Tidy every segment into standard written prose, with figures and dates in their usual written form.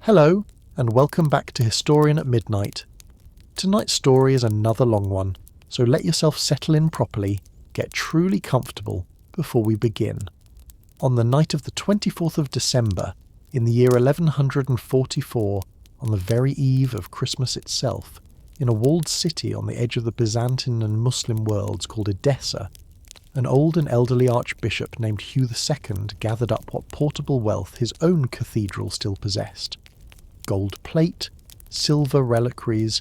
Hello, and welcome back to Historian at Midnight. Tonight's story is another long one, so let yourself settle in properly, get truly comfortable before we begin. On the night of the 24th of December, in the year 1144, on the very eve of Christmas itself, in a walled city on the edge of the Byzantine and Muslim worlds called Edessa, an old and elderly archbishop named Hugh II gathered up what portable wealth his own cathedral still possessed. Gold plate, silver reliquaries,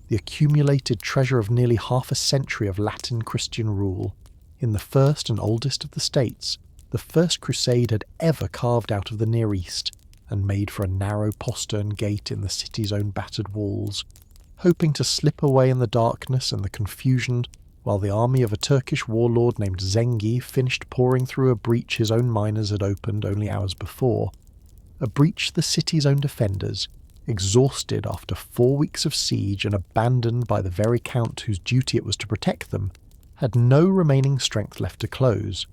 the accumulated treasure of nearly half a century of Latin Christian rule. In the first and oldest of the states, the First Crusade had ever carved out of the Near East and made for a narrow postern gate in the city's own battered walls, hoping to slip away in the darkness and the confusion while the army of a Turkish warlord named Zengi finished pouring through a breach his own miners had opened only hours before. A breach the city's own defenders, exhausted after 4 weeks of siege and abandoned by the very count whose duty it was to protect them, had no remaining strength left to close.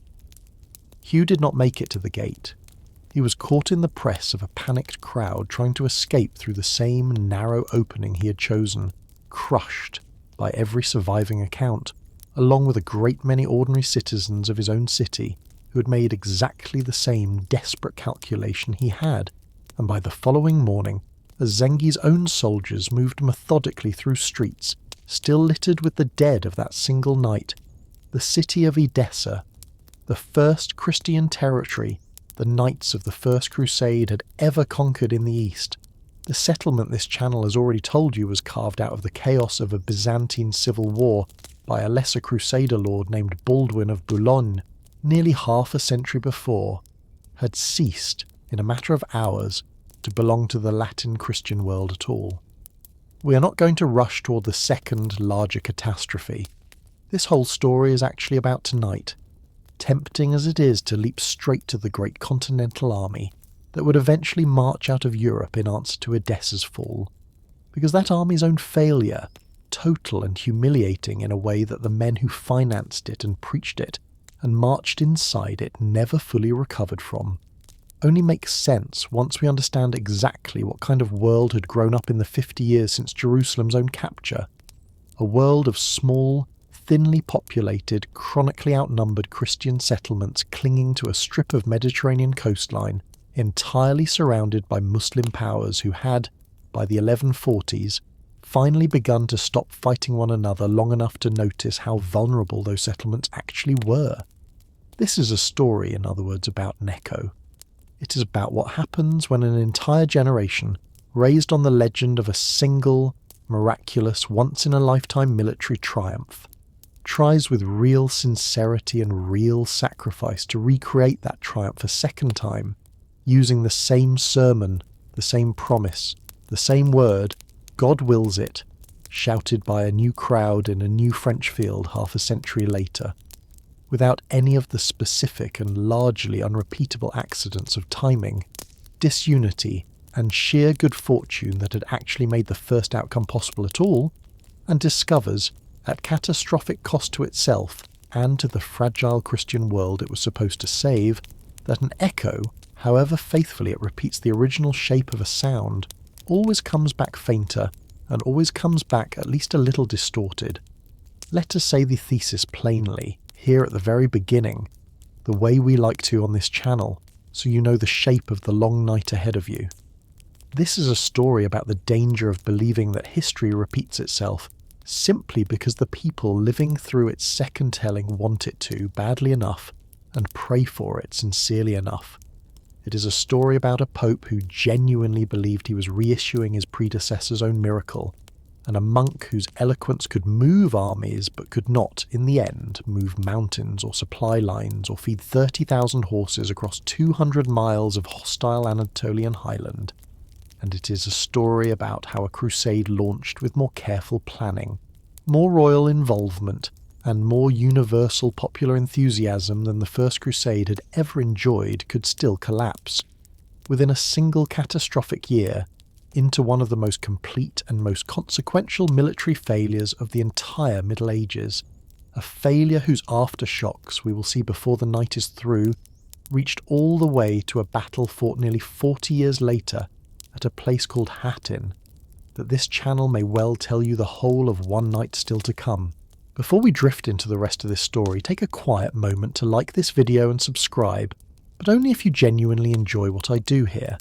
Hugh did not make it to the gate. He was caught in the press of a panicked crowd trying to escape through the same narrow opening he had chosen, crushed by every surviving account, along with a great many ordinary citizens of his own city who had made exactly the same desperate calculation he had, and by the following morning, as Zengi's own soldiers moved methodically through streets, still littered with the dead of that single night, the city of Edessa, the first Christian territory the knights of the First Crusade had ever conquered in the East, the settlement this channel has already told you was carved out of the chaos of a Byzantine civil war by a lesser Crusader lord named Baldwin of Boulogne, nearly half a century before, had ceased, in a matter of hours, to belong to the Latin Christian world at all. We are not going to rush toward the second, larger catastrophe. This whole story is actually about tonight, tempting as it is to leap straight to the great continental army that would eventually march out of Europe in answer to Edessa's fall, because that army's own failure, total and humiliating in a way that the men who financed it and preached it and marched inside it never fully recovered from, only makes sense once we understand exactly what kind of world had grown up in the 50 years since Jerusalem's own capture. A world of small, thinly populated, chronically outnumbered Christian settlements clinging to a strip of Mediterranean coastline, entirely surrounded by Muslim powers who had, by the 1140s, finally begun to stop fighting one another long enough to notice how vulnerable those settlements actually were. This is a story, in other words, about Necho. It is about what happens when an entire generation, raised on the legend of a single, miraculous, once-in-a-lifetime military triumph, tries with real sincerity and real sacrifice to recreate that triumph a second time, using the same sermon, the same promise, the same word, God wills it, shouted by a new crowd in a new French field half a century later, without any of the specific and largely unrepeatable accidents of timing, disunity, and sheer good fortune that had actually made the first outcome possible at all, and discovers, at catastrophic cost to itself and to the fragile Christian world it was supposed to save, that an echo, however faithfully it repeats the original shape of a sound, always comes back fainter and always comes back at least a little distorted. Let us say the thesis plainly, here at the very beginning, the way we like to on this channel, so you know the shape of the long night ahead of you. This is a story about the danger of believing that history repeats itself simply because the people living through its second telling want it to badly enough and pray for it sincerely enough. It is a story about a pope who genuinely believed he was reissuing his predecessor's own miracle, and a monk whose eloquence could move armies but could not, in the end, move mountains or supply lines or feed 30,000 horses across 200 miles of hostile Anatolian highland. And it is a story about how a crusade launched with more careful planning, more royal involvement, and more universal popular enthusiasm than the First Crusade had ever enjoyed could still collapse, within a single catastrophic year, into one of the most complete and most consequential military failures of the entire Middle Ages, a failure whose aftershocks, we will see before the night is through, reached all the way to a battle fought nearly 40 years later at a place called Hattin, that this channel may well tell you the whole of one night still to come. Before we drift into the rest of this story, take a quiet moment to like this video and subscribe, but only if you genuinely enjoy what I do here.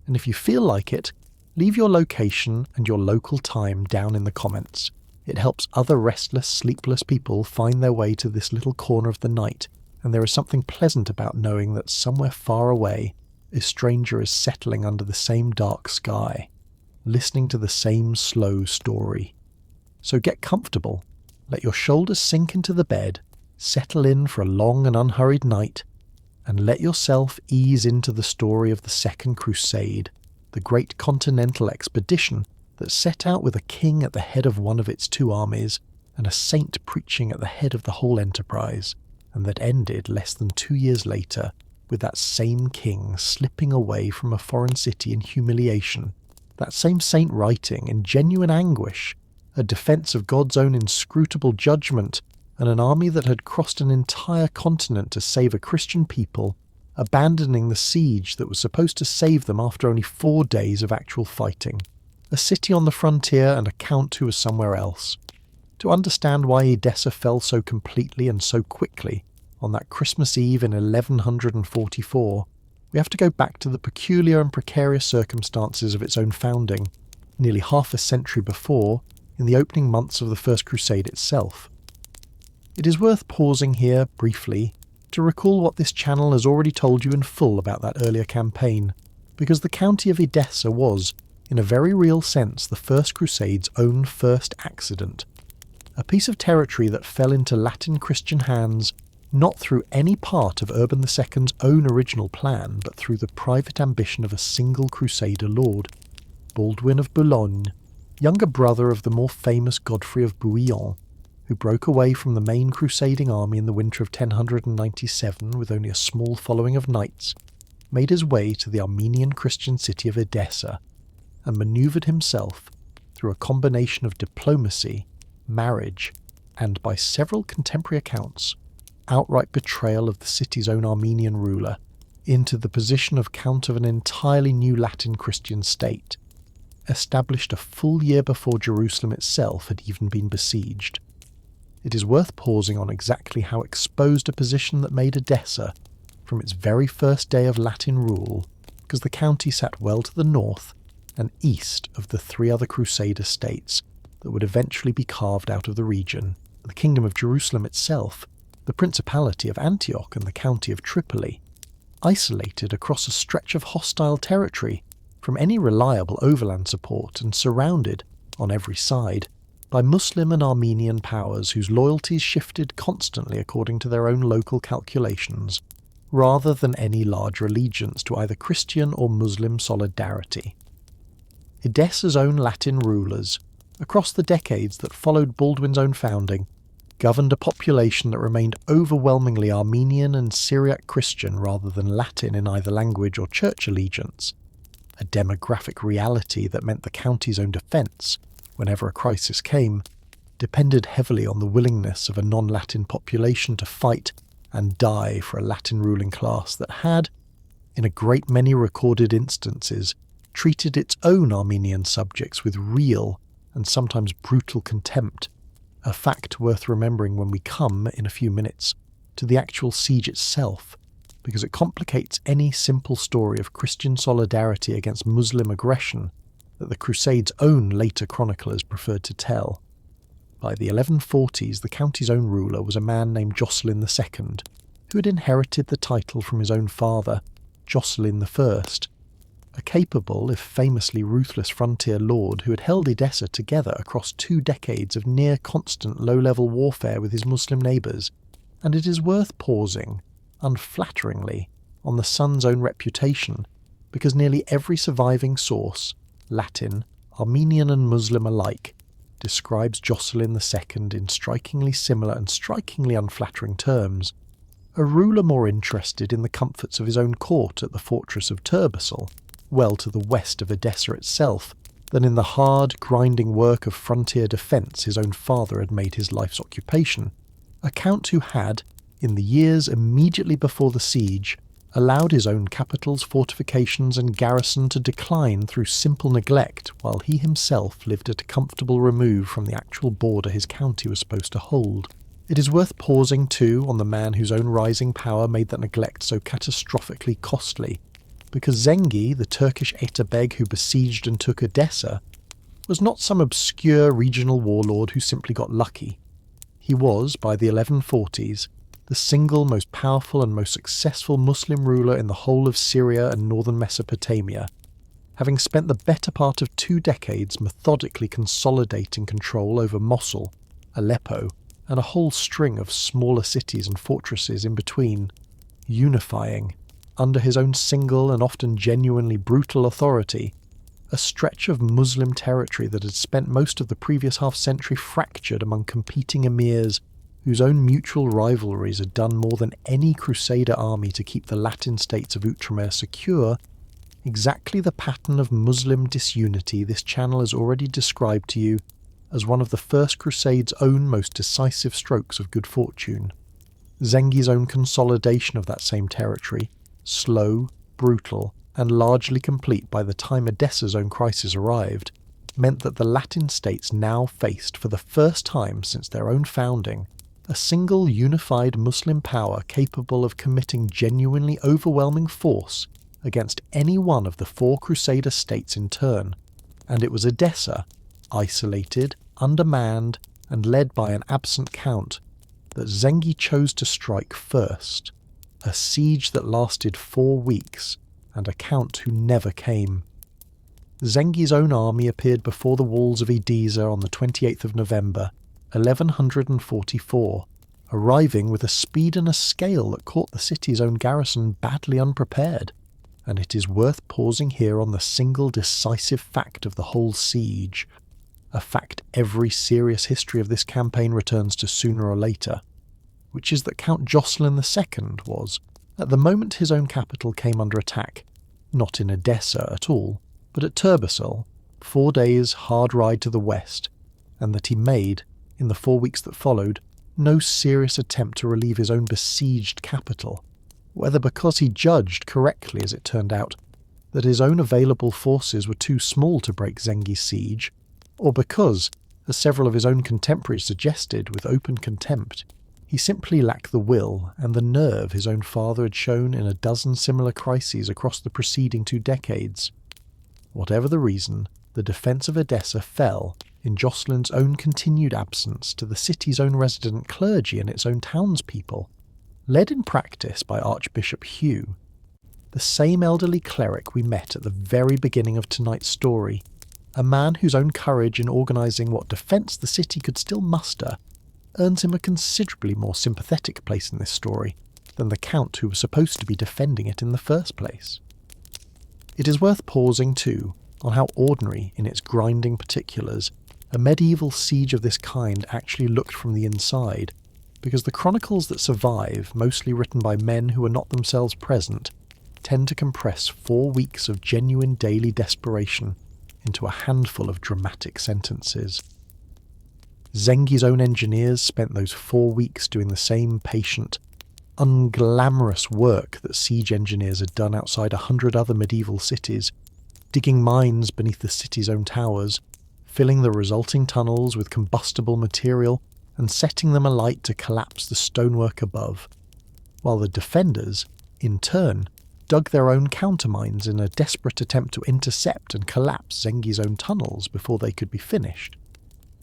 And if you feel like it, leave your location and your local time down in the comments. It helps other restless, sleepless people find their way to this little corner of the night, and there is something pleasant about knowing that somewhere far away, a stranger is settling under the same dark sky, listening to the same slow story. So get comfortable, let your shoulders sink into the bed, settle in for a long and unhurried night, and let yourself ease into the story of the Second Crusade, the great continental expedition that set out with a king at the head of one of its two armies and a saint preaching at the head of the whole enterprise, and that ended less than 2 years later with that same king slipping away from a foreign city in humiliation, that same saint writing in genuine anguish, a defence of God's own inscrutable judgment, and an army that had crossed an entire continent to save a Christian people, abandoning the siege that was supposed to save them after only 4 days of actual fighting. A city on the frontier and a count who was somewhere else. To understand why Edessa fell so completely and so quickly on that Christmas Eve in 1144, we have to go back to the peculiar and precarious circumstances of its own founding, nearly half a century before, in the opening months of the First Crusade itself. It is worth pausing here briefly to recall what this channel has already told you in full about that earlier campaign, because the County of Edessa was, in a very real sense, the First Crusade's own first accident, a piece of territory that fell into Latin Christian hands not through any part of Urban II's own original plan, but through the private ambition of a single Crusader lord, Baldwin of Boulogne, younger brother of the more famous Godfrey of Bouillon, who broke away from the main crusading army in the winter of 1097 with only a small following of knights, made his way to the Armenian Christian city of Edessa, and manoeuvred himself through a combination of diplomacy, marriage, and, by several contemporary accounts, outright betrayal of the city's own Armenian ruler, into the position of count of an entirely new Latin Christian state, established a full year before Jerusalem itself had even been besieged. It is worth pausing on exactly how exposed a position that made Edessa, from its very first day of Latin rule, because the county sat well to the north and east of the 3 other Crusader states that would eventually be carved out of the region, the Kingdom of Jerusalem itself, the Principality of Antioch and the County of Tripoli, isolated across a stretch of hostile territory from any reliable overland support and surrounded, on every side, by Muslim and Armenian powers whose loyalties shifted constantly according to their own local calculations, rather than any larger allegiance to either Christian or Muslim solidarity. Edessa's own Latin rulers, across the decades that followed Baldwin's own founding, governed a population that remained overwhelmingly Armenian and Syriac Christian rather than Latin in either language or church allegiance, a demographic reality that meant the county's own defence, whenever a crisis came, depended heavily on the willingness of a non-Latin population to fight and die for a Latin ruling class that had, in a great many recorded instances, treated its own Armenian subjects with real and sometimes brutal contempt, a fact worth remembering when we come, in a few minutes, to the actual siege itself, because it complicates any simple story of Christian solidarity against Muslim aggression that the Crusade's own later chroniclers preferred to tell. By the 1140s, the county's own ruler was a man named Jocelyn II, who had inherited the title from his own father, Jocelyn I, a capable, if famously ruthless frontier lord who had held Edessa together across 2 decades of near-constant low-level warfare with his Muslim neighbours, and it is worth pausing, unflatteringly, on the son's own reputation, because nearly every surviving source, Latin, Armenian and Muslim alike, describes Jocelyn II in strikingly similar and strikingly unflattering terms, a ruler more interested in the comforts of his own court at the fortress of Turbessel, well to the west of Edessa itself, than in the hard, grinding work of frontier defence his own father had made his life's occupation, a count who had, in the years immediately before the siege, allowed his own capital's fortifications and garrison to decline through simple neglect, while he himself lived at a comfortable remove from the actual border his county was supposed to hold. It is worth pausing too on the man whose own rising power made that neglect so catastrophically costly, because Zengi, the Turkish Atabeg who besieged and took Edessa, was not some obscure regional warlord who simply got lucky. He was, by the 1140s, the single most powerful and most successful Muslim ruler in the whole of Syria and northern Mesopotamia, having spent the better part of 2 decades methodically consolidating control over Mosul, Aleppo, and a whole string of smaller cities and fortresses in between, unifying, under his own single and often genuinely brutal authority, a stretch of Muslim territory that had spent most of the previous half-century fractured among competing emirs whose own mutual rivalries had done more than any Crusader army to keep the Latin states of Outremer secure, exactly the pattern of Muslim disunity this channel has already described to you as one of the First Crusade's own most decisive strokes of good fortune. Zengi's own consolidation of that same territory, slow, brutal, and largely complete by the time Edessa's own crisis arrived, meant that the Latin states now faced, for the first time since their own founding, a single unified Muslim power capable of committing genuinely overwhelming force against any one of the 4 Crusader states in turn, and it was Edessa, isolated, undermanned, and led by an absent count, that Zengi chose to strike first, a siege that lasted 4 weeks, and a count who never came. Zengi's own army appeared before the walls of Edessa on the 28th of November, 1144, arriving with a speed and a scale that caught the city's own garrison badly unprepared, and it is worth pausing here on the single decisive fact of the whole siege, a fact every serious history of this campaign returns to sooner or later, which is that Count Jocelyn II was, at the moment his own capital came under attack, not in Edessa at all, but at Turbessel, 4 days' hard ride to the west, and that he made, in the 4 weeks that followed, no serious attempt to relieve his own besieged capital, whether because he judged, correctly as it turned out, that his own available forces were too small to break Zengi's siege, or because, as several of his own contemporaries suggested with open contempt, he simply lacked the will and the nerve his own father had shown in a dozen similar crises across the preceding 2 decades. Whatever the reason, the defence of Edessa fell, in Jocelyn's own continued absence, to the city's own resident clergy and its own townspeople, led in practice by Archbishop Hugh, the same elderly cleric we met at the very beginning of tonight's story, a man whose own courage in organising what defence the city could still muster earns him a considerably more sympathetic place in this story than the count who was supposed to be defending it in the first place. It is worth pausing too on how ordinary in its grinding particulars a medieval siege of this kind actually looked from the inside, because the chronicles that survive, mostly written by men who are not themselves present, tend to compress 4 weeks of genuine daily desperation into a handful of dramatic sentences. Zengi's own engineers spent those 4 weeks doing the same patient, unglamorous work that siege engineers had done outside 100 other medieval cities, digging mines beneath the city's own towers, filling the resulting tunnels with combustible material and setting them alight to collapse the stonework above, while the defenders, in turn, dug their own countermines in a desperate attempt to intercept and collapse Zengi's own tunnels before they could be finished.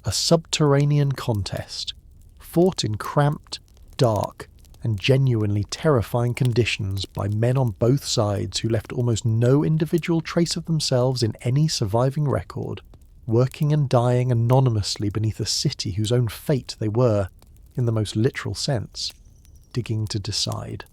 A subterranean contest, fought in cramped, dark, and genuinely terrifying conditions by men on both sides who left almost no individual trace of themselves in any surviving record, working and dying anonymously beneath a city whose own fate they were, in the most literal sense, digging to decide.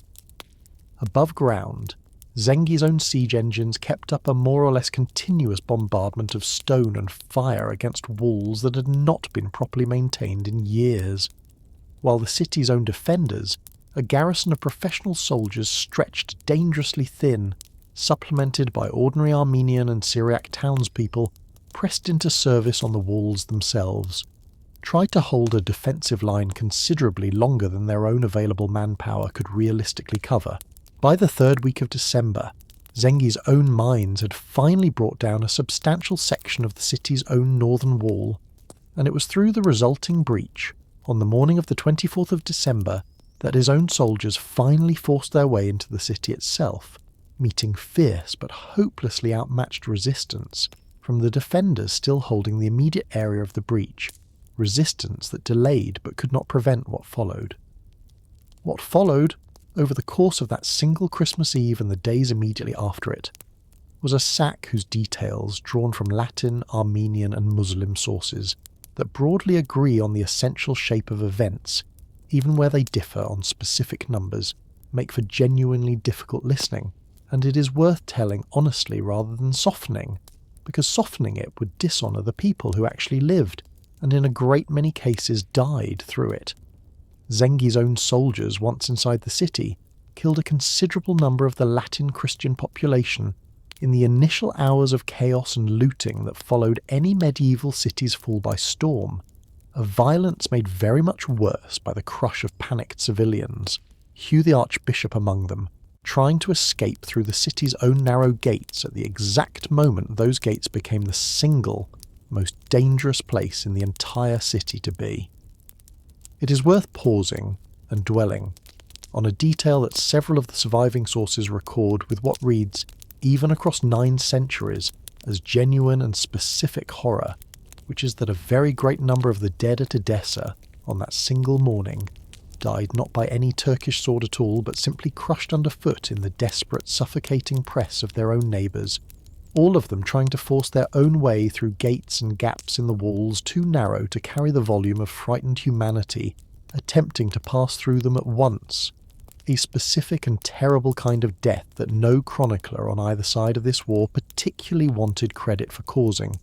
Above ground, Zengi's own siege engines kept up a more or less continuous bombardment of stone and fire against walls that had not been properly maintained in years, while the city's own defenders, a garrison of professional soldiers stretched dangerously thin, supplemented by ordinary Armenian and Syriac townspeople, pressed into service on the walls themselves, tried to hold a defensive line considerably longer than their own available manpower could realistically cover, By the third week of December, Zengi's own mines had finally brought down a substantial section of the city's own northern wall, and it was through the resulting breach, on the morning of the 24th of December, that his own soldiers finally forced their way into the city itself, meeting fierce but hopelessly outmatched resistance from the defenders still holding the immediate area of the breach, resistance that delayed but could not prevent what followed. What followed, over the course of that single Christmas Eve and the days immediately after it, was a sack whose details, drawn from Latin, Armenian and Muslim sources, that broadly agree on the essential shape of events, even where they differ on specific numbers, make for genuinely difficult listening, and it is worth telling honestly rather than softening, because softening it would dishonour the people who actually lived, and in a great many cases died through it. Zengi's own soldiers, once inside the city, killed a considerable number of the Latin Christian population in the initial hours of chaos and looting that followed any medieval city's fall by storm, a violence made very much worse by the crush of panicked civilians, Hugh the Archbishop among them, trying to escape through the city's own narrow gates at the exact moment those gates became the single, most dangerous place in the entire city to be. It is worth pausing and dwelling on a detail that several of the surviving sources record with what reads, even across 9 centuries, as genuine and specific horror, which is that a very great number of the dead at Edessa on that single morning died not by any Turkish sword at all, but simply crushed underfoot in the desperate, suffocating press of their own neighbours, all of them trying to force their own way through gates and gaps in the walls too narrow to carry the volume of frightened humanity attempting to pass through them at once, a specific and terrible kind of death that no chronicler on either side of this war particularly wanted credit for causing,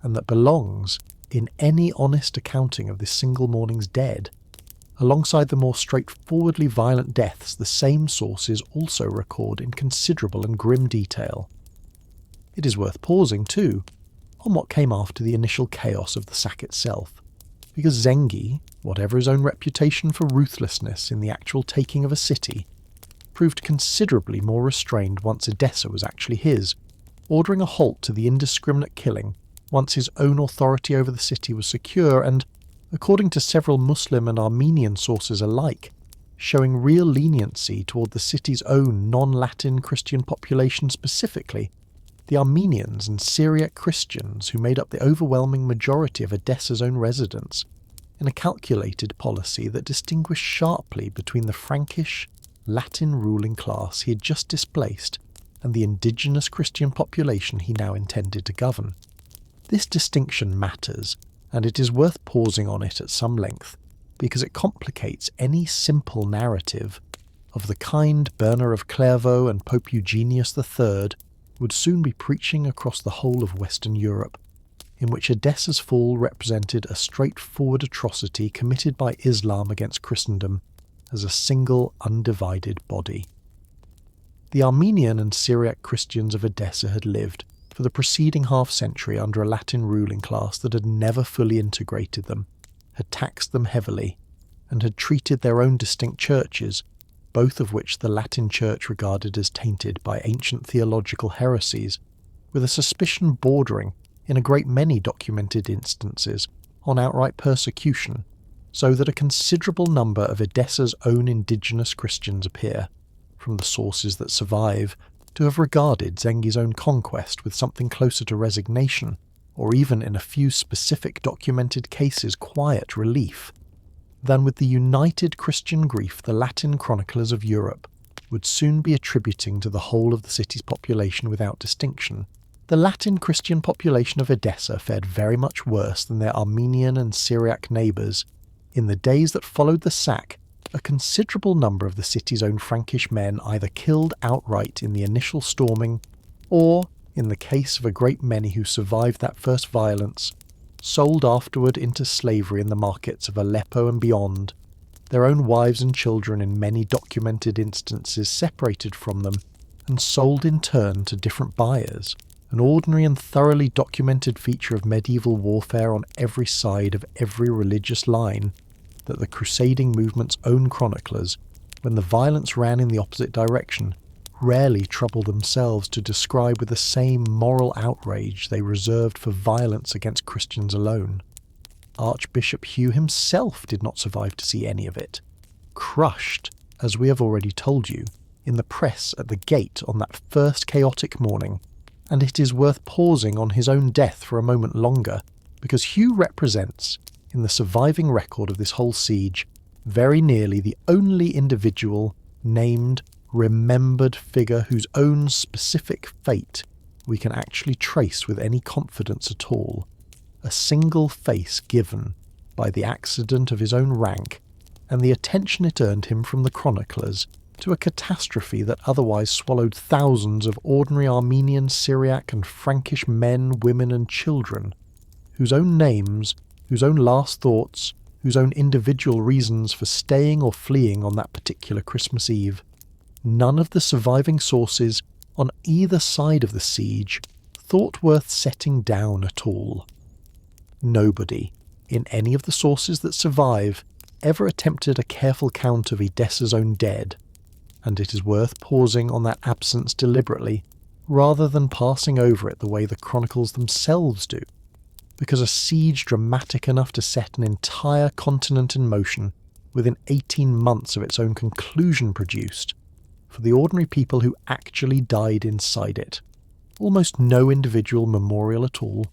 and that belongs in any honest accounting of this single morning's dead. Alongside the more straightforwardly violent deaths, the same sources also record in considerable and grim detail. It is worth pausing, too, on what came after the initial chaos of the sack itself, because Zengi, whatever his own reputation for ruthlessness in the actual taking of a city, proved considerably more restrained once Edessa was actually his, ordering a halt to the indiscriminate killing once his own authority over the city was secure and, according to several Muslim and Armenian sources alike, showing real leniency toward the city's own non-Latin Christian population specifically, the Armenians and Syriac Christians who made up the overwhelming majority of Edessa's own residents, in a calculated policy that distinguished sharply between the Frankish, Latin ruling class he had just displaced and the indigenous Christian population he now intended to govern. This distinction matters, and it is worth pausing on it at some length, because it complicates any simple narrative of the kind Bernard of Clairvaux and Pope Eugenius III would soon be preaching across the whole of Western Europe, in which Edessa's fall represented a straightforward atrocity committed by Islam against Christendom as a single undivided body. The Armenian and Syriac Christians of Edessa had lived for the preceding half-century under a Latin ruling class that had never fully integrated them, had taxed them heavily, and had treated their own distinct churches, both of which the Latin Church regarded as tainted by ancient theological heresies, with a suspicion bordering, in a great many documented instances, on outright persecution, so that a considerable number of Edessa's own indigenous Christians appear, from the sources that survive, to have regarded Zengi's own conquest with something closer to resignation, or even in a few specific documented cases quiet relief, than with the united Christian grief the Latin chroniclers of Europe would soon be attributing to the whole of the city's population without distinction. The Latin Christian population of Edessa fared very much worse than their Armenian and Syriac neighbours. In the days that followed the sack, a considerable number of the city's own Frankish men either killed outright in the initial storming, or, in the case of a great many who survived that first violence, sold afterward into slavery in the markets of Aleppo and beyond, their own wives and children in many documented instances separated from them and sold in turn to different buyers, an ordinary and thoroughly documented feature of medieval warfare on every side of every religious line that the crusading movement's own chroniclers when the violence ran in the opposite direction, rarely trouble themselves to describe with the same moral outrage they reserved for violence against Christians alone. Archbishop Hugh himself did not survive to see any of it, crushed, as we have already told you, in the press at the gate on that first chaotic morning, and it is worth pausing on his own death for a moment longer, because Hugh represents, in the surviving record of this whole siege, very nearly the only individual, named, remembered figure whose own specific fate we can actually trace with any confidence at all, a single face given by the accident of his own rank and the attention it earned him from the chroniclers to a catastrophe that otherwise swallowed thousands of ordinary Armenian, Syriac and Frankish men, women and children, whose own names, whose own last thoughts, whose own individual reasons for staying or fleeing on that particular Christmas Eve, none of the surviving sources on either side of the siege thought worth setting down at all. Nobody, in any of the sources that survive, ever attempted a careful count of Edessa's own dead, and it is worth pausing on that absence deliberately, rather than passing over it the way the chronicles themselves do, because a siege dramatic enough to set an entire continent in motion within 18 months of its own conclusion produced, for the ordinary people who actually died inside it, almost no individual memorial at all,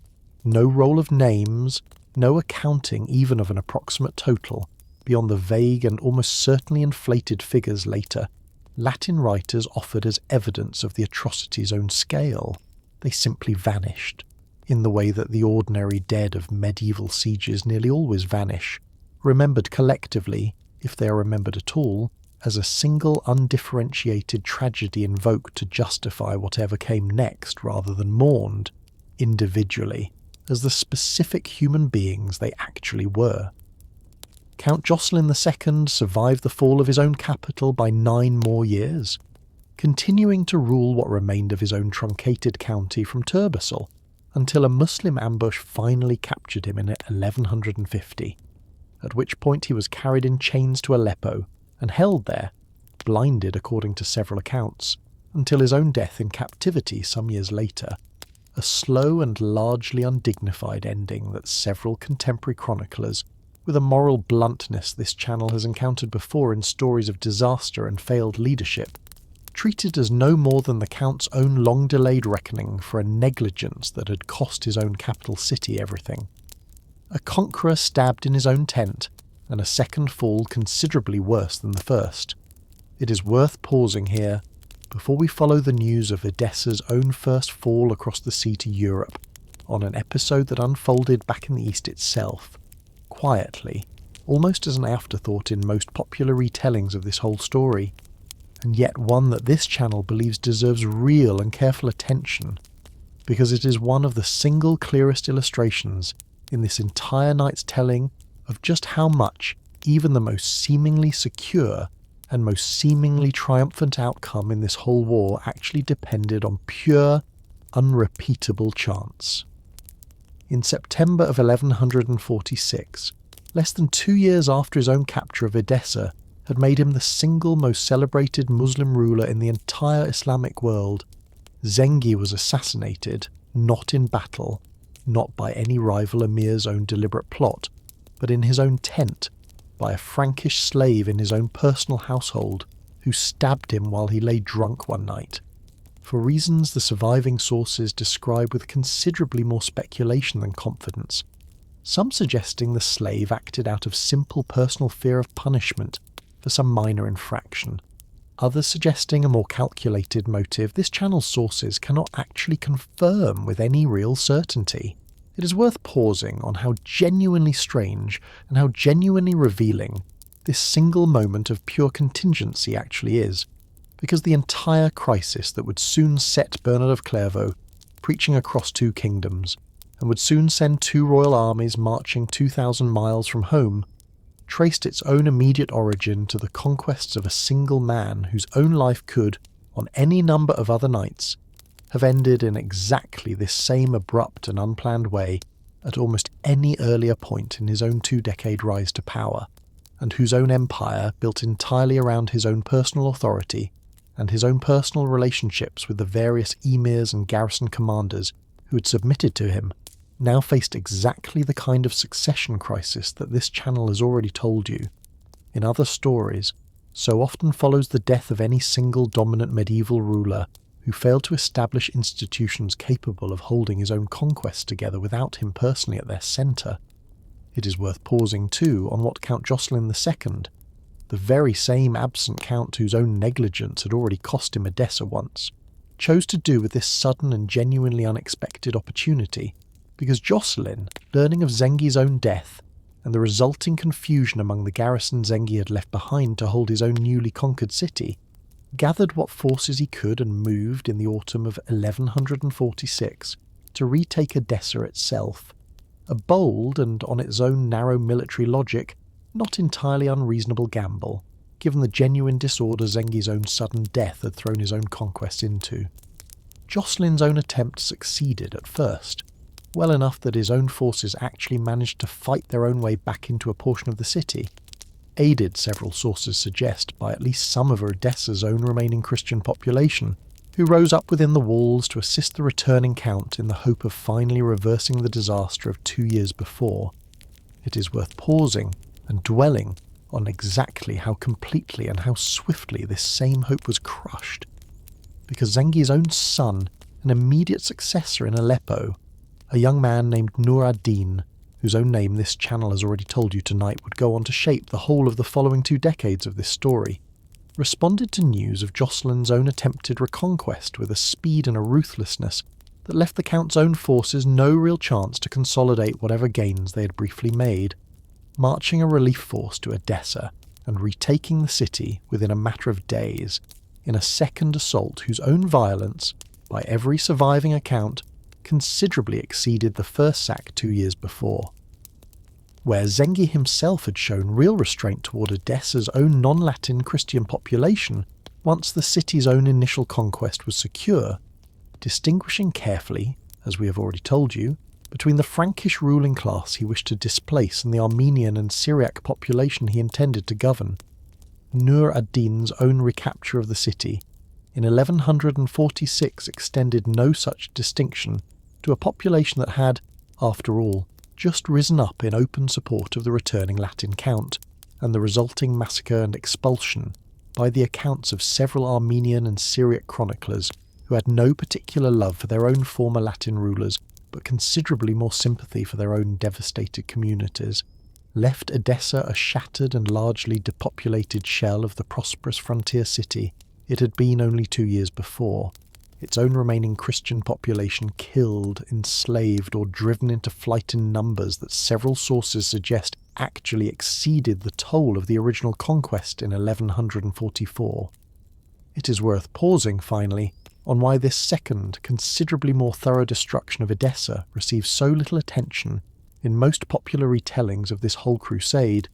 no roll of names, no accounting even of an approximate total, beyond the vague and almost certainly inflated figures later Latin writers offered as evidence of the atrocity's own scale. They simply vanished, in the way that the ordinary dead of medieval sieges nearly always vanish, remembered collectively, if they are remembered at all, as a single undifferentiated tragedy invoked to justify whatever came next rather than mourned, individually, as the specific human beings they actually were. Count Jocelyn II survived the fall of his own capital by 9 more years, continuing to rule what remained of his own truncated county from Turbessel, until a Muslim ambush finally captured him in 1150, at which point he was carried in chains to Aleppo and held there, blinded according to several accounts, until his own death in captivity some years later, a slow and largely undignified ending that several contemporary chroniclers, with a moral bluntness this channel has encountered before in stories of disaster and failed leadership, treated as no more than the Count's own long-delayed reckoning for a negligence that had cost his own capital city everything. A conqueror stabbed in his own tent, and a second fall considerably worse than the first. It is worth pausing here, before we follow the news of Edessa's own first fall across the sea to Europe, on an episode that unfolded back in the East itself, quietly, almost as an afterthought in most popular retellings of this whole story, and yet one that this channel believes deserves real and careful attention, because it is one of the single clearest illustrations in this entire night's telling of just how much even the most seemingly secure and most seemingly triumphant outcome in this whole war actually depended on pure, unrepeatable chance. In September of 1146, less than 2 years after his own capture of Edessa had made him the single most celebrated Muslim ruler in the entire Islamic world, Zengi was assassinated, not in battle, not by any rival emir's own deliberate plot, but in his own tent, by a Frankish slave in his own personal household, who stabbed him while he lay drunk one night, for reasons the surviving sources describe with considerably more speculation than confidence, some suggesting the slave acted out of simple personal fear of punishment for some minor infraction, others suggesting a more calculated motive this channel's sources cannot actually confirm with any real certainty. It is worth pausing on how genuinely strange and how genuinely revealing this single moment of pure contingency actually is, because the entire crisis that would soon set Bernard of Clairvaux preaching across 2 kingdoms, and would soon send 2 royal armies marching 2,000 miles from home, traced its own immediate origin to the conquests of a single man whose own life could, on any number of other nights, have ended in exactly this same abrupt and unplanned way at almost any earlier point in his own 2-decade rise to power, and whose own empire, built entirely around his own personal authority and his own personal relationships with the various emirs and garrison commanders who had submitted to him, now faced exactly the kind of succession crisis that this channel has already told you, in other stories, so often follows the death of any single dominant medieval ruler who failed to establish institutions capable of holding his own conquests together without him personally at their centre. It is worth pausing too on what Count Jocelyn II, the very same absent count whose own negligence had already cost him Edessa once, chose to do with this sudden and genuinely unexpected opportunity, because Jocelyn, learning of Zengi's own death and the resulting confusion among the garrison Zengi had left behind to hold his own newly conquered city, gathered what forces he could and moved in the autumn of 1146 to retake Edessa itself, a bold and, on its own narrow military logic, not entirely unreasonable gamble, given the genuine disorder Zengi's own sudden death had thrown his own conquest into. Jocelyn's own attempt succeeded at first, well enough that his own forces actually managed to fight their own way back into a portion of the city, aided, several sources suggest, by at least some of Edessa's own remaining Christian population, who rose up within the walls to assist the returning count in the hope of finally reversing the disaster of 2 years before. It is worth pausing and dwelling on exactly how completely and how swiftly this same hope was crushed, because Zengi's own son and immediate successor in Aleppo, a young man named Nur ad-Din, whose own name this channel has already told you tonight would go on to shape the whole of the following 2 decades of this story, responded to news of Jocelyn's own attempted reconquest with a speed and a ruthlessness that left the Count's own forces no real chance to consolidate whatever gains they had briefly made, marching a relief force to Edessa and retaking the city within a matter of days, in a second assault whose own violence, by every surviving account, considerably exceeded the first sack 2 years before. Where Zengi himself had shown real restraint toward Edessa's own non-Latin Christian population once the city's own initial conquest was secure, distinguishing carefully, as we have already told you, between the Frankish ruling class he wished to displace and the Armenian and Syriac population he intended to govern, Nur ad-Din's own recapture of the city in 1146 extended no such distinction to a population that had, after all, just risen up in open support of the returning Latin count, and the resulting massacre and expulsion, by the accounts of several Armenian and Syriac chroniclers who had no particular love for their own former Latin rulers, but considerably more sympathy for their own devastated communities, left Edessa a shattered and largely depopulated shell of the prosperous frontier city it had been only 2 years before, its own remaining Christian population killed, enslaved, or driven into flight in numbers that several sources suggest actually exceeded the toll of the original conquest in 1144. It is worth pausing, finally, on why this second, considerably more thorough destruction of Edessa received so little attention in most popular retellings of this whole crusade,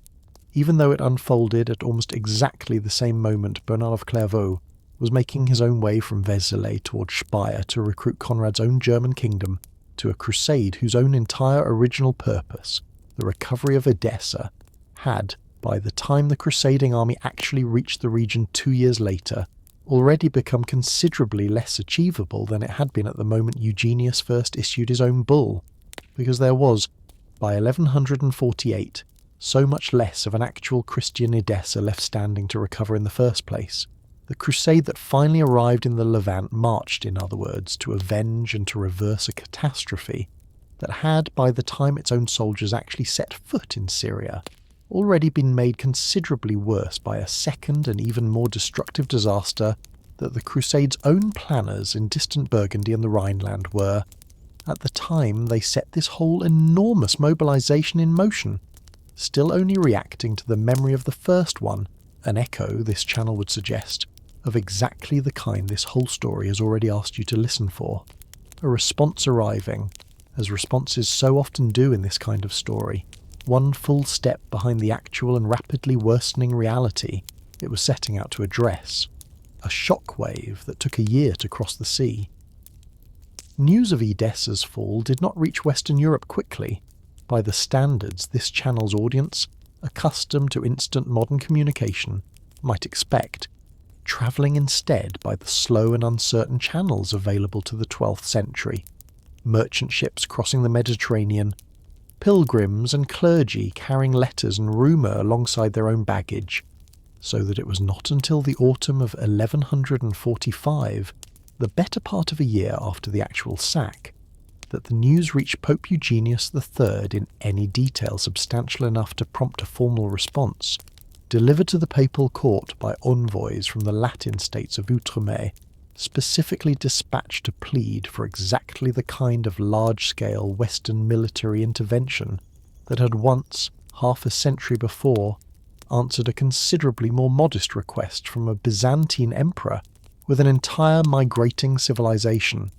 even though it unfolded at almost exactly the same moment Bernard of Clairvaux was making his own way from Vézelay toward Speyer to recruit Conrad's own German kingdom to a crusade whose own entire original purpose, the recovery of Edessa, had, by the time the crusading army actually reached the region 2 years later, already become considerably less achievable than it had been at the moment Eugenius first issued his own bull, because there was, by 1148, so much less of an actual Christian Edessa left standing to recover in the first place. The crusade that finally arrived in the Levant marched, in other words, to avenge and to reverse a catastrophe that had, by the time its own soldiers actually set foot in Syria, already been made considerably worse by a second and even more destructive disaster that the Crusade's own planners in distant Burgundy and the Rhineland were, at the time they set this whole enormous mobilization in motion, still only reacting to the memory of the first one, an echo, this channel would suggest, of exactly the kind this whole story has already asked you to listen for. A response arriving, as responses so often do in this kind of story, one full step behind the actual and rapidly worsening reality it was setting out to address. A shockwave that took a year to cross the sea. News of Edessa's fall did not reach Western Europe quickly. By the standards this channel's audience, accustomed to instant modern communication, might expect, travelling instead by the slow and uncertain channels available to the 12th century, merchant ships crossing the Mediterranean, pilgrims and clergy carrying letters and rumour alongside their own baggage, so that it was not until the autumn of 1145, the better part of a year after the actual sack, that the news reached Pope Eugenius III in any detail substantial enough to prompt a formal response, delivered to the papal court by envoys from the Latin states of Outremer, specifically dispatched to plead for exactly the kind of large-scale Western military intervention that had once, half a century before, answered a considerably more modest request from a Byzantine emperor with an entire migrating civilization.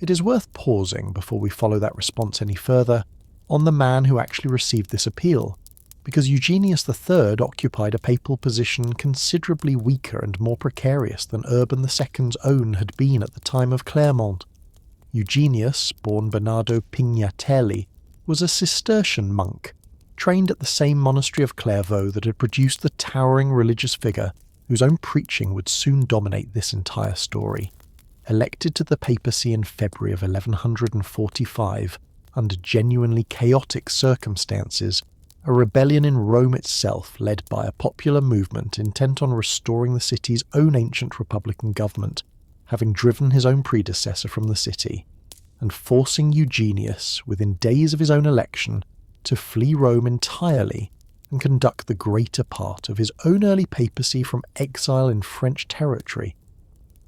It is worth pausing before we follow that response any further on the man who actually received this appeal, because Eugenius III occupied a papal position considerably weaker and more precarious than Urban II's own had been at the time of Clermont. Eugenius, born Bernardo Pignatelli, was a Cistercian monk, trained at the same monastery of Clairvaux that had produced the towering religious figure whose own preaching would soon dominate this entire story. Elected to the papacy in February of 1145, under genuinely chaotic circumstances, a rebellion in Rome itself led by a popular movement intent on restoring the city's own ancient republican government, having driven his own predecessor from the city, and forcing Eugenius, within days of his own election, to flee Rome entirely and conduct the greater part of his own early papacy from exile in French territory.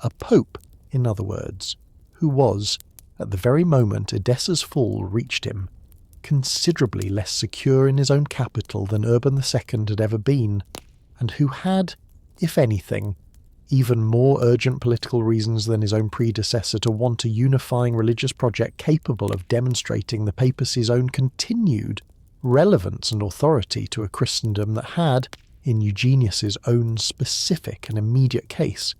A pope, in other words, who was, at the very moment Edessa's fall reached him, considerably less secure in his own capital than Urban II had ever been, and who had, if anything, even more urgent political reasons than his own predecessor to want a unifying religious project capable of demonstrating the papacy's own continued relevance and authority to a Christendom that had, in Eugenius's own specific and immediate case,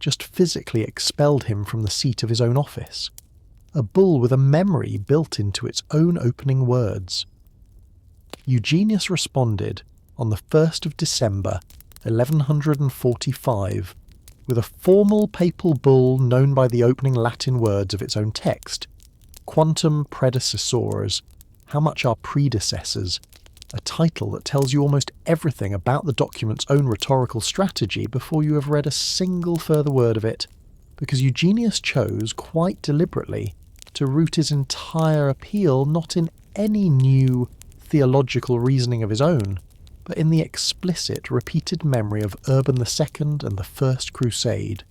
just physically expelled him from the seat of his own office. A bull with a memory built into its own opening words. Eugenius responded on the 1st of December, 1145, with a formal papal bull known by the opening Latin words of its own text, Quantum Predecessores, how much our predecessors, a title that tells you almost everything about the document's own rhetorical strategy before you have read a single further word of it, because Eugenius chose, quite deliberately, to root his entire appeal not in any new theological reasoning of his own, but in the explicit, repeated memory of Urban II and the First Crusade,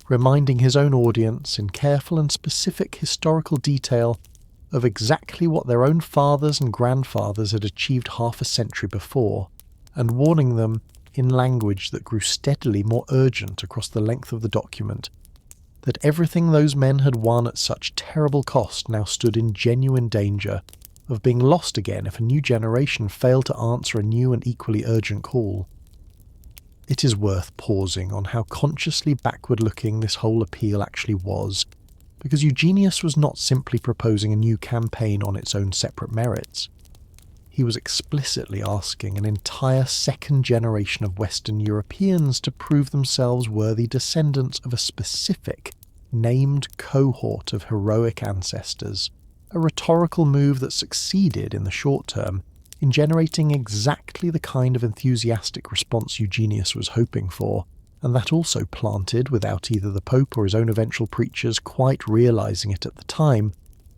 reminding his own audience in careful and specific historical detail of exactly what their own fathers and grandfathers had achieved half a century before, and warning them, in language that grew steadily more urgent across the length of the document, that everything those men had won at such terrible cost now stood in genuine danger of being lost again if a new generation failed to answer a new and equally urgent call. It is worth pausing on how consciously backward-looking this whole appeal actually was, because Eugenius was not simply proposing a new campaign on its own separate merits. He was explicitly asking an entire second generation of Western Europeans to prove themselves worthy descendants of a specific, named cohort of heroic ancestors, a rhetorical move that succeeded in the short term in generating exactly the kind of enthusiastic response Eugenius was hoping for, and that also planted, without either the Pope or his own eventual preachers quite realising it at the time,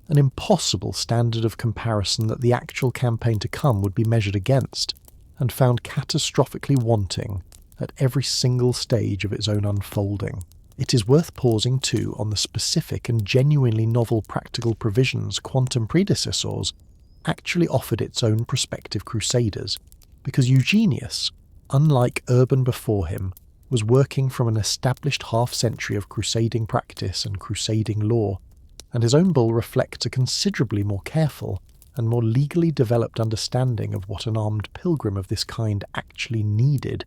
an impossible standard of comparison that the actual campaign to come would be measured against, and found catastrophically wanting at every single stage of its own unfolding. It is worth pausing too on the specific and genuinely novel practical provisions Quantum Predecessors actually offered its own prospective crusaders, because Eugenius, unlike Urban before him, was working from an established half-century of crusading practice and crusading law, and his own bull reflects a considerably more careful and more legally developed understanding of what an armed pilgrim of this kind actually needed,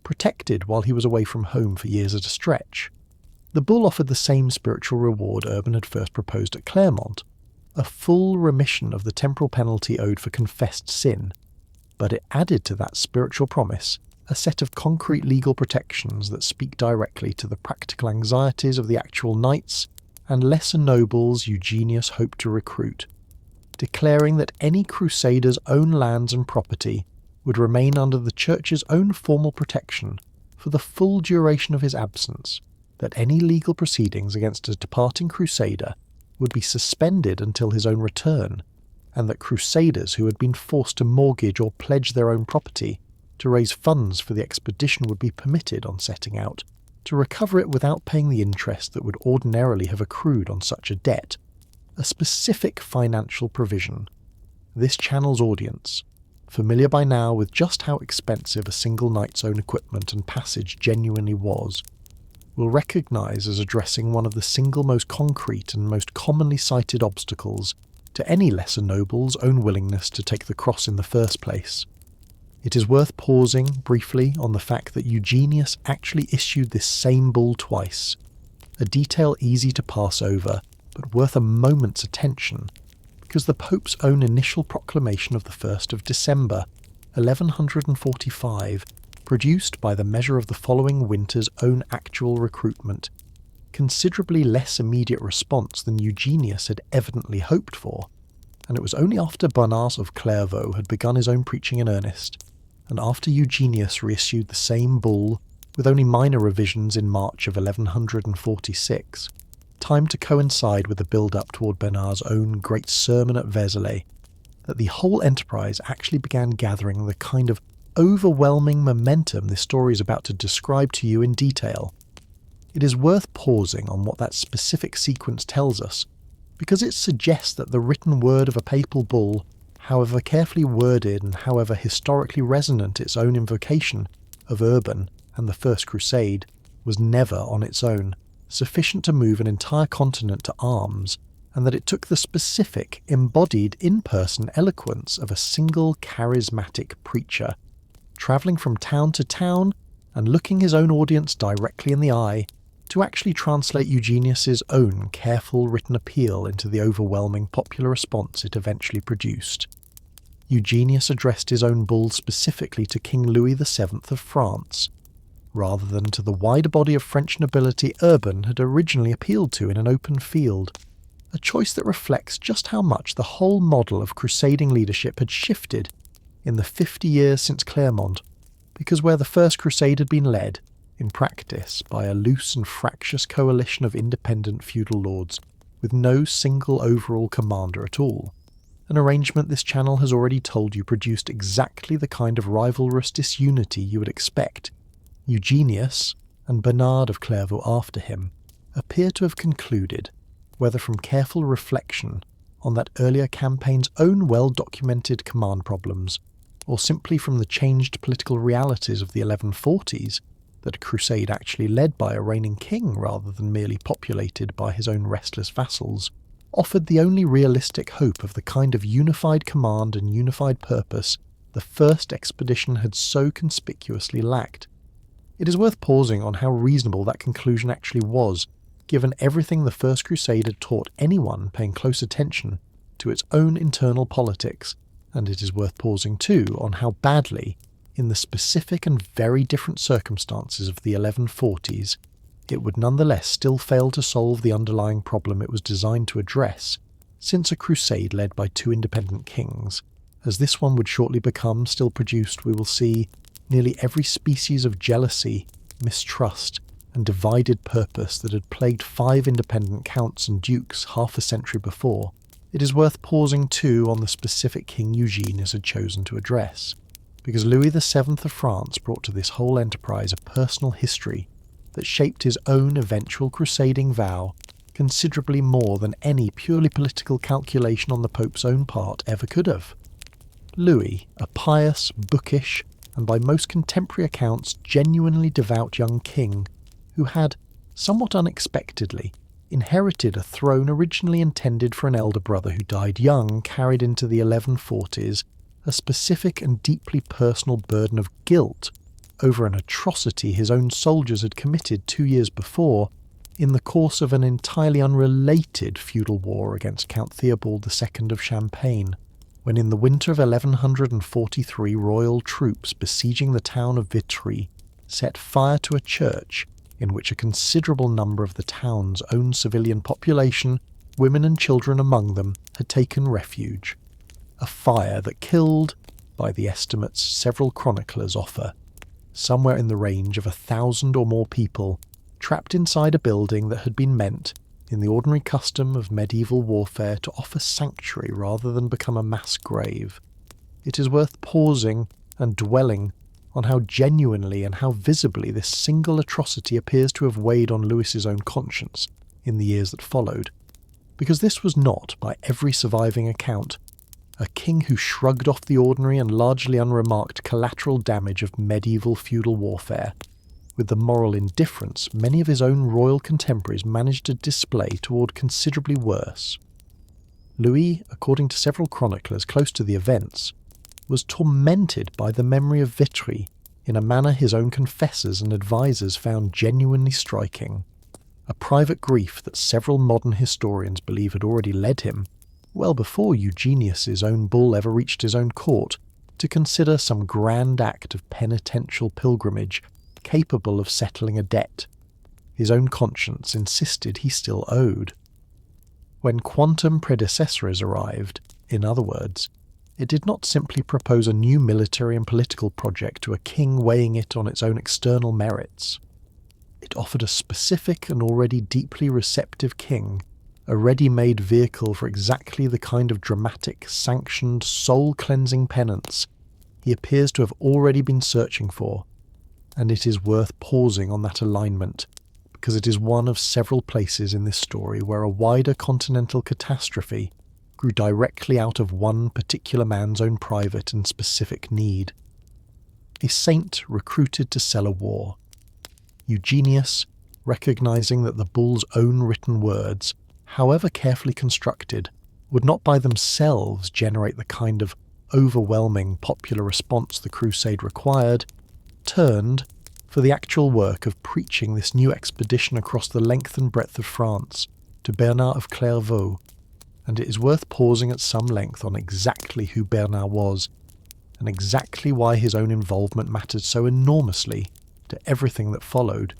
protected while he was away from home for years at a stretch. The bull offered the same spiritual reward Urban had first proposed at Clermont, a full remission of the temporal penalty owed for confessed sin, but it added to that spiritual promise a set of concrete legal protections that speak directly to the practical anxieties of the actual knights and lesser nobles Eugenius hoped to recruit, declaring that any crusader's own lands and property would remain under the church's own formal protection for the full duration of his absence, that any legal proceedings against a departing crusader would be suspended until his own return, and that crusaders who had been forced to mortgage or pledge their own property to raise funds for the expedition would be permitted, on setting out, to recover it without paying the interest that would ordinarily have accrued on such a debt, a specific financial provision. This channel's audience, familiar by now with just how expensive a single knight's own equipment and passage genuinely was, will recognise as addressing one of the single most concrete and most commonly cited obstacles to any lesser noble's own willingness to take the cross in the first place. It is worth pausing briefly on the fact that Eugenius actually issued this same bull twice, a detail easy to pass over but worth a moment's attention, because the Pope's own initial proclamation of the 1st of December, 1145, produced by the measure of the following winter's own actual recruitment, considerably less immediate response than Eugenius had evidently hoped for, and it was only after Bernard of Clairvaux had begun his own preaching in earnest, and after Eugenius reissued the same bull with only minor revisions in March of 1146, timed to coincide with the build-up toward Bernard's own great sermon at Vézelay, that the whole enterprise actually began gathering the kind of overwhelming momentum this story is about to describe to you in detail. It is worth pausing on what that specific sequence tells us, because it suggests that the written word of a papal bull, however carefully worded and however historically resonant its own invocation of Urban and the First Crusade, was never on its own sufficient to move an entire continent to arms, and that it took the specific, embodied, in-person eloquence of a single charismatic preacher, travelling from town to town and looking his own audience directly in the eye, to actually translate Eugenius's own careful written appeal into the overwhelming popular response it eventually produced. Eugenius addressed his own bull specifically to King Louis VII of France, rather than to the wider body of French nobility Urban had originally appealed to in an open field, a choice that reflects just how much the whole model of crusading leadership had shifted in the 50 years since Clermont, because where the First Crusade had been led, in practice, by a loose and fractious coalition of independent feudal lords with no single overall commander at all, an arrangement this channel has already told you produced exactly the kind of rivalrous disunity you would expect, Eugenius, and Bernard of Clairvaux after him, appear to have concluded, whether from careful reflection on that earlier campaign's own well-documented command problems, or simply from the changed political realities of the 1140s, that a crusade actually led by a reigning king rather than merely populated by his own restless vassals, offered the only realistic hope of the kind of unified command and unified purpose the first expedition had so conspicuously lacked. It is worth pausing on how reasonable that conclusion actually was, given everything the First Crusade had taught anyone paying close attention to its own internal politics, and it is worth pausing too on how badly, in the specific and very different circumstances of the 1140s, it would nonetheless still fail to solve the underlying problem it was designed to address, since a crusade led by two independent kings, as this one would shortly become, still produced, we will see, nearly every species of jealousy, mistrust, and divided purpose that had plagued 5 independent counts and dukes half a century before. It is worth pausing too on the specific king Eugenius had chosen to address, because Louis VII of France brought to this whole enterprise a personal history that shaped his own eventual crusading vow considerably more than any purely political calculation on the Pope's own part ever could have. Louis, a pious, bookish, and by most contemporary accounts genuinely devout young king, who had, somewhat unexpectedly, inherited a throne originally intended for an elder brother who died young, carried into the 1140s a specific and deeply personal burden of guilt over an atrocity his own soldiers had committed 2 years before in the course of an entirely unrelated feudal war against Count Theobald II of Champagne, when in the winter of 1143 royal troops besieging the town of Vitry set fire to a church in which a considerable number of the town's own civilian population, women and children among them, had taken refuge. A fire that killed, by the estimates several chroniclers offer, somewhere in the range of 1,000 or more people, trapped inside a building that had been meant, in the ordinary custom of medieval warfare, to offer sanctuary rather than become a mass grave. It is worth pausing and dwelling on how genuinely and how visibly this single atrocity appears to have weighed on Louis's own conscience in the years that followed, because this was not, by every surviving account, a king who shrugged off the ordinary and largely unremarked collateral damage of medieval feudal warfare, with the moral indifference many of his own royal contemporaries managed to display toward considerably worse. Louis, according to several chroniclers close to the events, was tormented by the memory of Vitry in a manner his own confessors and advisers found genuinely striking, a private grief that several modern historians believe had already led him, well before Eugenius's own bull ever reached his own court, to consider some grand act of penitential pilgrimage capable of settling a debt his own conscience insisted he still owed. When quantum predecessores arrived, in other words, it did not simply propose a new military and political project to a king weighing it on its own external merits. It offered a specific and already deeply receptive king a ready-made vehicle for exactly the kind of dramatic, sanctioned, soul-cleansing penance he appears to have already been searching for, and it is worth pausing on that alignment, because it is one of several places in this story where a wider continental catastrophe grew directly out of one particular man's own private and specific need. A saint recruited to sell a war. Eugenius, recognizing that the bull's own written words, however carefully constructed, would not by themselves generate the kind of overwhelming popular response the crusade required, turned, for the actual work of preaching this new expedition across the length and breadth of France, to Bernard of Clairvaux, and it is worth pausing at some length on exactly who Bernard was, and exactly why his own involvement mattered so enormously to everything that followed,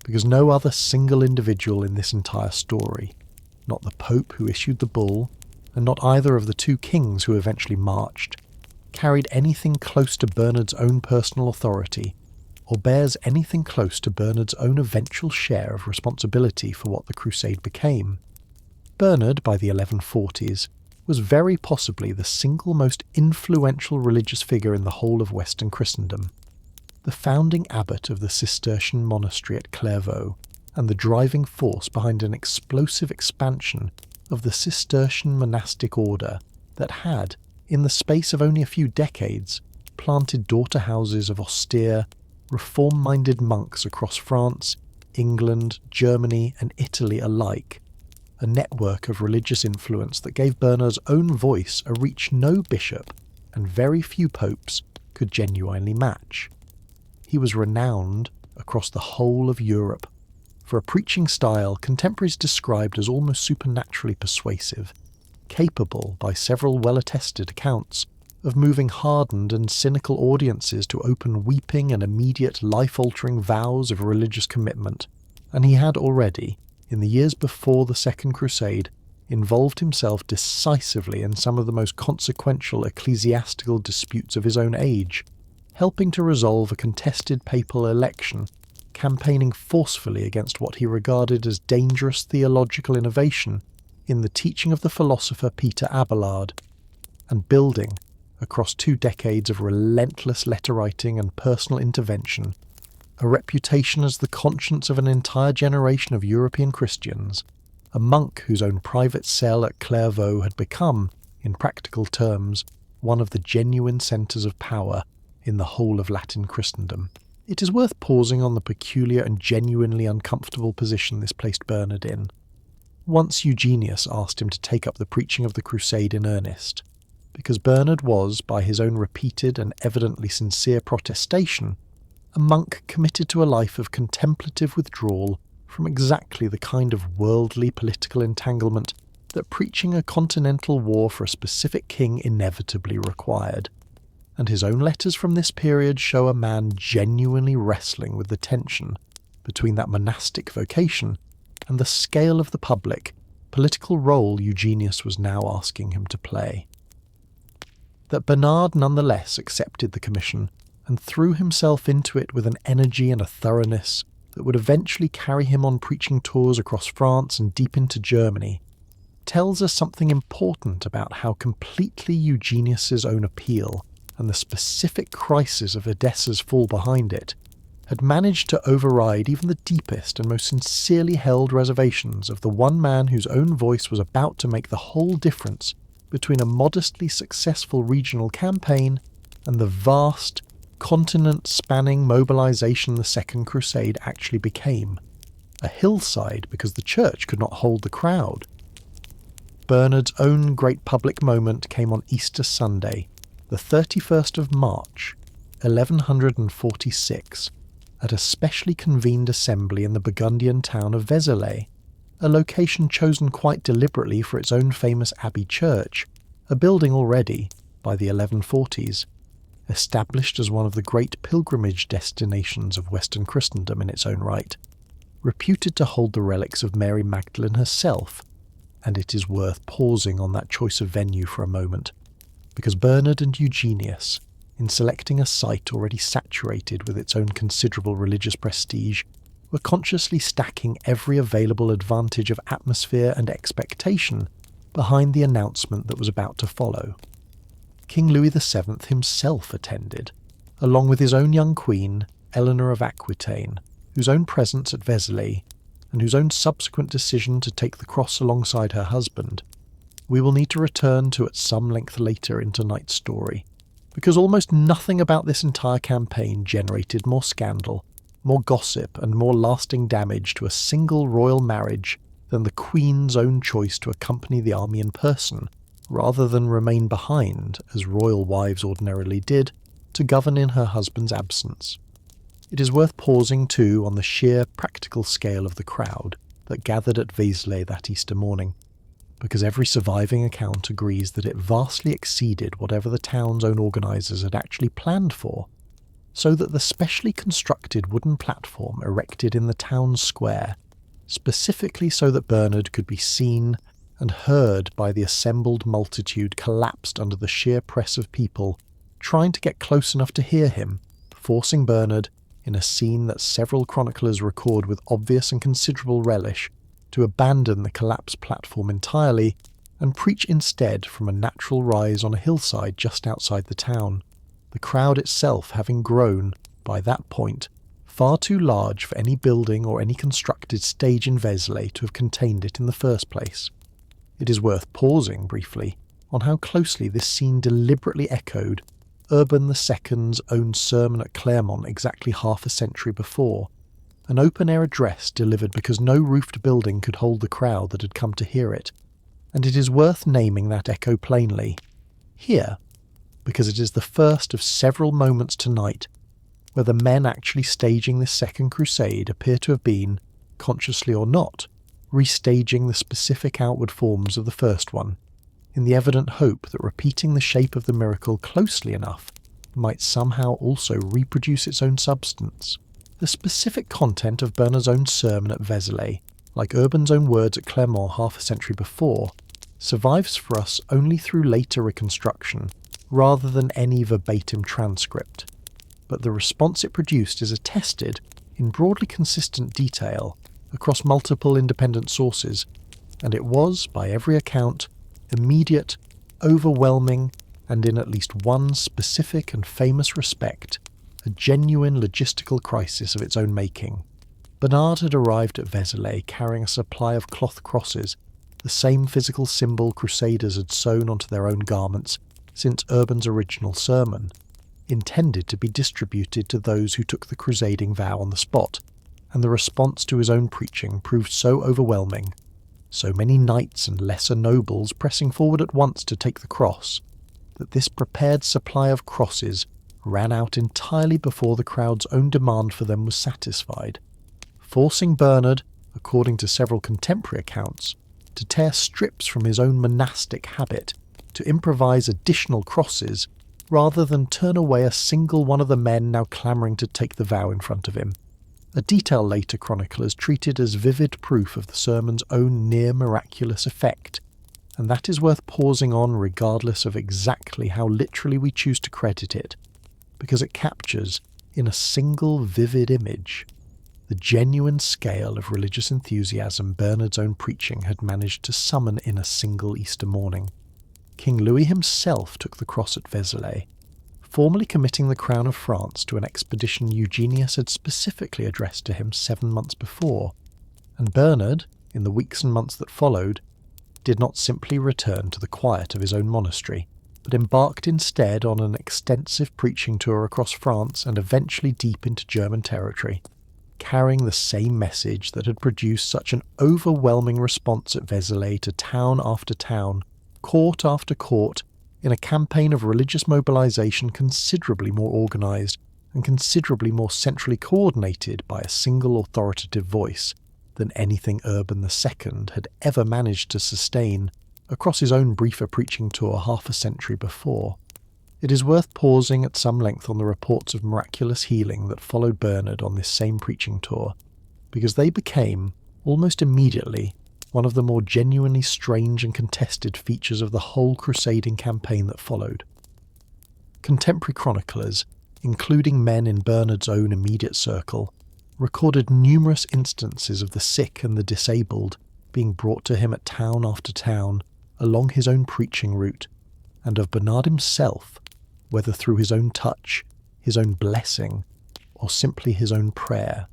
because no other single individual in this entire story, not the Pope who issued the bull, and not either of the two kings who eventually marched, carried anything close to Bernard's own personal authority, or bears anything close to Bernard's own eventual share of responsibility for what the crusade became. Bernard, by the 1140s, was very possibly the single most influential religious figure in the whole of Western Christendom, the founding abbot of the Cistercian monastery at Clairvaux, and the driving force behind an explosive expansion of the Cistercian monastic order that had, in the space of only a few decades, planted daughter houses of austere, reform-minded monks across France, England, Germany, and Italy alike, a network of religious influence that gave Bernard's own voice a reach no bishop and very few popes could genuinely match. He was renowned across the whole of Europe for a preaching style contemporaries described as almost supernaturally persuasive, capable, by several well-attested accounts, of moving hardened and cynical audiences to open weeping and immediate life-altering vows of religious commitment, and he had already, in the years before the Second Crusade, involved himself decisively in some of the most consequential ecclesiastical disputes of his own age, helping to resolve a contested papal election, campaigning forcefully against what he regarded as dangerous theological innovation in the teaching of the philosopher Peter Abelard, and building, across 2 decades of relentless letter-writing and personal intervention, a reputation as the conscience of an entire generation of European Christians, a monk whose own private cell at Clairvaux had become, in practical terms, one of the genuine centres of power in the whole of Latin Christendom. It is worth pausing on the peculiar and genuinely uncomfortable position this placed Bernard in. Once Eugenius asked him to take up the preaching of the Crusade in earnest, because Bernard was, by his own repeated and evidently sincere protestation, a monk committed to a life of contemplative withdrawal from exactly the kind of worldly political entanglement that preaching a continental war for a specific king inevitably required, and his own letters from this period show a man genuinely wrestling with the tension between that monastic vocation and the scale of the political role Eugenius was now asking him to play. That Bernard nonetheless accepted the commission and threw himself into it with an energy and a thoroughness that would eventually carry him on preaching tours across France and deep into Germany tells us something important about how completely Eugenius's own appeal and the specific crisis of Edessa's fall behind it had managed to override even the deepest and most sincerely held reservations of the one man whose own voice was about to make the whole difference between a modestly successful regional campaign and the vast, continent-spanning mobilization the Second Crusade actually became. A hillside because the church could not hold the crowd. Bernard's own great public moment came on Easter Sunday, the 31st of March, 1146, at a specially convened assembly in the Burgundian town of Vézelay, a location chosen quite deliberately for its own famous abbey church, a building already, by the 1140s, established as one of the great pilgrimage destinations of Western Christendom in its own right, reputed to hold the relics of Mary Magdalene herself, and it is worth pausing on that choice of venue for a moment, because Bernard and Eugenius, in selecting a site already saturated with its own considerable religious prestige, were consciously stacking every available advantage of atmosphere and expectation behind the announcement that was about to follow. King Louis VII himself attended, along with his own young queen, Eleanor of Aquitaine, whose own presence at Vézelay, and whose own subsequent decision to take the cross alongside her husband, we will need to return to at some length later in tonight's story, because almost nothing about this entire campaign generated more scandal, more gossip, and more lasting damage to a single royal marriage than the Queen's own choice to accompany the army in person, rather than remain behind, as royal wives ordinarily did, to govern in her husband's absence. It is worth pausing too on the sheer practical scale of the crowd that gathered at Vézelay that Easter morning, because every surviving account agrees that it vastly exceeded whatever the town's own organisers had actually planned for, so that the specially constructed wooden platform erected in the town square, specifically so that Bernard could be seen and heard by the assembled multitude, collapsed under the sheer press of people trying to get close enough to hear him, forcing Bernard, in a scene that several chroniclers record with obvious and considerable relish, to abandon the collapsed platform entirely and preach instead from a natural rise on a hillside just outside the town, the crowd itself having grown, by that point, far too large for any building or any constructed stage in Vézelay to have contained it in the first place. It is worth pausing briefly on how closely this scene deliberately echoed Urban II's own sermon at Clermont exactly half a century before, an open-air address delivered because no roofed building could hold the crowd that had come to hear it, and it is worth naming that echo plainly, here, because it is the first of several moments tonight where the men actually staging this Second Crusade appear to have been, consciously or not, restaging the specific outward forms of the first one, in the evident hope that repeating the shape of the miracle closely enough might somehow also reproduce its own substance. The specific content of Bernard's own sermon at Vézelay, like Urban's own words at Clermont half a century before, survives for us only through later reconstruction, rather than any verbatim transcript. But the response it produced is attested, in broadly consistent detail, across multiple independent sources, and it was, by every account, immediate, overwhelming, and in at least one specific and famous respect, a genuine logistical crisis of its own making. Bernard had arrived at Vézelay carrying a supply of cloth crosses, the same physical symbol Crusaders had sewn onto their own garments since Urban's original sermon, intended to be distributed to those who took the crusading vow on the spot, and the response to his own preaching proved so overwhelming, so many knights and lesser nobles pressing forward at once to take the cross, that this prepared supply of crosses ran out entirely before the crowd's own demand for them was satisfied, forcing Bernard, according to several contemporary accounts, to tear strips from his own monastic habit, to improvise additional crosses, rather than turn away a single one of the men now clamouring to take the vow in front of him. A detail later chroniclers treated as vivid proof of the sermon's own near-miraculous effect, and that is worth pausing on regardless of exactly how literally we choose to credit it, because it captures, in a single vivid image, the genuine scale of religious enthusiasm Bernard's own preaching had managed to summon in a single Easter morning. King Louis himself took the cross at Vézelay, formally committing the crown of France to an expedition Eugenius had specifically addressed to him 7 months before, and Bernard, in the weeks and months that followed, did not simply return to the quiet of his own monastery, but embarked instead on an extensive preaching tour across France and eventually deep into German territory, carrying the same message that had produced such an overwhelming response at Vézelay to town after town, court after court, in a campaign of religious mobilization considerably more organized and considerably more centrally coordinated by a single authoritative voice than anything Urban II had ever managed to sustain across his own briefer preaching tour half a century before. It is worth pausing at some length on the reports of miraculous healing that followed Bernard on this same preaching tour, because they became, almost immediately, one of the more genuinely strange and contested features of the whole crusading campaign that followed. Contemporary chroniclers, including men in Bernard's own immediate circle, recorded numerous instances of the sick and the disabled being brought to him at town after town along his own preaching route, and of Bernard himself, whether through his own touch, his own blessing, or simply his own prayer,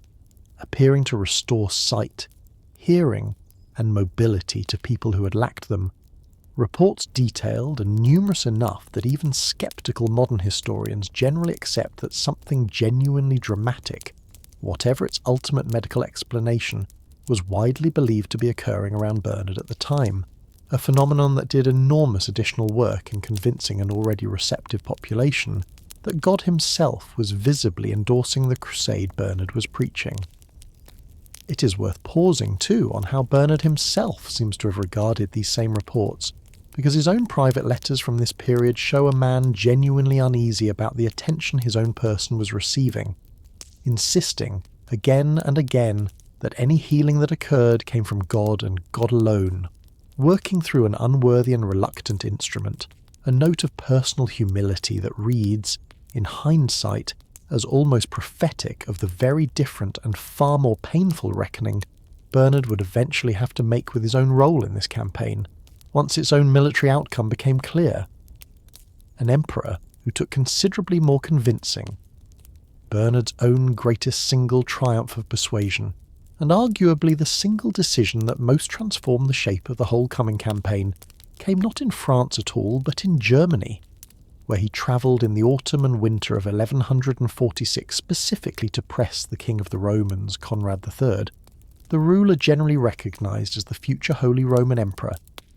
appearing to restore sight, hearing, and mobility to people who had lacked them, reports detailed and numerous enough that even sceptical modern historians generally accept that something genuinely dramatic, whatever its ultimate medical explanation, was widely believed to be occurring around Bernard at the time, a phenomenon that did enormous additional work in convincing an already receptive population that God himself was visibly endorsing the crusade Bernard was preaching. It is worth pausing, too, on how Bernard himself seems to have regarded these same reports, because his own private letters from this period show a man genuinely uneasy about the attention his own person was receiving, insisting, again and again, that any healing that occurred came from God and God alone, working through an unworthy and reluctant instrument, a note of personal humility that reads, in hindsight, as almost prophetic of the very different and far more painful reckoning Bernard would eventually have to make with his own role in this campaign, once its own military outcome became clear. An emperor who took considerably more convincing, Bernard's own greatest single triumph of persuasion, and arguably the single decision that most transformed the shape of the whole coming campaign, came not in France at all, but in Germany, where he travelled in the autumn and winter of 1146 specifically to press the King of the Romans, Conrad III, the ruler generally recognised as the future Holy Roman Emperor,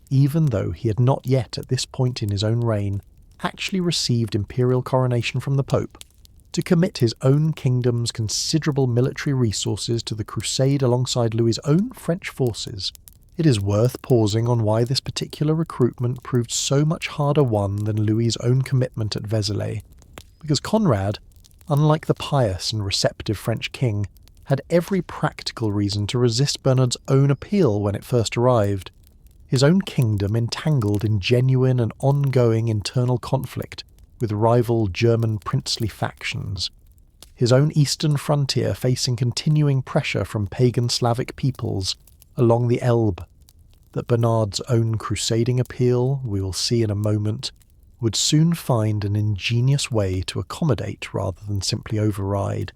even though he had not yet at this point in his own reign actually received imperial coronation from the Pope, to commit his own kingdom's considerable military resources to the crusade alongside Louis's own French forces. It is worth pausing on why this particular recruitment proved so much harder won than Louis's own commitment at Vézelay, because Conrad, unlike the pious and receptive French king, had every practical reason to resist Bernard's own appeal when it first arrived, his own kingdom entangled in genuine and ongoing internal conflict with rival German princely factions, his own eastern frontier facing continuing pressure from pagan Slavic peoples along the Elbe, that Bernard's own crusading appeal, we will see in a moment, would soon find an ingenious way to accommodate rather than simply override,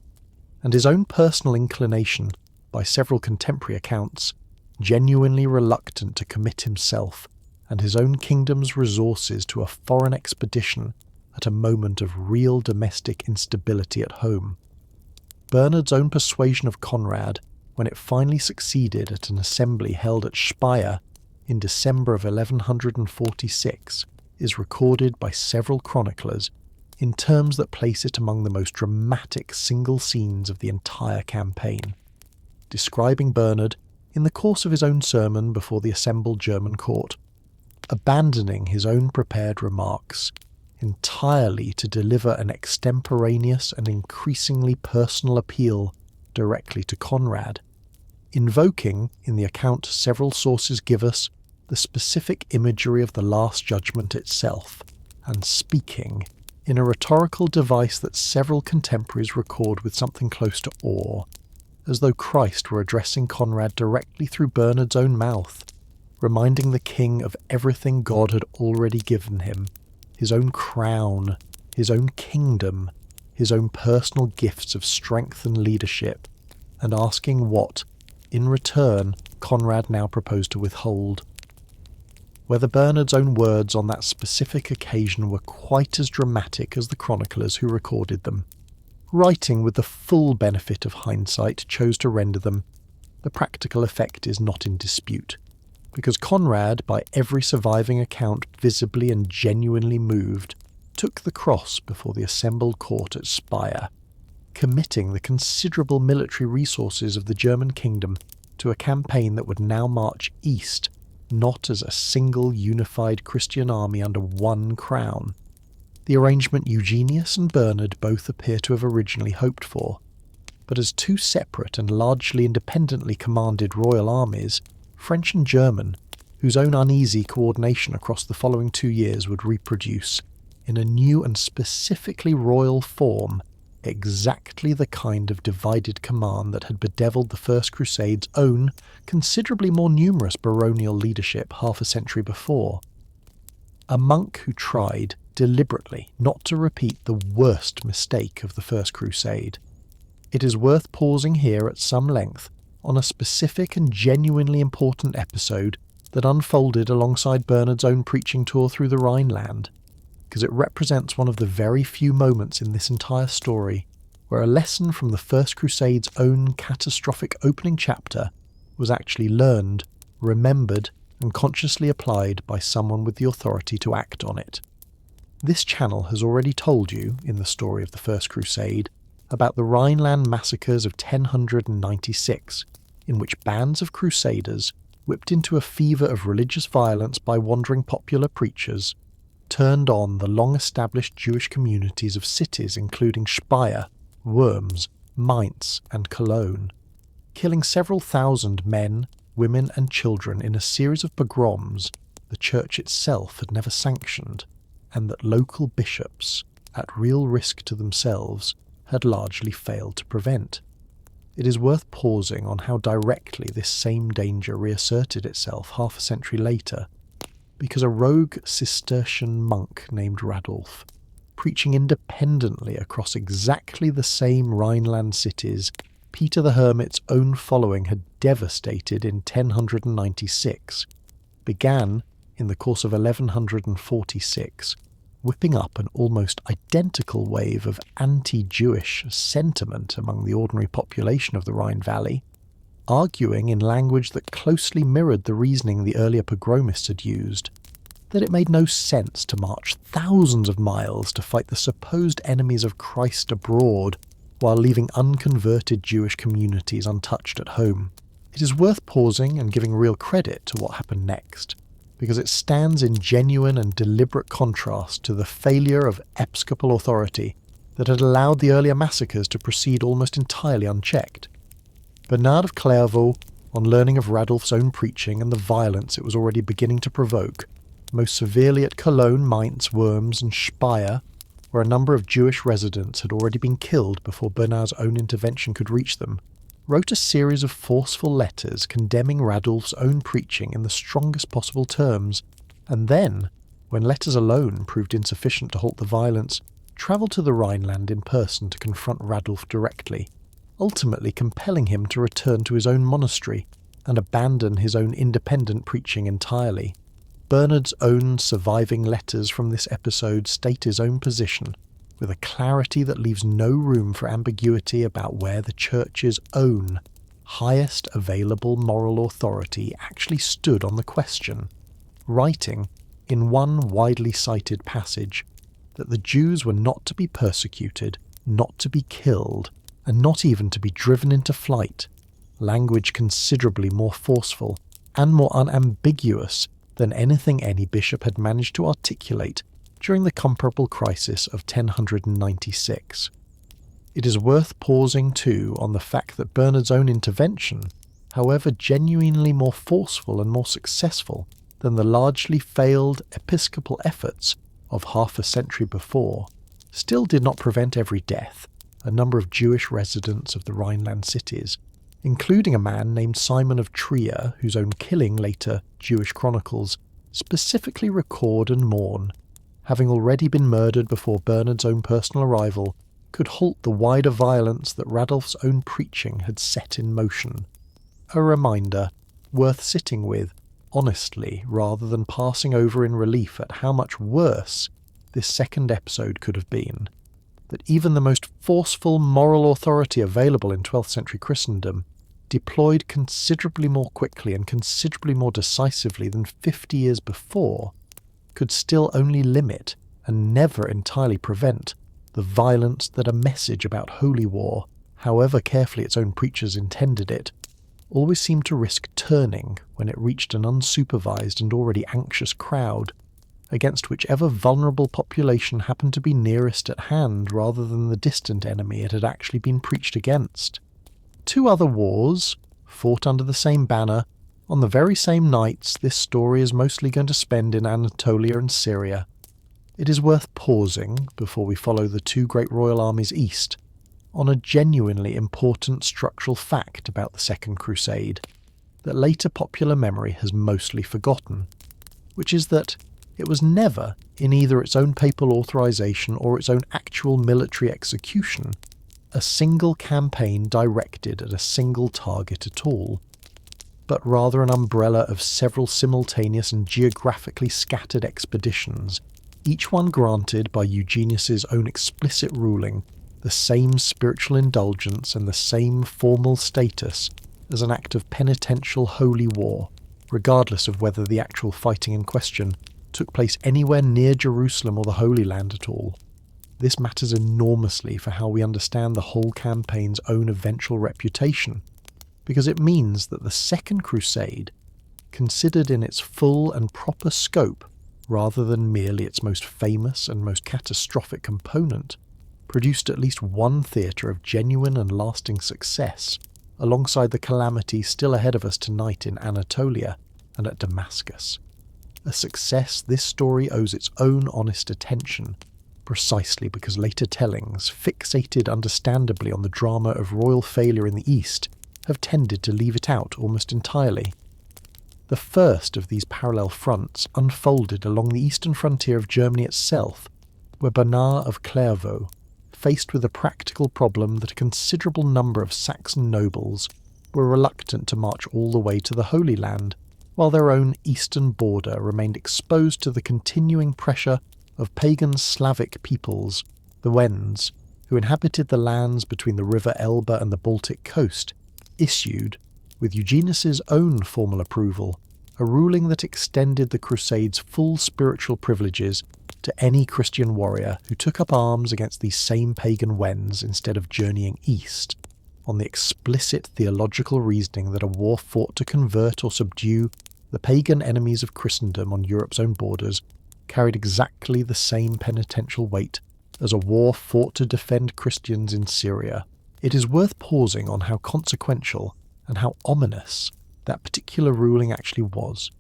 and his own personal inclination, by several contemporary accounts, genuinely reluctant to commit himself and his own kingdom's resources to a foreign expedition at a moment of real domestic instability at home. Bernard's own persuasion of Conrad, when it finally succeeded at an assembly held at Speyer in December of 1146, is recorded by several chroniclers in terms that place it among the most dramatic single scenes of the entire campaign, describing Bernard in the course of his own sermon before the assembled German court, abandoning his own prepared remarks entirely to deliver an extemporaneous and increasingly personal appeal directly to Conrad, invoking, in the account several sources give us, the specific imagery of the Last Judgment itself, and speaking, in a rhetorical device that several contemporaries record with something close to awe, as though Christ were addressing Conrad directly through Bernard's own mouth, reminding the king of everything God had already given him, his own crown, his own kingdom, his own personal gifts of strength and leadership, and asking what, in return, Conrad now proposed to withhold. Whether Bernard's own words on that specific occasion were quite as dramatic as the chroniclers who recorded them, writing with the full benefit of hindsight chose to render them, the practical effect is not in dispute, because Conrad, by every surviving account visibly and genuinely moved, took the cross before the assembled court at Speyer, committing the considerable military resources of the German kingdom to a campaign that would now march east, not as a single unified Christian army under one crown, the arrangement Eugenius and Bernard both appear to have originally hoped for, but as two separate and largely independently commanded royal armies, French and German, whose own uneasy coordination across the following 2 years would reproduce, in a new and specifically royal form, exactly the kind of divided command that had bedevilled the First Crusade's own, considerably more numerous baronial leadership half a century before. A monk who tried, deliberately, not to repeat the worst mistake of the First Crusade. It is worth pausing here at some length on a specific and genuinely important episode that unfolded alongside Bernard's own preaching tour through the Rhineland, because it represents one of the very few moments in this entire story where a lesson from the First Crusade's own catastrophic opening chapter was actually learned, remembered, and consciously applied by someone with the authority to act on it. This channel has already told you, in the story of the First Crusade, about the Rhineland massacres of 1096, in which bands of Crusaders, whipped into a fever of religious violence by wandering popular preachers, turned on the long-established Jewish communities of cities including Speyer, Worms, Mainz, and Cologne, killing several thousand men, women, and children in a series of pogroms the Church itself had never sanctioned, and that local bishops, at real risk to themselves, had largely failed to prevent. It is worth pausing on how directly this same danger reasserted itself half a century later, because a rogue Cistercian monk named Radulf, preaching independently across exactly the same Rhineland cities Peter the Hermit's own following had devastated in 1096, began, in the course of 1146, whipping up an almost identical wave of anti-Jewish sentiment among the ordinary population of the Rhine Valley, arguing in language that closely mirrored the reasoning the earlier pogromists had used, that it made no sense to march thousands of miles to fight the supposed enemies of Christ abroad while leaving unconverted Jewish communities untouched at home. It is worth pausing and giving real credit to what happened next, because it stands in genuine and deliberate contrast to the failure of episcopal authority that had allowed the earlier massacres to proceed almost entirely unchecked. Bernard of Clairvaux, on learning of Radulf's own preaching and the violence it was already beginning to provoke, most severely at Cologne, Mainz, Worms, and Speyer, where a number of Jewish residents had already been killed before Bernard's own intervention could reach them, wrote a series of forceful letters condemning Radulf's own preaching in the strongest possible terms, and then, when letters alone proved insufficient to halt the violence, travelled to the Rhineland in person to confront Radulf directly, ultimately compelling him to return to his own monastery and abandon his own independent preaching entirely. Bernard's own surviving letters from this episode state his own position, with a clarity that leaves no room for ambiguity about where the Church's own highest available moral authority actually stood on the question, writing, in one widely cited passage, that the Jews were not to be persecuted, not to be killed, and not even to be driven into flight, language considerably more forceful and more unambiguous than anything any bishop had managed to articulate during the comparable crisis of 1096. It is worth pausing too on the fact that Bernard's own intervention, however genuinely more forceful and more successful than the largely failed episcopal efforts of half a century before, still did not prevent every death. A number of Jewish residents of the Rhineland cities, including a man named Simon of Trier, whose own killing later Jewish chronicles specifically record and mourn, having already been murdered before Bernard's own personal arrival could halt the wider violence that Radulf's own preaching had set in motion. A reminder, worth sitting with, honestly, rather than passing over in relief at how much worse this second episode could have been. That even the most forceful moral authority available in 12th century Christendom, deployed considerably more quickly and considerably more decisively than 50 years before, could still only limit and never entirely prevent the violence that a message about holy war, however carefully its own preachers intended it, always seemed to risk turning when it reached an unsupervised and already anxious crowd, against whichever vulnerable population happened to be nearest at hand rather than the distant enemy it had actually been preached against. 2 other wars, fought under the same banner, on the very same nights this story is mostly going to spend in Anatolia and Syria. It is worth pausing, before we follow the 2 great royal armies east, on a genuinely important structural fact about the Second Crusade that later popular memory has mostly forgotten, which is that it was never, in either its own papal authorization or its own actual military execution, a single campaign directed at a single target at all, but rather an umbrella of several simultaneous and geographically scattered expeditions, each one granted by Eugenius's own explicit ruling the same spiritual indulgence and the same formal status as an act of penitential holy war, regardless of whether the actual fighting in question took place anywhere near Jerusalem or the Holy Land at all. This matters enormously for how we understand the whole campaign's own eventual reputation, because it means that the Second Crusade, considered in its full and proper scope rather than merely its most famous and most catastrophic component, produced at least one theatre of genuine and lasting success, alongside the calamity still ahead of us tonight in Anatolia and at Damascus. A success this story owes its own honest attention, precisely because later tellings, fixated understandably on the drama of royal failure in the East, have tended to leave it out almost entirely. The first of these parallel fronts unfolded along the eastern frontier of Germany itself, where Bernard of Clairvaux, faced with a practical problem that a considerable number of Saxon nobles were reluctant to march all the way to the Holy Land, while their own eastern border remained exposed to the continuing pressure of pagan Slavic peoples, the Wends, who inhabited the lands between the river Elbe and the Baltic coast, issued, with Eugenius's own formal approval, a ruling that extended the Crusade's full spiritual privileges to any Christian warrior who took up arms against these same pagan Wends instead of journeying east, on the explicit theological reasoning that a war fought to convert or subdue the pagan enemies of Christendom on Europe's own borders carried exactly the same penitential weight as a war fought to defend Christians in Syria. It is worth pausing on how consequential and how ominous that particular ruling actually was,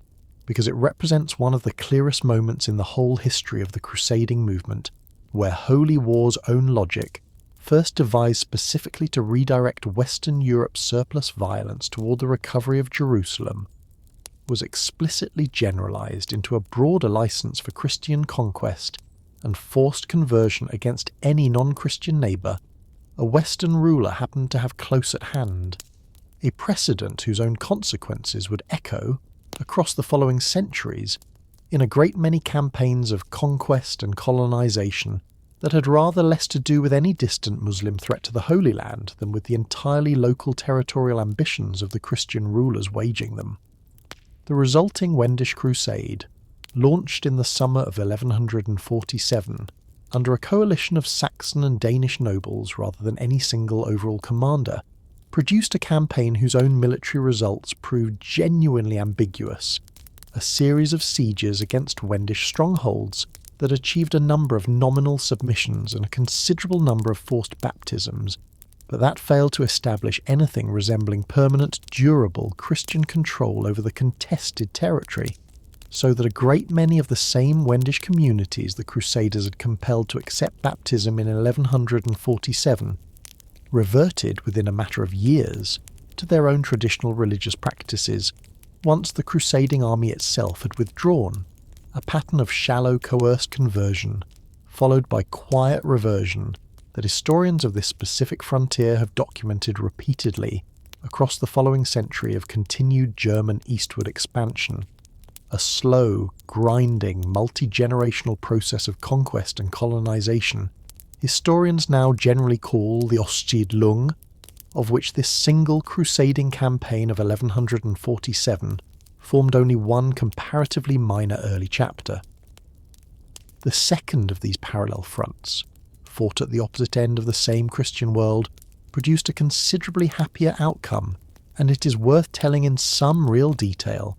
because it represents one of the clearest moments in the whole history of the crusading movement where Holy War's own logic, first devised specifically to redirect Western Europe's surplus violence toward the recovery of Jerusalem, was explicitly generalized into a broader license for Christian conquest and forced conversion against any non-Christian neighbour a Western ruler happened to have close at hand, a precedent whose own consequences would echo, across the following centuries, in a great many campaigns of conquest and colonization that had rather less to do with any distant Muslim threat to the Holy Land than with the entirely local territorial ambitions of the Christian rulers waging them. The resulting Wendish Crusade, launched in the summer of 1147, under a coalition of Saxon and Danish nobles rather than any single overall commander, produced a campaign whose own military results proved genuinely ambiguous, a series of sieges against Wendish strongholds that achieved a number of nominal submissions and a considerable number of forced baptisms, but that failed to establish anything resembling permanent, durable Christian control over the contested territory, so that a great many of the same Wendish communities the Crusaders had compelled to accept baptism in 1147 reverted within a matter of years to their own traditional religious practices once the crusading army itself had withdrawn, a pattern of shallow coerced conversion followed by quiet reversion that historians of this specific frontier have documented repeatedly across the following century of continued German eastward expansion, a slow, grinding, multi-generational process of conquest and colonization historians now generally call the Ostsiedlung, of which this single crusading campaign of 1147 formed only one comparatively minor early chapter. The second of these parallel fronts, fought at the opposite end of the same Christian world, produced a considerably happier outcome, and it is worth telling in some real detail,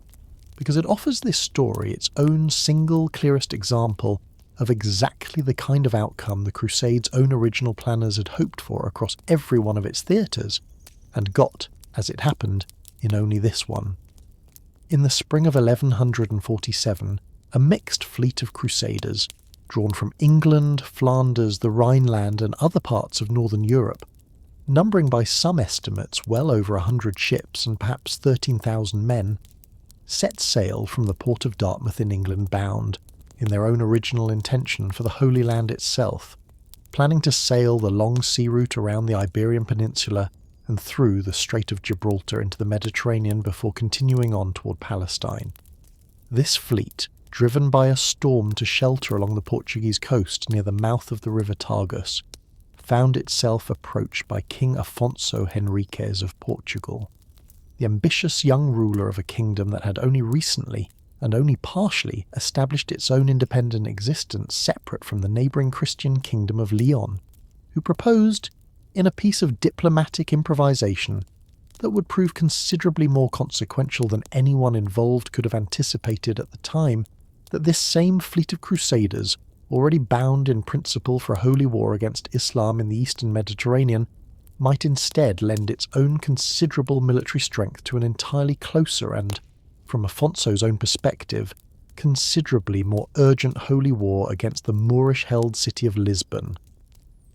because it offers this story its own single clearest example of exactly the kind of outcome the Crusades' own original planners had hoped for across every one of its theatres, and got, as it happened, in only this one. In the spring of 1147, a mixed fleet of Crusaders, drawn from England, Flanders, the Rhineland and other parts of northern Europe, numbering by some estimates well over 100 ships and perhaps 13,000 men, set sail from the port of Dartmouth in England bound, in their own original intention, for the Holy Land itself, planning to sail the long sea route around the Iberian Peninsula and through the Strait of Gibraltar into the Mediterranean before continuing on toward Palestine. This fleet, driven by a storm to shelter along the Portuguese coast near the mouth of the river Tagus, found itself approached by King Afonso Henriques of Portugal, the ambitious young ruler of a kingdom that had only recently and only partially established its own independent existence separate from the neighbouring Christian kingdom of Leon, who proposed, in a piece of diplomatic improvisation that would prove considerably more consequential than anyone involved could have anticipated at the time, that this same fleet of Crusaders, already bound in principle for a holy war against Islam in the eastern Mediterranean, might instead lend its own considerable military strength to an entirely closer and, from Afonso's own perspective, considerably more urgent holy war against the Moorish-held city of Lisbon,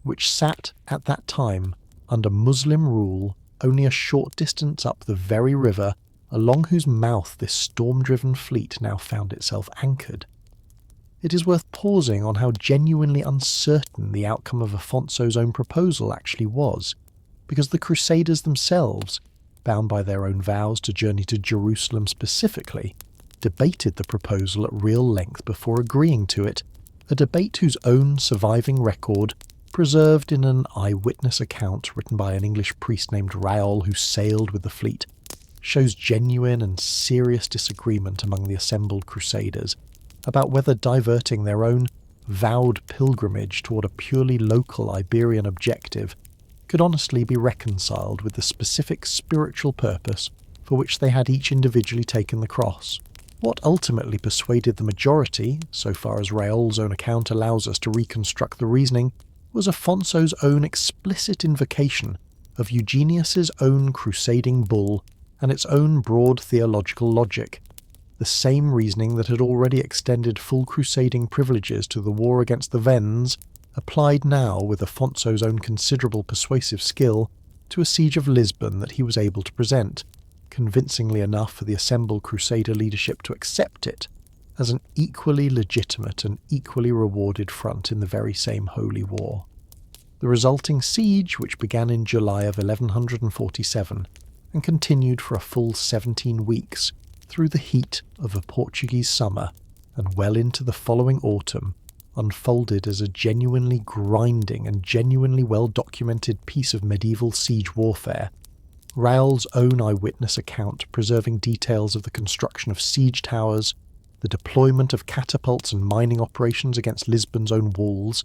which sat at that time under Muslim rule only a short distance up the very river along whose mouth this storm-driven fleet now found itself anchored. It is worth pausing on how genuinely uncertain the outcome of Afonso's own proposal actually was, because the Crusaders themselves, bound by their own vows to journey to Jerusalem specifically, debated the proposal at real length before agreeing to it, a debate whose own surviving record, preserved in an eyewitness account written by an English priest named Raoul who sailed with the fleet, shows genuine and serious disagreement among the assembled Crusaders about whether diverting their own vowed pilgrimage toward a purely local Iberian objective could honestly be reconciled with the specific spiritual purpose for which they had each individually taken the cross. What ultimately persuaded the majority, so far as Raoul's own account allows us to reconstruct the reasoning, was Afonso's own explicit invocation of Eugenius's own crusading bull and its own broad theological logic, the same reasoning that had already extended full crusading privileges to the war against the Wends, applied now with Afonso's own considerable persuasive skill to a siege of Lisbon that he was able to present, convincingly enough for the assembled Crusader leadership to accept it as an equally legitimate and equally rewarded front in the very same holy war. The resulting siege, which began in July of 1147 and continued for a full 17 weeks through the heat of a Portuguese summer and well into the following autumn, unfolded as a genuinely grinding and genuinely well-documented piece of medieval siege warfare, Raoul's own eyewitness account preserving details of the construction of siege towers, the deployment of catapults and mining operations against Lisbon's own walls,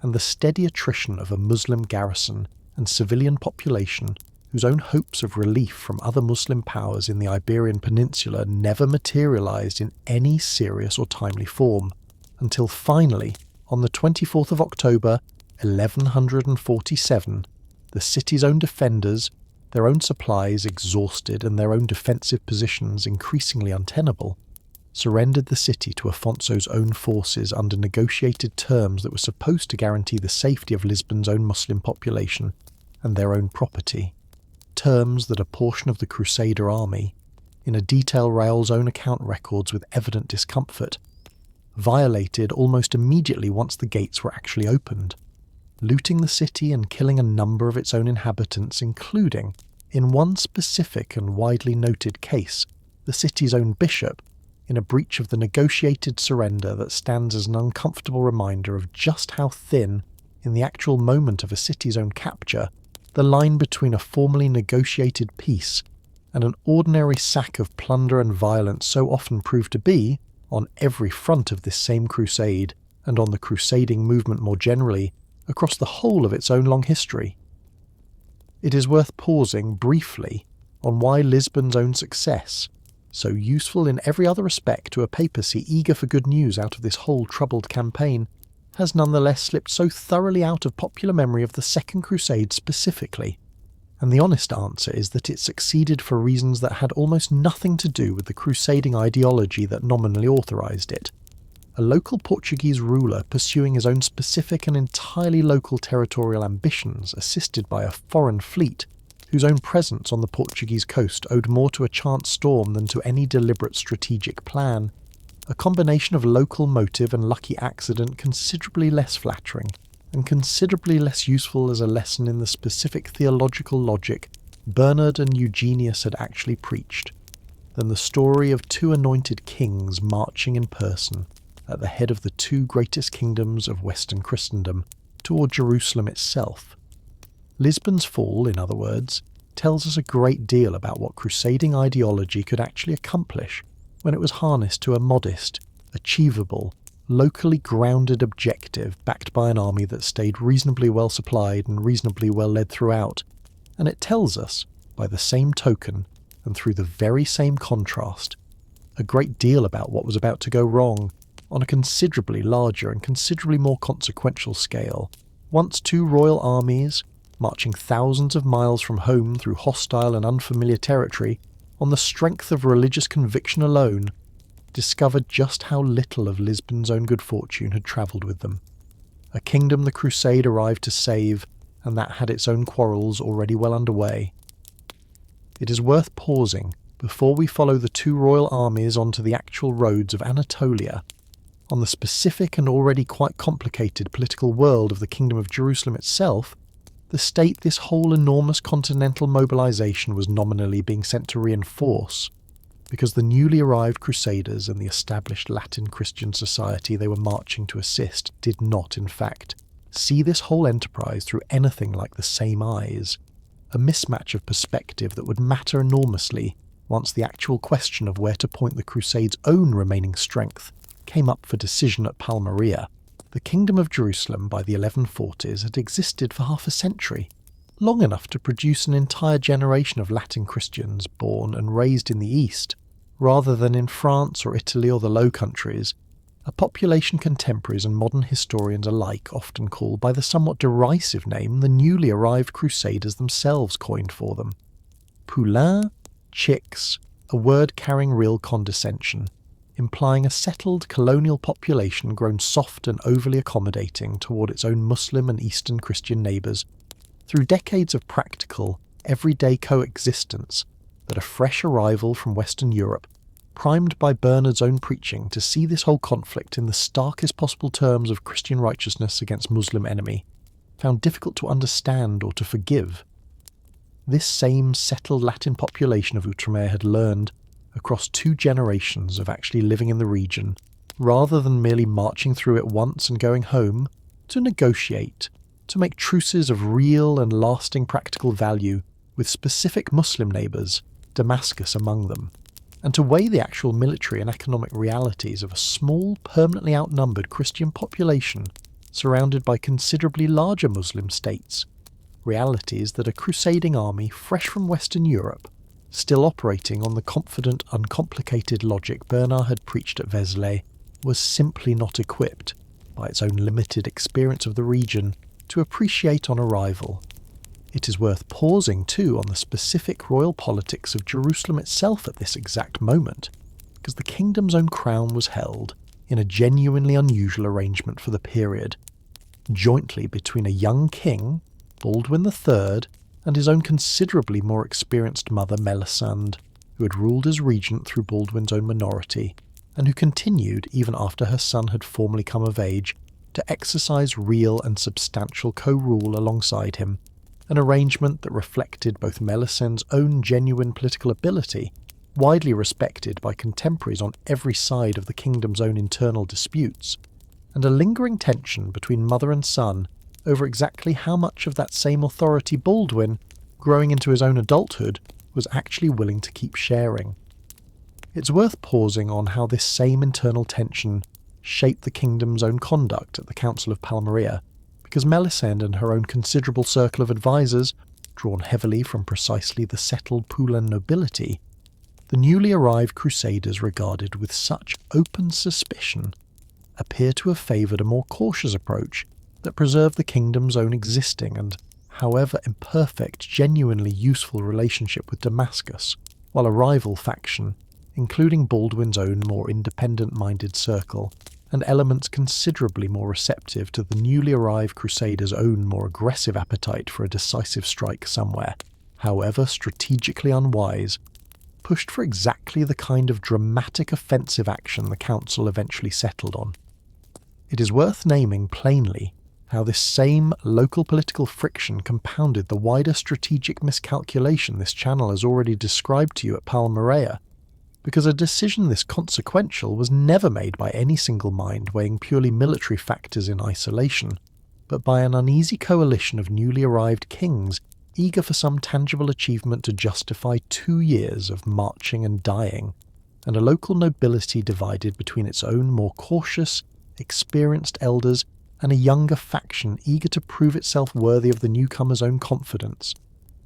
and the steady attrition of a Muslim garrison and civilian population whose own hopes of relief from other Muslim powers in the Iberian Peninsula never materialised in any serious or timely form, until finally, on the 24th of October, 1147, the city's own defenders, their own supplies exhausted and their own defensive positions increasingly untenable, surrendered the city to Afonso's own forces under negotiated terms that were supposed to guarantee the safety of Lisbon's own Muslim population and their own property. Terms that a portion of the Crusader army, in a detail Raoul's own account records with evident discomfort, violated almost immediately once the gates were actually opened, looting the city and killing a number of its own inhabitants, including, in one specific and widely noted case, the city's own bishop, in a breach of the negotiated surrender that stands as an uncomfortable reminder of just how thin, in the actual moment of a city's own capture, the line between a formally negotiated peace and an ordinary sack of plunder and violence so often proved to be, on every front of this same crusade, and on the crusading movement more generally, across the whole of its own long history. It is worth pausing briefly on why Lisbon's own success, so useful in every other respect to a papacy eager for good news out of this whole troubled campaign, has nonetheless slipped so thoroughly out of popular memory of the Second Crusade specifically. And the honest answer is that it succeeded for reasons that had almost nothing to do with the crusading ideology that nominally authorised it. A local Portuguese ruler pursuing his own specific and entirely local territorial ambitions, assisted by a foreign fleet, whose own presence on the Portuguese coast owed more to a chance storm than to any deliberate strategic plan, a combination of local motive and lucky accident considerably less flattering, and considerably less useful as a lesson in the specific theological logic Bernard and Eugenius had actually preached, than the story of two anointed kings marching in person at the head of the two greatest kingdoms of Western Christendom toward Jerusalem itself. Lisbon's fall, in other words, tells us a great deal about what crusading ideology could actually accomplish when it was harnessed to a modest, achievable, locally grounded objective backed by an army that stayed reasonably well supplied and reasonably well led throughout, and it tells us, by the same token, and through the very same contrast, a great deal about what was about to go wrong on a considerably larger and considerably more consequential scale, once two royal armies, marching thousands of miles from home through hostile and unfamiliar territory, on the strength of religious conviction alone, discovered just how little of Lisbon's own good fortune had travelled with them. A kingdom the Crusade arrived to save, and that had its own quarrels already well underway. It is worth pausing, before we follow the two royal armies onto the actual roads of Anatolia, on the specific and already quite complicated political world of the Kingdom of Jerusalem itself, the state this whole enormous continental mobilization was nominally being sent to reinforce, because the newly arrived Crusaders and the established Latin Christian society they were marching to assist did not, in fact, see this whole enterprise through anything like the same eyes, a mismatch of perspective that would matter enormously once the actual question of where to point the Crusade's own remaining strength came up for decision at Palmyra. The Kingdom of Jerusalem by the 1140s had existed for half a century, long enough to produce an entire generation of Latin Christians born and raised in the East, rather than in France or Italy or the Low Countries, a population contemporaries and modern historians alike often call by the somewhat derisive name the newly arrived Crusaders themselves coined for them. Poulain, chicks, a word carrying real condescension, implying a settled colonial population grown soft and overly accommodating toward its own Muslim and Eastern Christian neighbours, through decades of practical, everyday coexistence that a fresh arrival from Western Europe, primed by Bernard's own preaching to see this whole conflict in the starkest possible terms of Christian righteousness against Muslim enemy, found difficult to understand or to forgive. This same settled Latin population of Outremer had learned, across 2 generations of actually living in the region, rather than merely marching through it once and going home, to negotiate, to make truces of real and lasting practical value with specific Muslim neighbours, Damascus among them, and to weigh the actual military and economic realities of a small, permanently outnumbered Christian population surrounded by considerably larger Muslim states, reality is that a crusading army fresh from Western Europe, still operating on the confident, uncomplicated logic Bernard had preached at Vézelay, was simply not equipped, by its own limited experience of the region, to appreciate on arrival. It is worth pausing too on the specific royal politics of Jerusalem itself at this exact moment, because the kingdom's own crown was held, in a genuinely unusual arrangement for the period, jointly between a young king, Baldwin III, and his own considerably more experienced mother Melisande, who had ruled as regent through Baldwin's own minority, and who continued, even after her son had formally come of age, to exercise real and substantial co-rule alongside him, an arrangement that reflected both Melisande's own genuine political ability, widely respected by contemporaries on every side of the kingdom's own internal disputes, and a lingering tension between mother and son over exactly how much of that same authority Baldwin, growing into his own adulthood, was actually willing to keep sharing. It's worth pausing on how this same internal tension shaped the kingdom's own conduct at the Council of Palmyra, because Melisande and her own considerable circle of advisors, drawn heavily from precisely the settled Poulan nobility, the newly arrived Crusaders regarded with such open suspicion, appear to have favoured a more cautious approach that preserved the kingdom's own existing and, however imperfect, genuinely useful relationship with Damascus, while a rival faction, including Baldwin's own more independent-minded circle, and elements considerably more receptive to the newly arrived Crusaders' own more aggressive appetite for a decisive strike somewhere, however strategically unwise, pushed for exactly the kind of dramatic offensive action the Council eventually settled on. It is worth naming plainly how this same local political friction compounded the wider strategic miscalculation this channel has already described to you at Palmyra, because a decision this consequential was never made by any single mind weighing purely military factors in isolation, but by an uneasy coalition of newly arrived kings eager for some tangible achievement to justify 2 years of marching and dying, and a local nobility divided between its own more cautious, experienced elders and a younger faction eager to prove itself worthy of the newcomer's own confidence.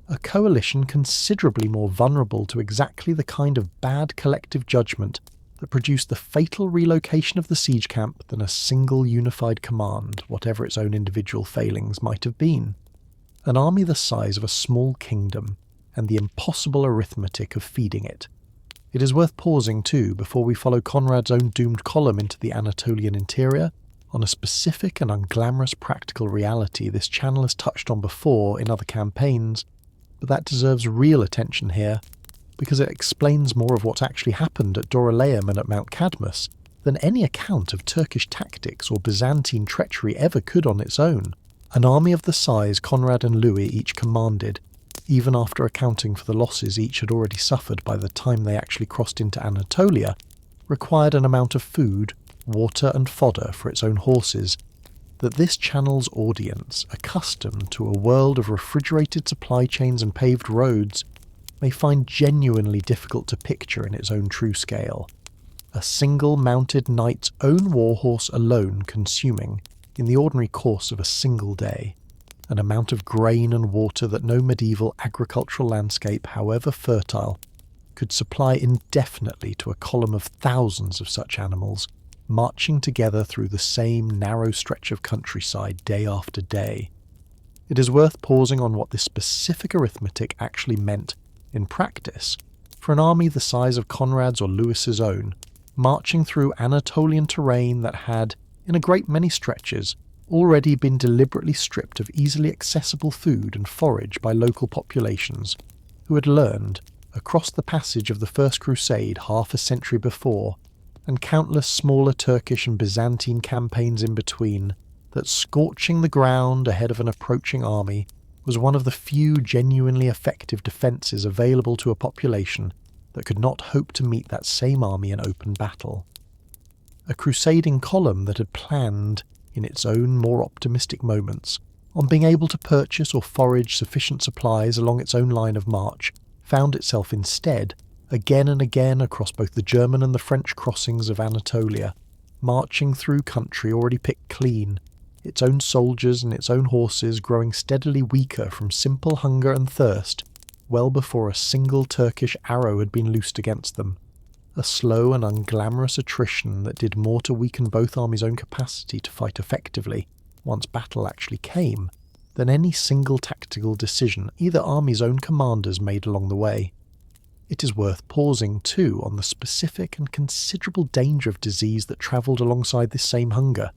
A coalition considerably more vulnerable to exactly the kind of bad collective judgment that produced the fatal relocation of the siege camp than a single unified command, whatever its own individual failings might have been. An army the size of a small kingdom, and the impossible arithmetic of feeding it. It is worth pausing too before we follow Conrad's own doomed column into the Anatolian interior on a specific and unglamorous practical reality this channel has touched on before in other campaigns, but that deserves real attention here, because it explains more of what actually happened at Dorylaeum and at Mount Cadmus than any account of Turkish tactics or Byzantine treachery ever could on its own. An army of the size Conrad and Louis each commanded, even after accounting for the losses each had already suffered by the time they actually crossed into Anatolia, required an amount of food, water and fodder for its own horses that this channel's audience, accustomed to a world of refrigerated supply chains and paved roads, may find genuinely difficult to picture in its own true scale. A single mounted knight's own warhorse alone consuming, in the ordinary course of a single day, an amount of grain and water that no medieval agricultural landscape, however fertile, could supply indefinitely to a column of thousands of such animals, marching together through the same narrow stretch of countryside day after day. It is worth pausing on what this specific arithmetic actually meant in practice for an army the size of Conrad's or Louis's own, marching through Anatolian terrain that had, in a great many stretches, already been deliberately stripped of easily accessible food and forage by local populations, who had learned, across the passage of the First Crusade half a century before, and countless smaller Turkish and Byzantine campaigns in between, that scorching the ground ahead of an approaching army was one of the few genuinely effective defences available to a population that could not hope to meet that same army in open battle. A crusading column that had planned, in its own more optimistic moments, on being able to purchase or forage sufficient supplies along its own line of march, found itself instead, again and again across both the German and the French crossings of Anatolia, marching through country already picked clean, its own soldiers and its own horses growing steadily weaker from simple hunger and thirst well before a single Turkish arrow had been loosed against them. A slow and unglamorous attrition that did more to weaken both armies' own capacity to fight effectively, once battle actually came, than any single tactical decision either army's own commanders made along the way. It is worth pausing, too, on the specific and considerable danger of disease that travelled alongside this same hunger,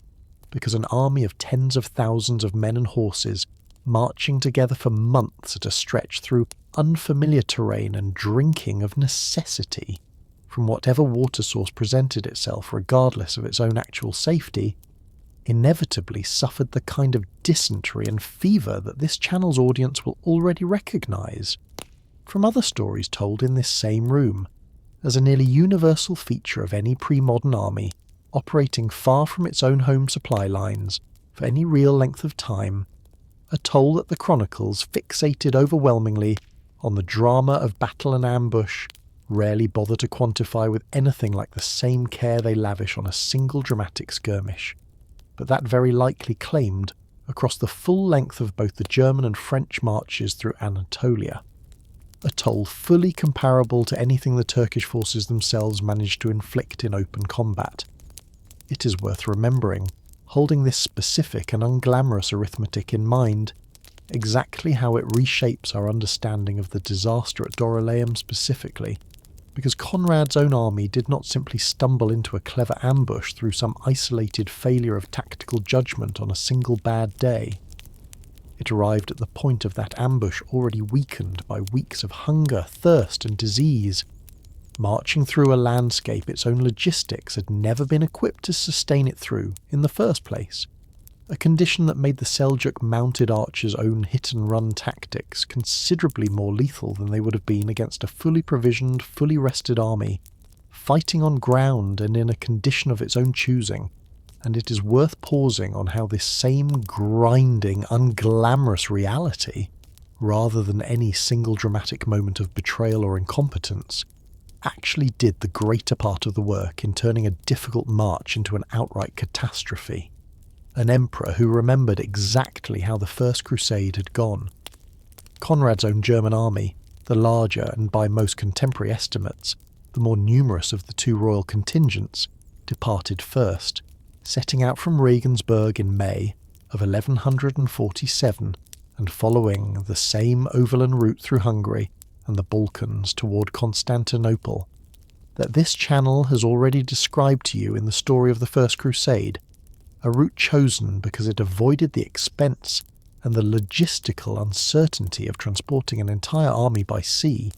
because an army of tens of thousands of men and horses, marching together for months at a stretch through unfamiliar terrain and drinking of necessity from whatever water source presented itself regardless of its own actual safety, inevitably suffered the kind of dysentery and fever that this channel's audience will already recognise from other stories told in this same room, as a nearly universal feature of any pre-modern army operating far from its own home supply lines for any real length of time, a toll that the chronicles fixated overwhelmingly on the drama of battle and ambush rarely bother to quantify with anything like the same care they lavish on a single dramatic skirmish, but that very likely claimed across the full length of both the German and French marches through Anatolia, a toll fully comparable to anything the Turkish forces themselves managed to inflict in open combat. It is worth remembering, holding this specific and unglamorous arithmetic in mind, exactly how it reshapes our understanding of the disaster at Dorylaeum specifically, because Conrad's own army did not simply stumble into a clever ambush through some isolated failure of tactical judgment on a single bad day. It arrived at the point of that ambush already weakened by weeks of hunger, thirst and disease, marching through a landscape its own logistics had never been equipped to sustain it through in the first place, a condition that made the Seljuk mounted archers' own hit-and-run tactics considerably more lethal than they would have been against a fully provisioned, fully rested army, fighting on ground and in a condition of its own choosing. And it is worth pausing on how this same grinding, unglamorous reality, rather than any single dramatic moment of betrayal or incompetence, actually did the greater part of the work in turning a difficult march into an outright catastrophe. An emperor who remembered exactly how the First Crusade had gone. Conrad's own German army, the larger and by most contemporary estimates, the more numerous of the two royal contingents, departed first, setting out from Regensburg in May of 1147 and following the same overland route through Hungary and the Balkans toward Constantinople that this channel has already described to you in the story of the First Crusade, a route chosen because it avoided the expense and the logistical uncertainty of transporting an entire army by sea,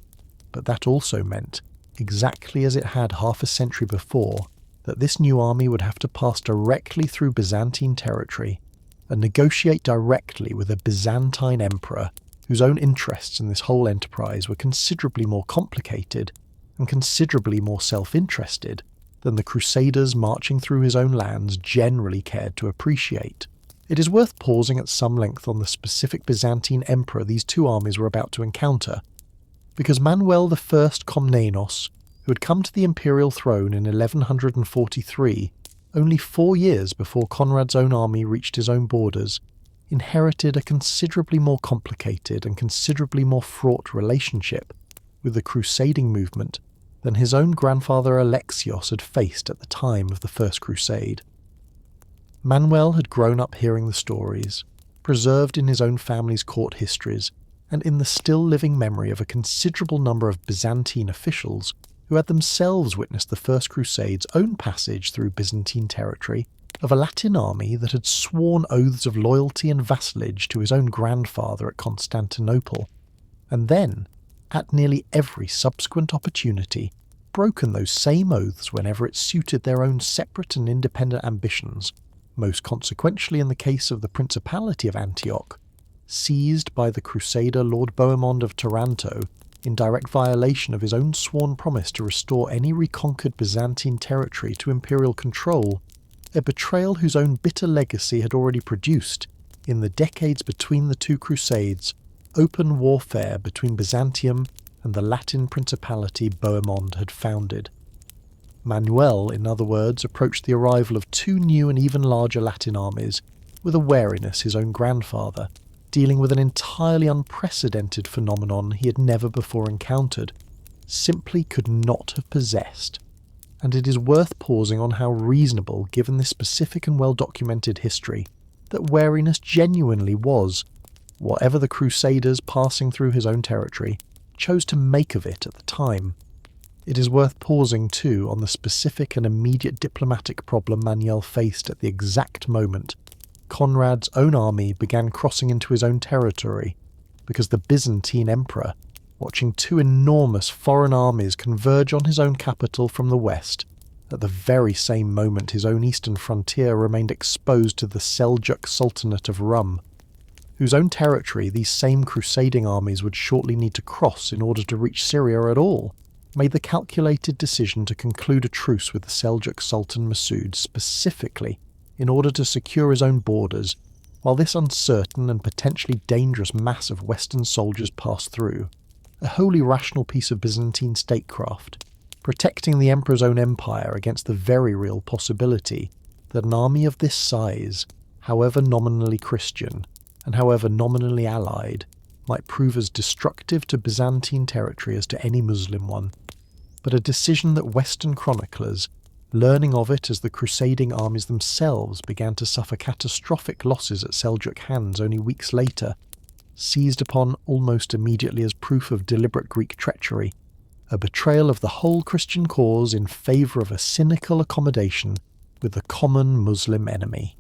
but that also meant, exactly as it had half a century before, that this new army would have to pass directly through Byzantine territory and negotiate directly with a Byzantine emperor whose own interests in this whole enterprise were considerably more complicated and considerably more self-interested than the Crusaders marching through his own lands generally cared to appreciate. It is worth pausing at some length on the specific Byzantine emperor these two armies were about to encounter, because Manuel I Komnenos, who had come to the imperial throne in 1143, only 4 years before Conrad's own army reached his own borders, inherited a considerably more complicated and considerably more fraught relationship with the crusading movement than his own grandfather Alexios had faced at the time of the First Crusade. Manuel had grown up hearing the stories, preserved in his own family's court histories, and in the still living memory of a considerable number of Byzantine officials who had themselves witnessed the First Crusade's own passage through Byzantine territory of a Latin army that had sworn oaths of loyalty and vassalage to his own grandfather at Constantinople, and then, at nearly every subsequent opportunity, broken those same oaths whenever it suited their own separate and independent ambitions, most consequentially in the case of the Principality of Antioch, seized by the Crusader Lord Bohemond of Taranto in direct violation of his own sworn promise to restore any reconquered Byzantine territory to imperial control, a betrayal whose own bitter legacy had already produced, in the decades between the two Crusades, open warfare between Byzantium and the Latin principality Bohemond had founded. Manuel, in other words, approached the arrival of two new and even larger Latin armies with a wariness his own grandfather, dealing with an entirely unprecedented phenomenon he had never before encountered, simply could not have possessed. And it is worth pausing on how reasonable, given this specific and well-documented history, that wariness genuinely was, whatever the Crusaders passing through his own territory chose to make of it at the time. It is worth pausing too on the specific and immediate diplomatic problem Manuel faced at the exact moment Conrad's own army began crossing into his own territory, because the Byzantine Emperor, watching two enormous foreign armies converge on his own capital from the west, at the very same moment his own eastern frontier remained exposed to the Seljuk Sultanate of Rum, whose own territory these same crusading armies would shortly need to cross in order to reach Syria at all, made the calculated decision to conclude a truce with the Seljuk Sultan Masud specifically in order to secure his own borders, while this uncertain and potentially dangerous mass of Western soldiers passed through, a wholly rational piece of Byzantine statecraft, protecting the emperor's own empire against the very real possibility that an army of this size, however nominally Christian, and however nominally allied, might prove as destructive to Byzantine territory as to any Muslim one, but a decision that Western chroniclers, learning of it as the crusading armies themselves began to suffer catastrophic losses at Seljuk hands only weeks later, seized upon almost immediately as proof of deliberate Greek treachery, a betrayal of the whole Christian cause in favour of a cynical accommodation with the common Muslim enemy.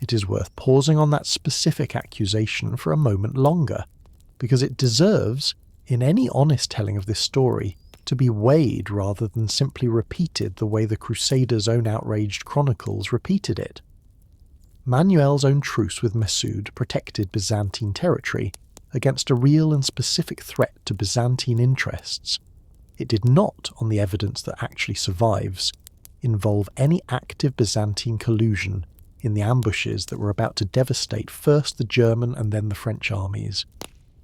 It is worth pausing on that specific accusation for a moment longer, because it deserves, in any honest telling of this story, to be weighed rather than simply repeated the way the Crusaders' own outraged chronicles repeated it. Manuel's own truce with Masud protected Byzantine territory against a real and specific threat to Byzantine interests. It did not, on the evidence that actually survives, involve any active Byzantine collusion in the ambushes that were about to devastate first the German and then the French armies.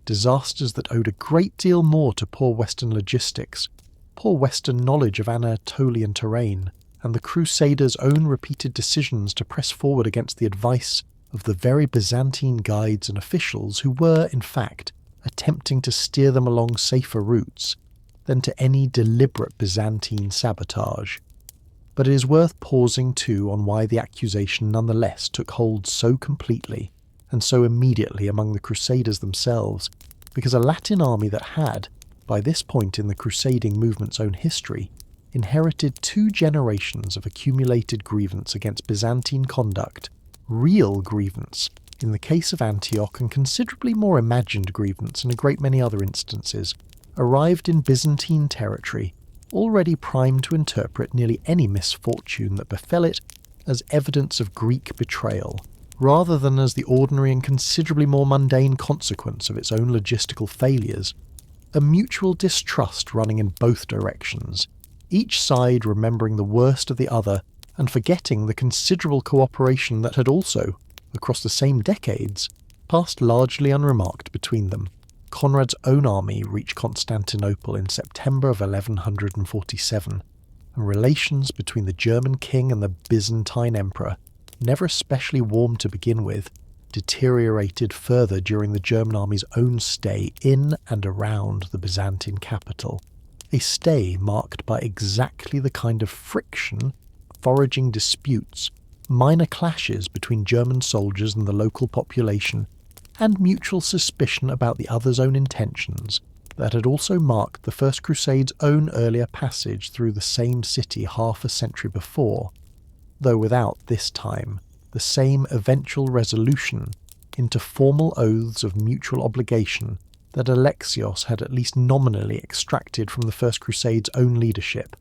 Disasters that owed a great deal more to poor Western logistics, poor Western knowledge of Anatolian terrain, and the Crusaders' own repeated decisions to press forward against the advice of the very Byzantine guides and officials who were, in fact, attempting to steer them along safer routes, than to any deliberate Byzantine sabotage. But it is worth pausing too on why the accusation nonetheless took hold so completely and so immediately among the Crusaders themselves, because a Latin army that had, by this point in the crusading movement's own history, inherited 2 generations of accumulated grievance against Byzantine conduct, real grievance in the case of Antioch and considerably more imagined grievance in a great many other instances, arrived in Byzantine territory, already primed to interpret nearly any misfortune that befell it as evidence of Greek betrayal, rather than as the ordinary and considerably more mundane consequence of its own logistical failures, a mutual distrust running in both directions, each side remembering the worst of the other and forgetting the considerable cooperation that had also, across the same decades, passed largely unremarked between them. Conrad's own army reached Constantinople in September of 1147, and relations between the German king and the Byzantine emperor, never especially warm to begin with, deteriorated further during the German army's own stay in and around the Byzantine capital, a stay marked by exactly the kind of friction, foraging disputes, minor clashes between German soldiers and the local population, and mutual suspicion about the other's own intentions that had also marked the First Crusade's own earlier passage through the same city half a century before, though without, this time, the same eventual resolution into formal oaths of mutual obligation that Alexios had at least nominally extracted from the First Crusade's own leadership.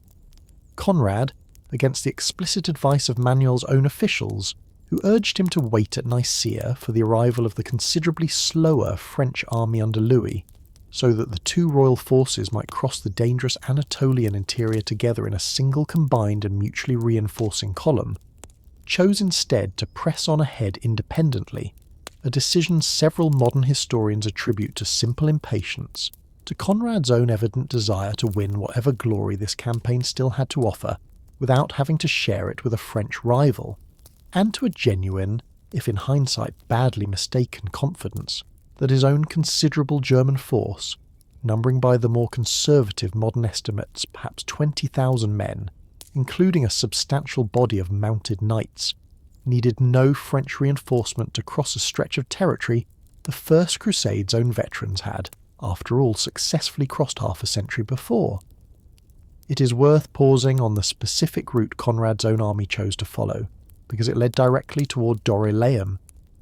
Conrad, against the explicit advice of Manuel's own officials, who urged him to wait at Nicaea for the arrival of the considerably slower French army under Louis, so that the 2 royal forces might cross the dangerous Anatolian interior together in a single combined and mutually reinforcing column, chose instead to press on ahead independently, a decision several modern historians attribute to simple impatience, to Conrad's own evident desire to win whatever glory this campaign still had to offer, without having to share it with a French rival, and to a genuine, if in hindsight badly mistaken, confidence that his own considerable German force, numbering by the more conservative modern estimates perhaps 20,000 men, including a substantial body of mounted knights, needed no French reinforcement to cross a stretch of territory the First Crusade's own veterans had, after all, successfully crossed half a century before. It is worth pausing on the specific route Conrad's own army chose to follow, because it led directly toward Dorylaeum,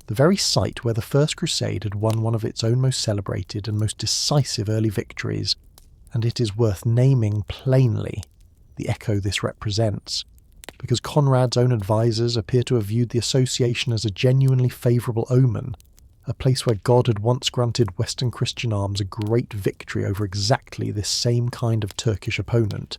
the very site where the First Crusade had won one of its own most celebrated and most decisive early victories, and it is worth naming plainly the echo this represents, because Conrad's own advisors appear to have viewed the association as a genuinely favourable omen, a place where God had once granted Western Christian arms a great victory over exactly this same kind of Turkish opponent,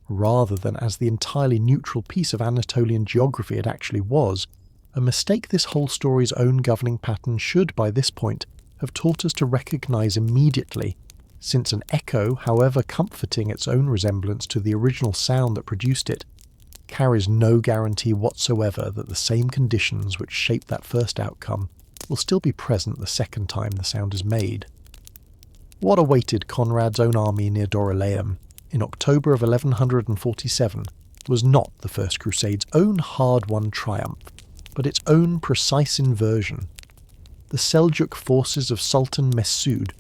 rather than as the entirely neutral piece of Anatolian geography it actually was, a mistake this whole story's own governing pattern should, by this point, have taught us to recognise immediately, since an echo, however comforting its own resemblance to the original sound that produced it, carries no guarantee whatsoever that the same conditions which shaped that first outcome will still be present the second time the sound is made. What awaited Conrad's own army near Dorylaeum in October of 1147 was not the First Crusade's own hard-won triumph, but its own precise inversion. The Seljuk forces of Sultan Mesud,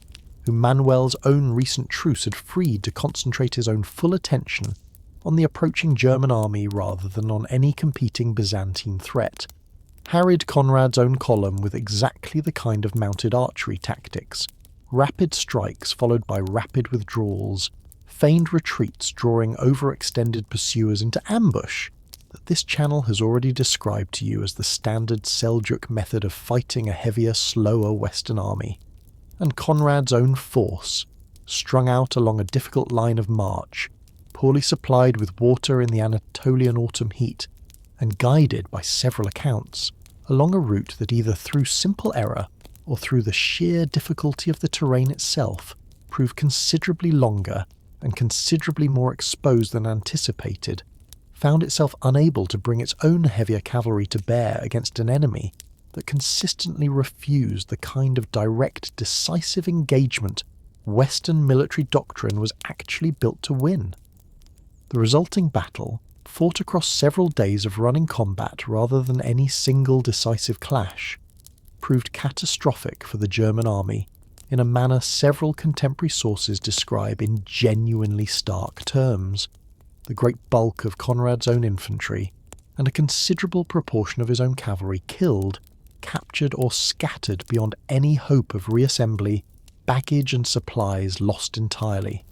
whom Manuel's own recent truce had freed to concentrate his own full attention on the approaching German army rather than on any competing Byzantine threat, harried Conrad's own column with exactly the kind of mounted archery tactics, rapid strikes followed by rapid withdrawals, feigned retreats drawing overextended pursuers into ambush, that this channel has already described to you as the standard Seljuk method of fighting a heavier, slower Western army. And Conrad's own force, strung out along a difficult line of march, poorly supplied with water in the Anatolian autumn heat, and guided, by several accounts, along a route that either through simple error or through the sheer difficulty of the terrain itself proved considerably longer and considerably more exposed than anticipated, found itself unable to bring its own heavier cavalry to bear against an enemy that consistently refused the kind of direct, decisive engagement Western military doctrine was actually built to win. The resulting battle, fought across several days of running combat rather than any single decisive clash, proved catastrophic for the German army in a manner several contemporary sources describe in genuinely stark terms. The great bulk of Conrad's own infantry, and a considerable proportion of his own cavalry killed, captured or scattered beyond any hope of reassembly, baggage and supplies lost entirely,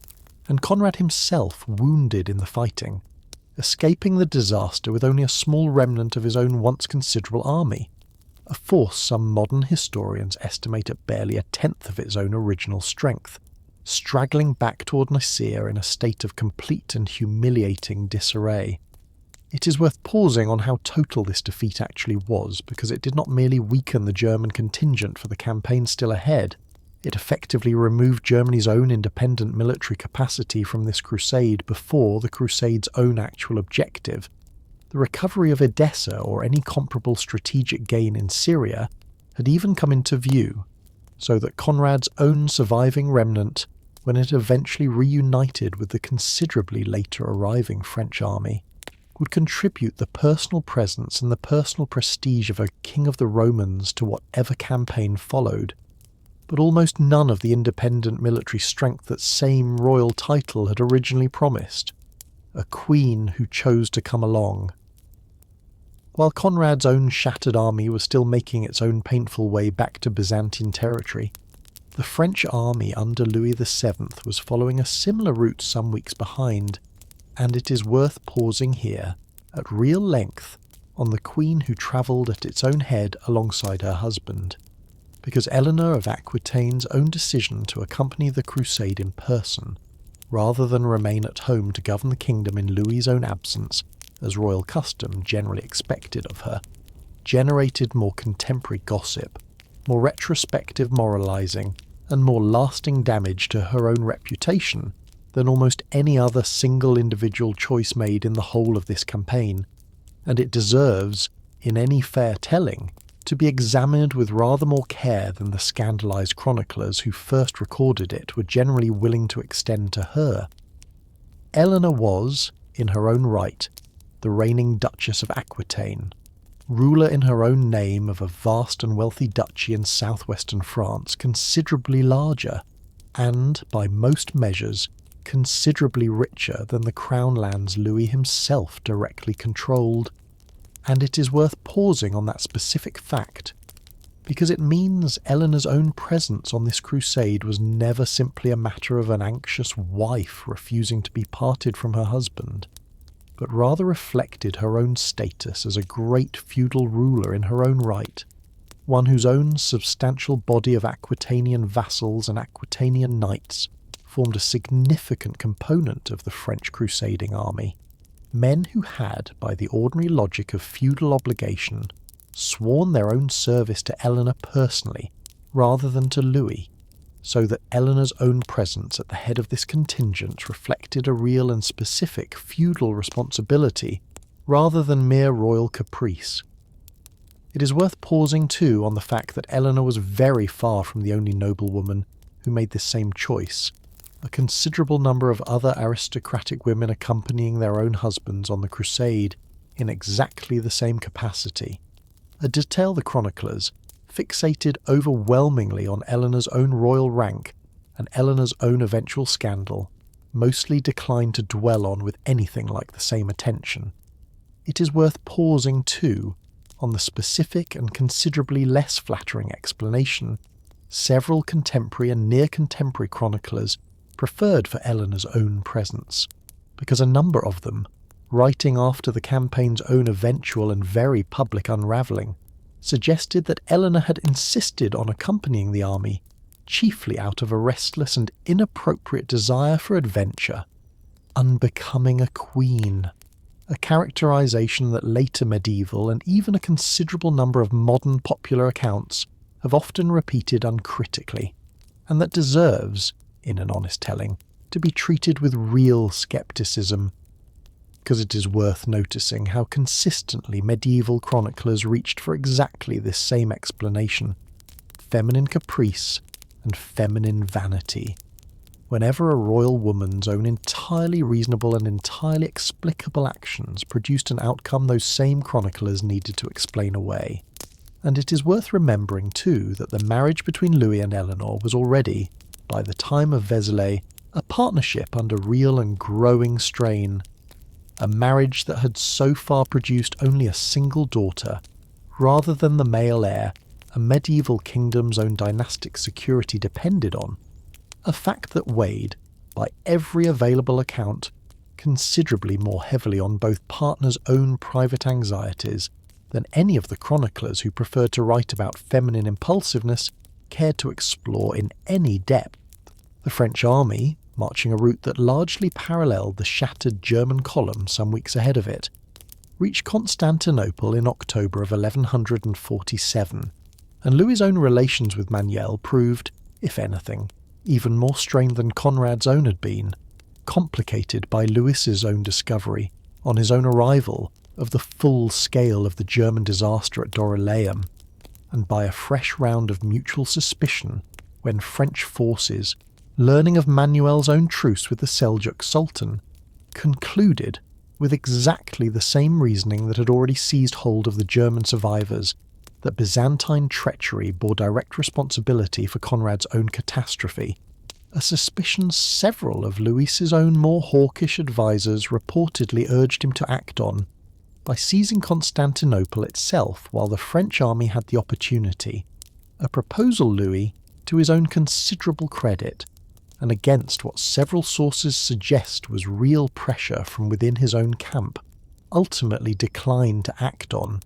and Conrad himself wounded in the fighting, escaping the disaster with only a small remnant of his own once considerable army, a force some modern historians estimate at barely a tenth of its own original strength, straggling back toward Nicaea in a state of complete and humiliating disarray. It is worth pausing on how total this defeat actually was, because it did not merely weaken the German contingent for the campaign still ahead, it effectively removed Germany's own independent military capacity from this crusade before the crusade's own actual objective. The recovery of Edessa or any comparable strategic gain in Syria had even come into view, so that Conrad's own surviving remnant, when it eventually reunited with the considerably later arriving French army, would contribute the personal presence and the personal prestige of a king of the Romans to whatever campaign followed, but almost none of the independent military strength that same royal title had originally promised. A queen who chose to come along. While Conrad's own shattered army was still making its own painful way back to Byzantine territory, the French army under Louis VII was following a similar route some weeks behind, and it is worth pausing here, at real length, on the queen who travelled at its own head alongside her husband, because Eleanor of Aquitaine's own decision to accompany the crusade in person, rather than remain at home to govern the kingdom in Louis's own absence, as royal custom generally expected of her, generated more contemporary gossip, more retrospective moralising, and more lasting damage to her own reputation than almost any other single individual choice made in the whole of this campaign, and it deserves, in any fair telling, to be examined with rather more care than the scandalised chroniclers who first recorded it were generally willing to extend to her. Eleanor was, in her own right, the reigning Duchess of Aquitaine, ruler in her own name of a vast and wealthy duchy in southwestern France considerably larger, and, by most measures, considerably richer than the crown lands Louis himself directly controlled. And it is worth pausing on that specific fact, because it means Eleanor's own presence on this crusade was never simply a matter of an anxious wife refusing to be parted from her husband, but rather reflected her own status as a great feudal ruler in her own right, one whose own substantial body of Aquitanian vassals and Aquitanian knights formed a significant component of the French crusading army. Men who had, by the ordinary logic of feudal obligation, sworn their own service to Eleanor personally rather than to Louis, so that Eleanor's own presence at the head of this contingent reflected a real and specific feudal responsibility rather than mere royal caprice. It is worth pausing too on the fact that Eleanor was very far from the only noblewoman who made this same choice, a considerable number of other aristocratic women accompanying their own husbands on the crusade in exactly the same capacity, a detail the chroniclers, fixated overwhelmingly on Eleanor's own royal rank and Eleanor's own eventual scandal, mostly declined to dwell on with anything like the same attention. It is worth pausing too on the specific and considerably less flattering explanation several contemporary and near-contemporary chroniclers preferred for Eleanor's own presence, because a number of them, writing after the campaign's own eventual and very public unravelling, suggested that Eleanor had insisted on accompanying the army, chiefly out of a restless and inappropriate desire for adventure, unbecoming a queen, a characterisation that later medieval and even a considerable number of modern popular accounts have often repeated uncritically, and that deserves, in an honest telling, to be treated with real scepticism, because it is worth noticing how consistently medieval chroniclers reached for exactly this same explanation: feminine caprice and feminine vanity. Whenever a royal woman's own entirely reasonable and entirely explicable actions produced an outcome those same chroniclers needed to explain away. And it is worth remembering too that the marriage between Louis and Eleanor was already, by the time of Vézelay, a partnership under real and growing strain, a marriage that had so far produced only a single daughter, rather than the male heir a medieval kingdom's own dynastic security depended on, a fact that weighed, by every available account, considerably more heavily on both partners' own private anxieties than any of the chroniclers who preferred to write about feminine impulsiveness cared to explore in any depth. The French army, marching a route that largely paralleled the shattered German column some weeks ahead of it, reached Constantinople in October of 1147, and Louis's own relations with Manuel proved, if anything, even more strained than Conrad's own had been, complicated by Louis's own discovery, on his own arrival, of the full scale of the German disaster at Dorylaeum, and by a fresh round of mutual suspicion when French forces, learning of Manuel's own truce with the Seljuk Sultan, concluded, with exactly the same reasoning that had already seized hold of the German survivors, that Byzantine treachery bore direct responsibility for Conrad's own catastrophe, a suspicion several of Louis's own more hawkish advisers reportedly urged him to act on, by seizing Constantinople itself while the French army had the opportunity, a proposal Louis, to his own considerable credit, and against what several sources suggest was real pressure from within his own camp, ultimately declined to act on,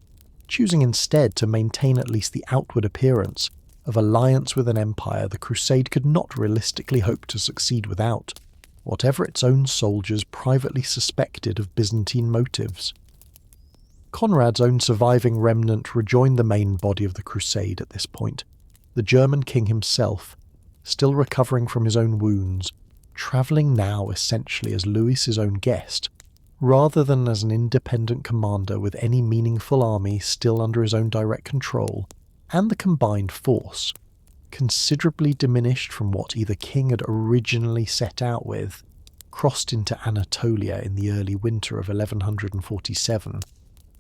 choosing instead to maintain at least the outward appearance of alliance with an empire the Crusade could not realistically hope to succeed without, whatever its own soldiers privately suspected of Byzantine motives. Conrad's own surviving remnant rejoined the main body of the Crusade at this point, the German king himself, still recovering from his own wounds, travelling now essentially as Louis's own guest, rather than as an independent commander with any meaningful army still under his own direct control, and the combined force, considerably diminished from what either king had originally set out with, crossed into Anatolia in the early winter of 1147,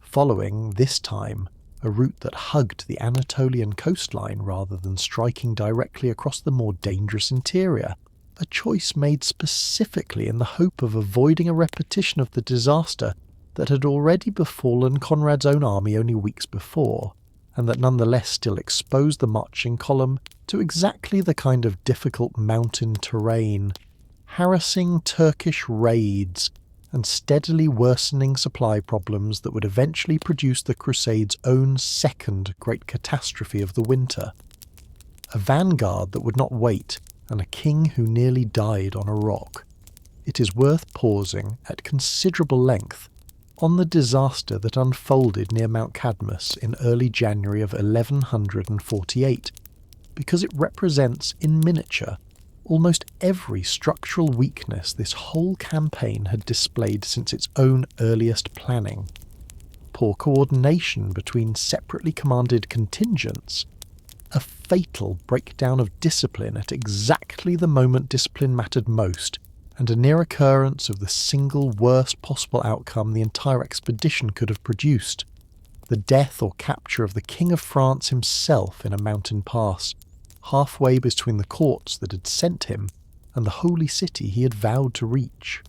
following, this time, a route that hugged the Anatolian coastline rather than striking directly across the more dangerous interior, a choice made specifically in the hope of avoiding a repetition of the disaster that had already befallen Conrad's own army only weeks before, and that nonetheless still exposed the marching column to exactly the kind of difficult mountain terrain, harassing Turkish raids, and steadily worsening supply problems that would eventually produce the Crusades' own second great catastrophe of the winter. A vanguard that would not wait, and a king who nearly died on a rock. It is worth pausing at considerable length on the disaster that unfolded near Mount Cadmus in early January of 1148, because it represents in miniature almost every structural weakness this whole campaign had displayed since its own earliest planning. Poor coordination between separately commanded contingents, a fatal breakdown of discipline at exactly the moment discipline mattered most, and a near occurrence of the single worst possible outcome the entire expedition could have produced, the death or capture of the King of France himself in a mountain pass, halfway between the courts that had sent him and the holy city he had vowed to reach.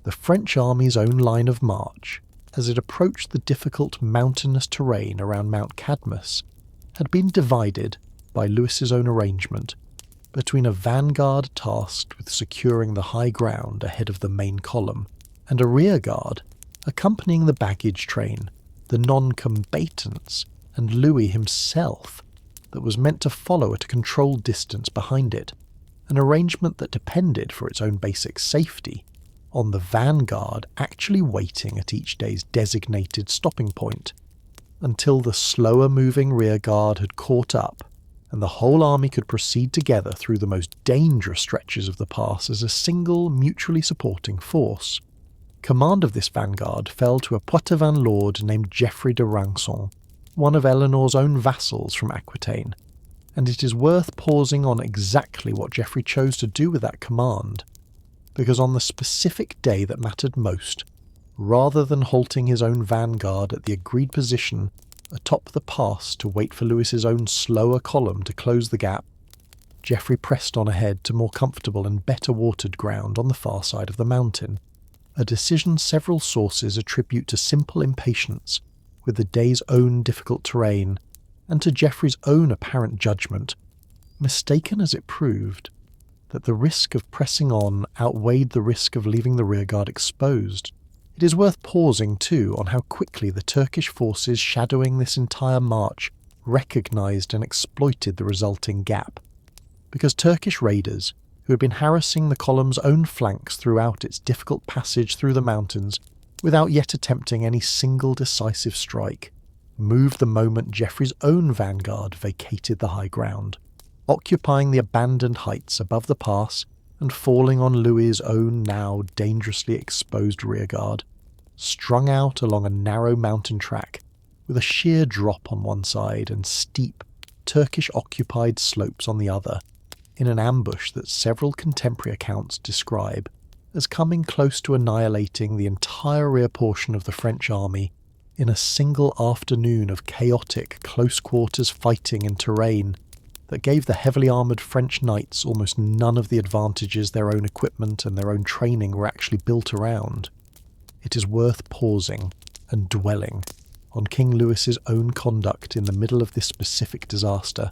The French army's own line of march, as it approached the difficult mountainous terrain around Mount Cadmus, had been divided, by Louis's own arrangement, between a vanguard tasked with securing the high ground ahead of the main column, and a rearguard accompanying the baggage train, the non-combatants, and Louis himself, that was meant to follow at a controlled distance behind it, an arrangement that depended, for its own basic safety, on the vanguard actually waiting at each day's designated stopping point, until the slower-moving rearguard had caught up, and the whole army could proceed together through the most dangerous stretches of the pass as a single, mutually supporting force. Command of this vanguard fell to a Poitevin lord named Geoffrey de Rançon, one of Eleanor's own vassals from Aquitaine, and it is worth pausing on exactly what Geoffrey chose to do with that command, because on the specific day that mattered most, rather than halting his own vanguard at the agreed position atop the pass to wait for Louis's own slower column to close the gap, Geoffrey pressed on ahead to more comfortable and better watered ground on the far side of the mountain, a decision several sources attribute to simple impatience with the day's own difficult terrain, and to Geoffrey's own apparent judgment, mistaken as it proved, that the risk of pressing on outweighed the risk of leaving the rearguard exposed. It is worth pausing, too, on how quickly the Turkish forces shadowing this entire march recognised and exploited the resulting gap, because Turkish raiders, who had been harassing the column's own flanks throughout its difficult passage through the mountains, without yet attempting any single decisive strike, moved the moment Geoffrey's own vanguard vacated the high ground, occupying the abandoned heights above the pass and falling on Louis's own now dangerously exposed rearguard, strung out along a narrow mountain track with a sheer drop on one side and steep, Turkish-occupied slopes on the other, in an ambush that several contemporary accounts describe as coming close to annihilating the entire rear portion of the French army in a single afternoon of chaotic close-quarters fighting in terrain that gave the heavily armoured French knights almost none of the advantages their own equipment and their own training were actually built around. It is worth pausing and dwelling on King Louis's own conduct in the middle of this specific disaster,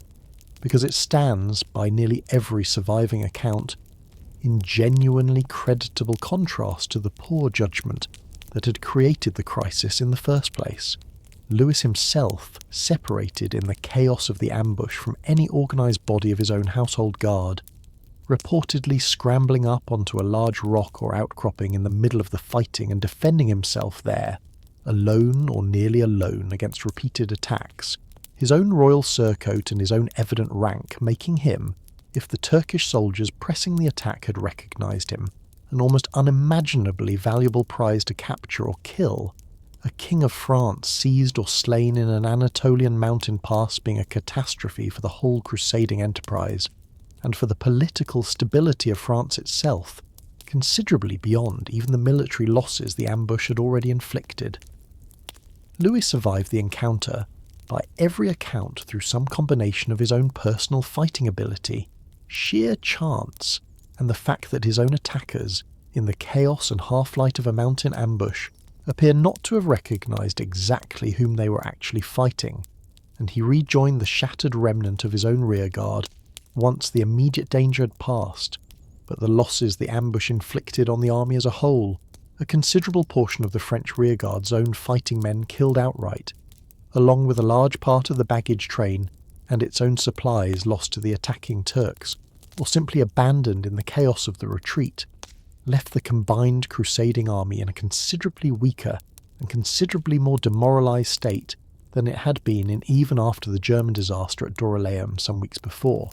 because it stands, by nearly every surviving account, in genuinely creditable contrast to the poor judgment that had created the crisis in the first place. Louis himself, separated in the chaos of the ambush from any organised body of his own household guard, reportedly scrambling up onto a large rock or outcropping in the middle of the fighting and defending himself there, alone or nearly alone against repeated attacks, his own royal surcoat and his own evident rank making him, if the Turkish soldiers pressing the attack had recognised him, an almost unimaginably valuable prize to capture or kill, a king of France seized or slain in an Anatolian mountain pass being a catastrophe for the whole crusading enterprise, and for the political stability of France itself, considerably beyond even the military losses the ambush had already inflicted. Louis survived the encounter, by every account, through some combination of his own personal fighting ability, sheer chance, and the fact that his own attackers, in the chaos and half-light of a mountain ambush, appear not to have recognised exactly whom they were actually fighting, and he rejoined the shattered remnant of his own rearguard once the immediate danger had passed, but the losses the ambush inflicted on the army as a whole, a considerable portion of the French rearguard's own fighting men killed outright, along with a large part of the baggage train and its own supplies lost to the attacking Turks, or simply abandoned in the chaos of the retreat, left the combined crusading army in a considerably weaker and considerably more demoralised state than it had been in even after the German disaster at Dorylaeum some weeks before.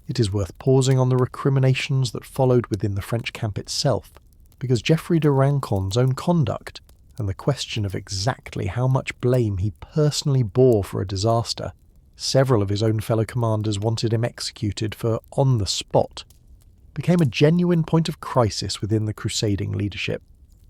It is worth pausing on the recriminations that followed within the French camp itself, because Geoffrey de Rancon's own conduct, and the question of exactly how much blame he personally bore for a disaster, several of his own fellow commanders wanted him executed for on the spot, became a genuine point of crisis within the crusading leadership,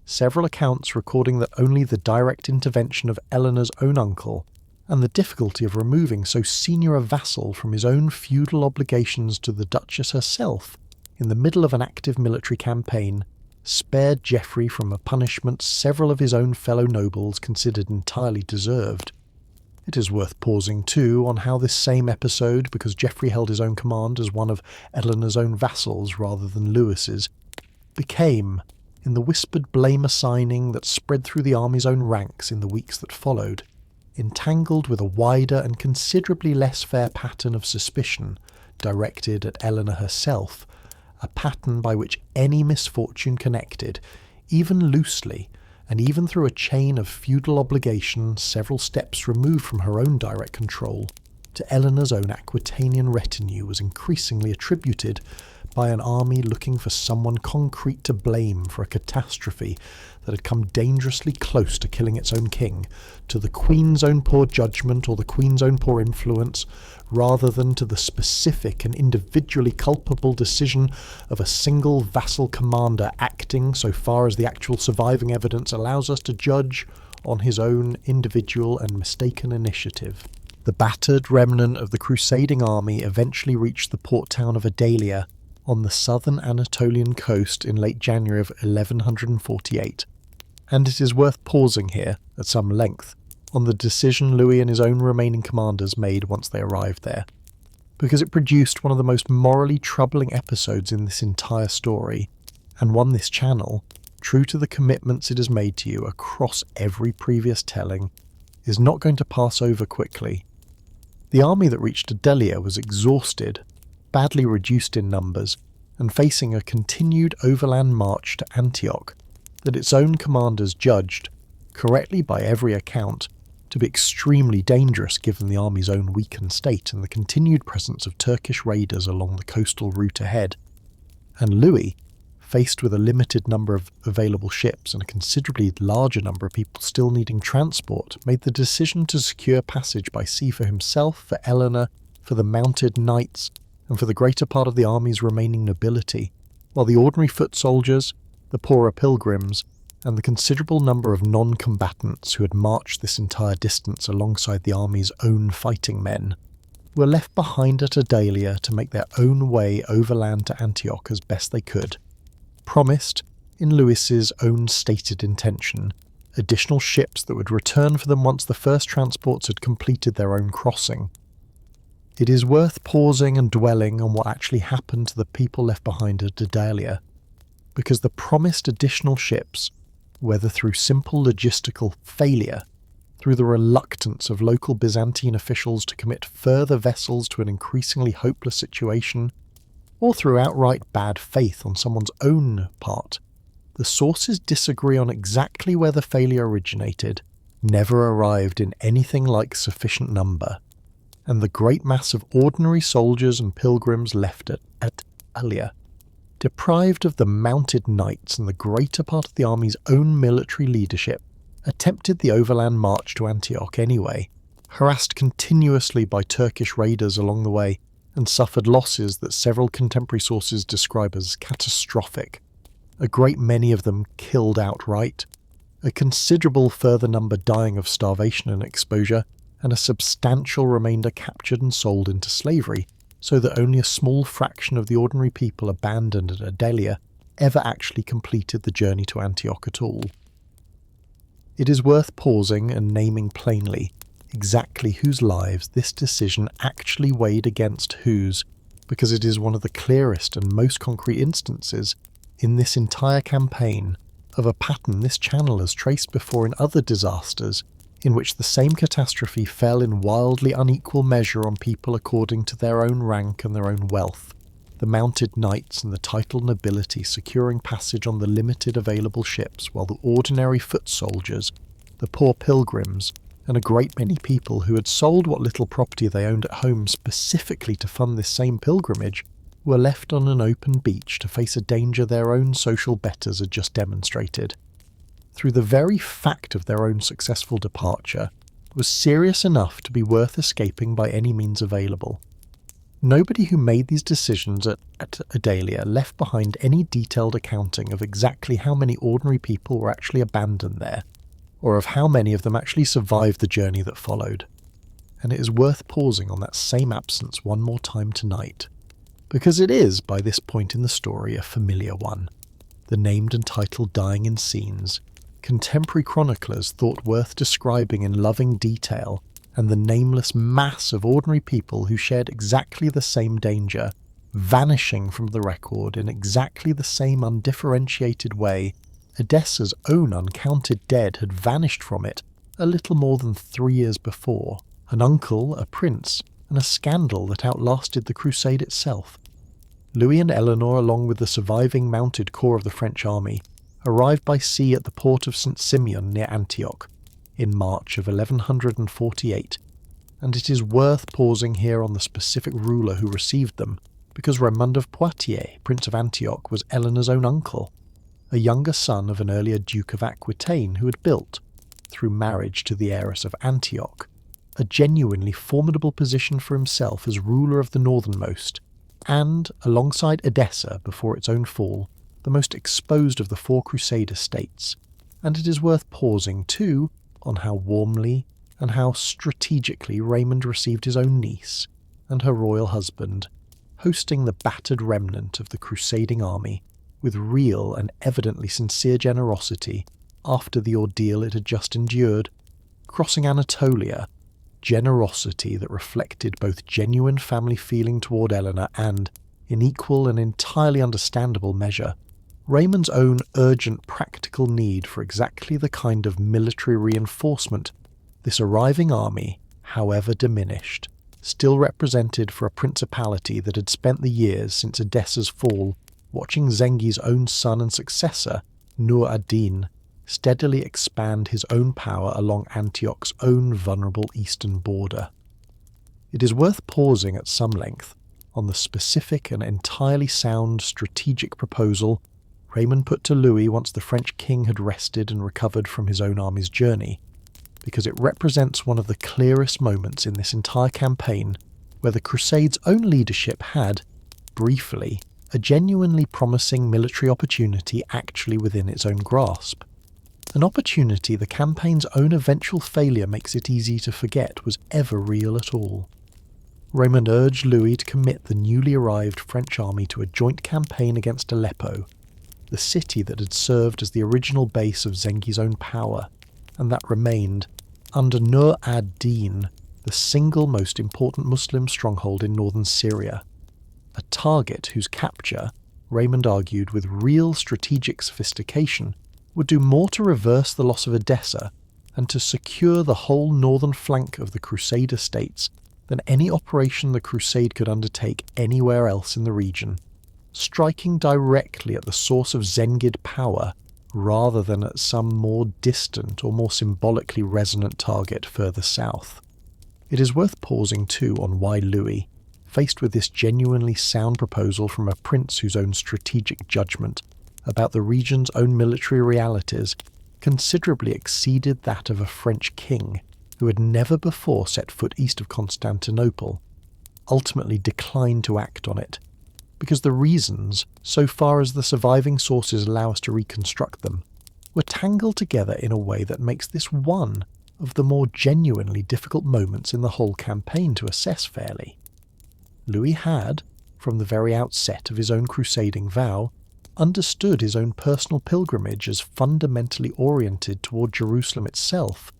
several accounts recording that only the direct intervention of Eleanor's own uncle, and the difficulty of removing so senior a vassal from his own feudal obligations to the Duchess herself in the middle of an active military campaign, spared Geoffrey from a punishment several of his own fellow nobles considered entirely deserved. It is worth pausing too on how this same episode, because Geoffrey held his own command as one of Eleanor's own vassals rather than Louis's, became, in the whispered blame assigning that spread through the army's own ranks in the weeks that followed, entangled with a wider and considerably less fair pattern of suspicion directed at Eleanor herself, a pattern by which any misfortune connected, even loosely, and even through a chain of feudal obligation several steps removed from her own direct control, to Eleanor's own Aquitanian retinue was increasingly attributed by an army looking for someone concrete to blame for a catastrophe that had come dangerously close to killing its own king, to the Queen's own poor judgment or the Queen's own poor influence, rather than to the specific and individually culpable decision of a single vassal commander acting, so far as the actual surviving evidence allows us to judge, on his own individual and mistaken initiative. The battered remnant of the crusading army eventually reached the port town of Adalia on the southern Anatolian coast in late January of 1148, and it is worth pausing here, at some length, on the decision Louis and his own remaining commanders made once they arrived there, because it produced one of the most morally troubling episodes in this entire story, and one this channel, true to the commitments it has made to you across every previous telling, is not going to pass over quickly. The army that reached Adalia was exhausted, badly reduced in numbers, and facing a continued overland march to Antioch that its own commanders judged, correctly by every account, to be extremely dangerous given the army's own weakened state and the continued presence of Turkish raiders along the coastal route ahead. And Louis, faced with a limited number of available ships and a considerably larger number of people still needing transport, made the decision to secure passage by sea for himself, for Eleanor, for the mounted knights, and for the greater part of the army's remaining nobility, while the ordinary foot soldiers, the poorer pilgrims, and the considerable number of non-combatants who had marched this entire distance alongside the army's own fighting men, were left behind at Adalia to make their own way overland to Antioch as best they could, promised, in Louis's own stated intention, additional ships that would return for them once the first transports had completed their own crossing. It is worth pausing and dwelling on what actually happened to the people left behind at Adalia, because the promised additional ships, whether through simple logistical failure, through the reluctance of local Byzantine officials to commit further vessels to an increasingly hopeless situation, or through outright bad faith on someone's own part, the sources disagree on exactly where the failure originated, never arrived in anything like sufficient number, and the great mass of ordinary soldiers and pilgrims left at Adalia deprived of the mounted knights and the greater part of the army's own military leadership, attempted the overland march to Antioch anyway, harassed continuously by Turkish raiders along the way, and suffered losses that several contemporary sources describe as catastrophic. A great many of them killed outright, a considerable further number dying of starvation and exposure, and a substantial remainder captured and sold into slavery, so that only a small fraction of the ordinary people abandoned at Adelia ever actually completed the journey to Antioch at all. It is worth pausing and naming plainly exactly whose lives this decision actually weighed against whose, because it is one of the clearest and most concrete instances in this entire campaign of a pattern this channel has traced before in other disasters, in which the same catastrophe fell in wildly unequal measure on people according to their own rank and their own wealth, the mounted knights and the titled nobility securing passage on the limited available ships, while the ordinary foot soldiers, the poor pilgrims, and a great many people who had sold what little property they owned at home specifically to fund this same pilgrimage, were left on an open beach to face a danger their own social betters had just demonstrated. Through the very fact of their own successful departure, was serious enough to be worth escaping by any means available. Nobody who made these decisions at Adelia left behind any detailed accounting of exactly how many ordinary people were actually abandoned there, or of how many of them actually survived the journey that followed. And it is worth pausing on that same absence one more time tonight, because it is, by this point in the story, a familiar one. The named and titled dying in scenes, contemporary chroniclers thought worth describing in loving detail, and the nameless mass of ordinary people who shared exactly the same danger, vanishing from the record in exactly the same undifferentiated way Edessa's own uncounted dead had vanished from it a little more than 3 years before, an uncle, a prince, and a scandal that outlasted the Crusade itself. Louis and Eleanor, along with the surviving mounted corps of the French army, arrived by sea at the port of St. Simeon near Antioch in March of 1148, and it is worth pausing here on the specific ruler who received them, because Raymond of Poitiers, Prince of Antioch, was Eleanor's own uncle, a younger son of an earlier Duke of Aquitaine who had built, through marriage to the heiress of Antioch, a genuinely formidable position for himself as ruler of the northernmost, and, alongside Edessa before its own fall, the most exposed of the 4 Crusader states. And it is worth pausing, too, on how warmly and how strategically Raymond received his own niece and her royal husband, hosting the battered remnant of the crusading army with real and evidently sincere generosity after the ordeal it had just endured, crossing Anatolia, generosity that reflected both genuine family feeling toward Eleanor and, in equal and entirely understandable measure, Raymond's own urgent practical need for exactly the kind of military reinforcement this arriving army, however diminished, still represented for a principality that had spent the years since Edessa's fall watching Zengi's own son and successor, Nur ad-Din, steadily expand his own power along Antioch's own vulnerable eastern border. It is worth pausing at some length on the specific and entirely sound strategic proposal Raymond put to Louis once the French king had rested and recovered from his own army's journey, because it represents one of the clearest moments in this entire campaign where the Crusade's own leadership had, briefly, a genuinely promising military opportunity actually within its own grasp. An opportunity the campaign's own eventual failure makes it easy to forget was ever real at all. Raymond urged Louis to commit the newly arrived French army to a joint campaign against Aleppo, the city that had served as the original base of Zengi's own power, and that remained, under Nur ad-Din, the single most important Muslim stronghold in northern Syria, a target whose capture, Raymond argued with real strategic sophistication, would do more to reverse the loss of Edessa and to secure the whole northern flank of the Crusader states than any operation the Crusade could undertake anywhere else in the region, striking directly at the source of Zengid power rather than at some more distant or more symbolically resonant target further south. It is worth pausing too on why Louis, faced with this genuinely sound proposal from a prince whose own strategic judgment about the region's own military realities considerably exceeded that of a French king who had never before set foot east of Constantinople, ultimately declined to act on it, because the reasons, so far as the surviving sources allow us to reconstruct them, were tangled together in a way that makes this one of the more genuinely difficult moments in the whole campaign to assess fairly. Louis had, from the very outset of his own crusading vow, understood his own personal pilgrimage as fundamentally oriented toward Jerusalem itself,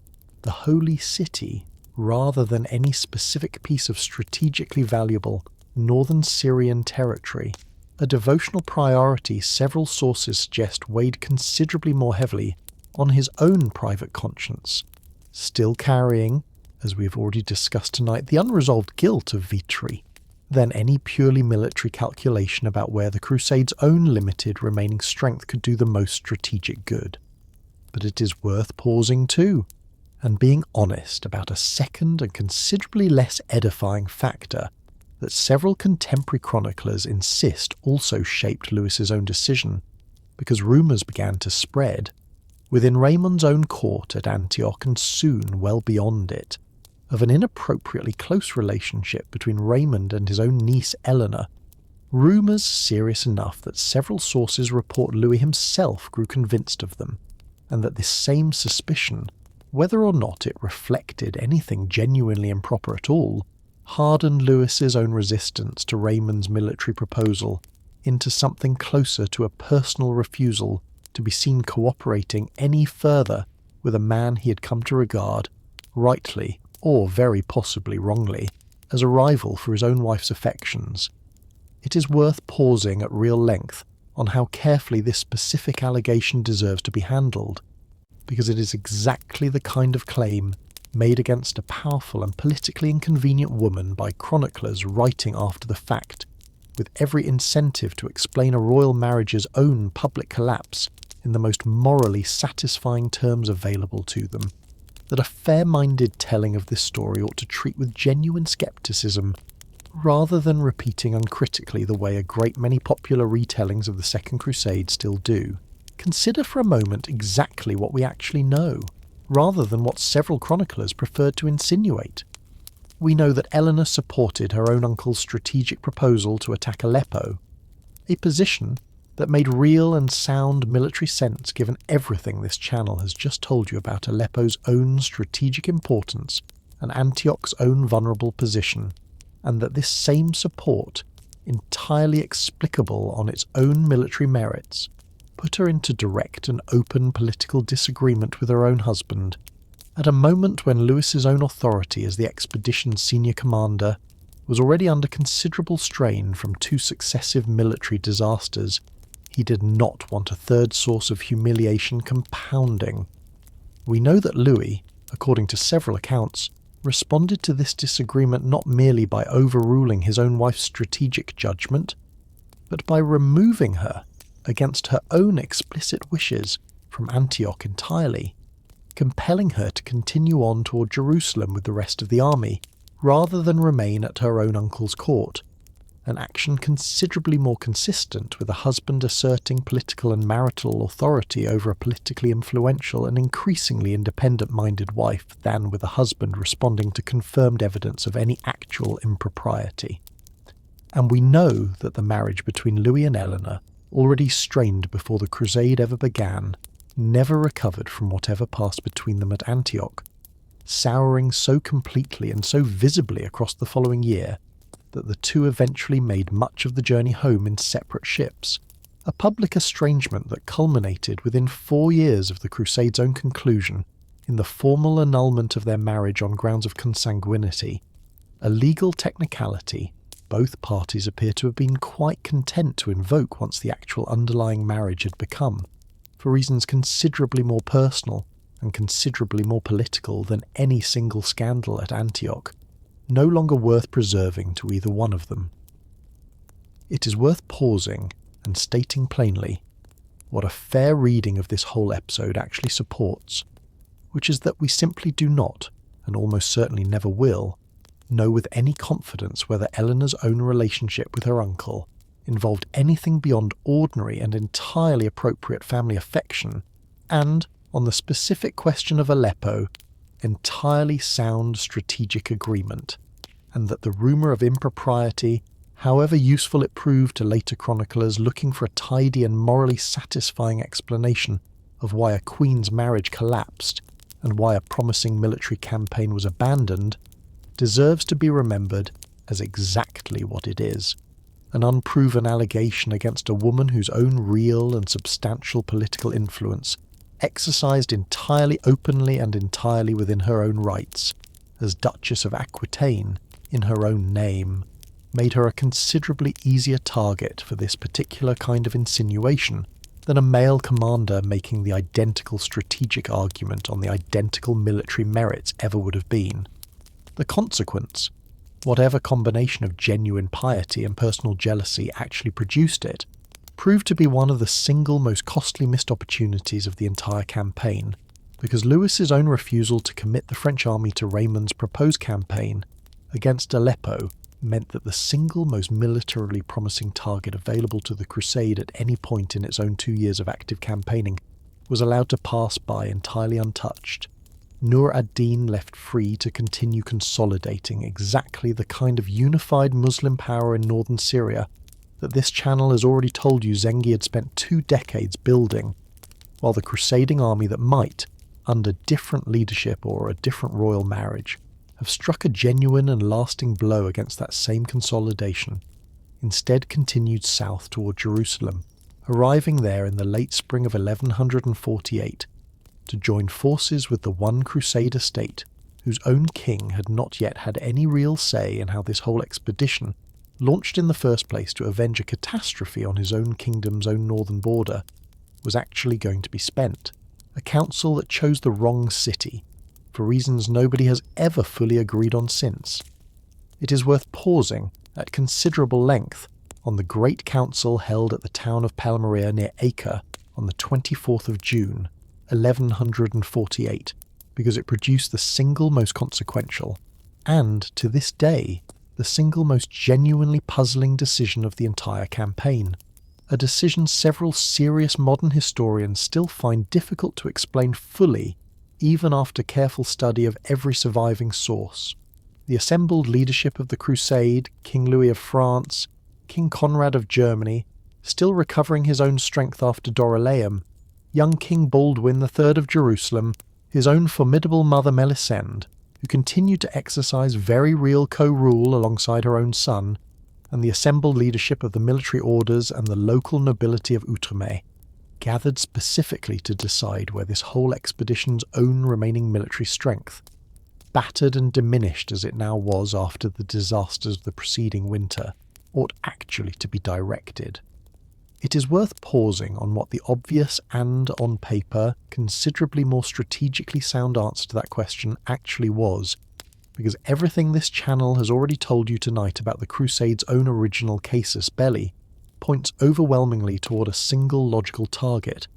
the holy city, rather than any specific piece of strategically valuable northern Syrian territory, a devotional priority several sources suggest weighed considerably more heavily on his own private conscience, still carrying, as we've already discussed tonight, the unresolved guilt of Vitry, than any purely military calculation about where the Crusade's own limited remaining strength could do the most strategic good. But it is worth pausing too, and being honest about a second and considerably less edifying factor that several contemporary chroniclers insist also shaped Louis's own decision, because rumours began to spread, within Raymond's own court at Antioch and soon well beyond it, of an inappropriately close relationship between Raymond and his own niece Eleanor, rumours serious enough that several sources report Louis himself grew convinced of them, and that this same suspicion, whether or not it reflected anything genuinely improper at all, hardened Louis's own resistance to Raymond's military proposal into something closer to a personal refusal to be seen cooperating any further with a man he had come to regard, rightly or very possibly wrongly, as a rival for his own wife's affections. It is worth pausing at real length on how carefully this specific allegation deserves to be handled, because it is exactly the kind of claim made against a powerful and politically inconvenient woman by chroniclers writing after the fact, with every incentive to explain a royal marriage's own public collapse in the most morally satisfying terms available to them, that a fair-minded telling of this story ought to treat with genuine scepticism, rather than repeating uncritically the way a great many popular retellings of the Second Crusade still do. Consider for a moment exactly what we actually know, rather than what several chroniclers preferred to insinuate. We know that Eleanor supported her own uncle's strategic proposal to attack Aleppo, a position that made real and sound military sense given everything this channel has just told you about Aleppo's own strategic importance and Antioch's own vulnerable position, and that this same support, entirely explicable on its own military merits, put her into direct and open political disagreement with her own husband, at a moment when Louis's own authority as the expedition's senior commander was already under considerable strain from two successive military disasters. He did not want a third source of humiliation compounding. We know that Louis, according to several accounts, responded to this disagreement not merely by overruling his own wife's strategic judgment, but by removing her, against her own explicit wishes, from Antioch entirely, compelling her to continue on toward Jerusalem with the rest of the army, rather than remain at her own uncle's court, an action considerably more consistent with a husband asserting political and marital authority over a politically influential and increasingly independent-minded wife than with a husband responding to confirmed evidence of any actual impropriety. And we know that the marriage between Louis and Eleanor, already strained before the Crusade ever began, never recovered from whatever passed between them at Antioch, souring so completely and so visibly across the following year that the two eventually made much of the journey home in separate ships, a public estrangement that culminated within 4 years of the Crusade's own conclusion in the formal annulment of their marriage on grounds of consanguinity, a legal technicality both parties appear to have been quite content to invoke once the actual underlying marriage had become, for reasons considerably more personal and considerably more political than any single scandal at Antioch, no longer worth preserving to either one of them. It is worth pausing and stating plainly what a fair reading of this whole episode actually supports, which is that we simply do not, and almost certainly never will, know with any confidence whether Eleanor's own relationship with her uncle involved anything beyond ordinary and entirely appropriate family affection, and, on the specific question of Aleppo, entirely sound strategic agreement, and that the rumour of impropriety, however useful it proved to later chroniclers looking for a tidy and morally satisfying explanation of why a queen's marriage collapsed and why a promising military campaign was abandoned, deserves to be remembered as exactly what it is: an unproven allegation against a woman whose own real and substantial political influence, exercised entirely openly and entirely within her own rights, as Duchess of Aquitaine, in her own name, made her a considerably easier target for this particular kind of insinuation than a male commander making the identical strategic argument on the identical military merits ever would have been. The consequence, whatever combination of genuine piety and personal jealousy actually produced it, proved to be one of the single most costly missed opportunities of the entire campaign, because Louis's own refusal to commit the French army to Raymond's proposed campaign against Aleppo meant that the single most militarily promising target available to the Crusade at any point in its own 2 years of active campaigning was allowed to pass by entirely untouched. Nur ad-Din left free to continue consolidating exactly the kind of unified Muslim power in northern Syria that this channel has already told you Zengi had spent 2 decades building, while the crusading army that might, under different leadership or a different royal marriage, have struck a genuine and lasting blow against that same consolidation, instead continued south toward Jerusalem, arriving there in the late spring of 1148 to join forces with the one Crusader state whose own king had not yet had any real say in how this whole expedition, launched in the first place to avenge a catastrophe on his own kingdom's own northern border, was actually going to be spent. A council that chose the wrong city, for reasons nobody has ever fully agreed on since. It is worth pausing, at considerable length, on the great council held at the town of Palmyra near Acre on the 24th of June, 1148, because it produced the single most consequential, and, to this day, the single most genuinely puzzling decision of the entire campaign. A decision several serious modern historians still find difficult to explain fully, even after careful study of every surviving source. The assembled leadership of the Crusade, King Louis of France, King Conrad of Germany, still recovering his own strength after Dorylaeum, young King Baldwin III of Jerusalem, his own formidable mother Melisende, who continued to exercise very real co-rule alongside her own son, and the assembled leadership of the military orders and the local nobility of Outremer, gathered specifically to decide where this whole expedition's own remaining military strength, battered and diminished as it now was after the disasters of the preceding winter, ought actually to be directed. It is worth pausing on what the obvious and, on paper, considerably more strategically sound answer to that question actually was, because everything this channel has already told you tonight about the Crusade's own original casus belli points overwhelmingly toward a single logical target,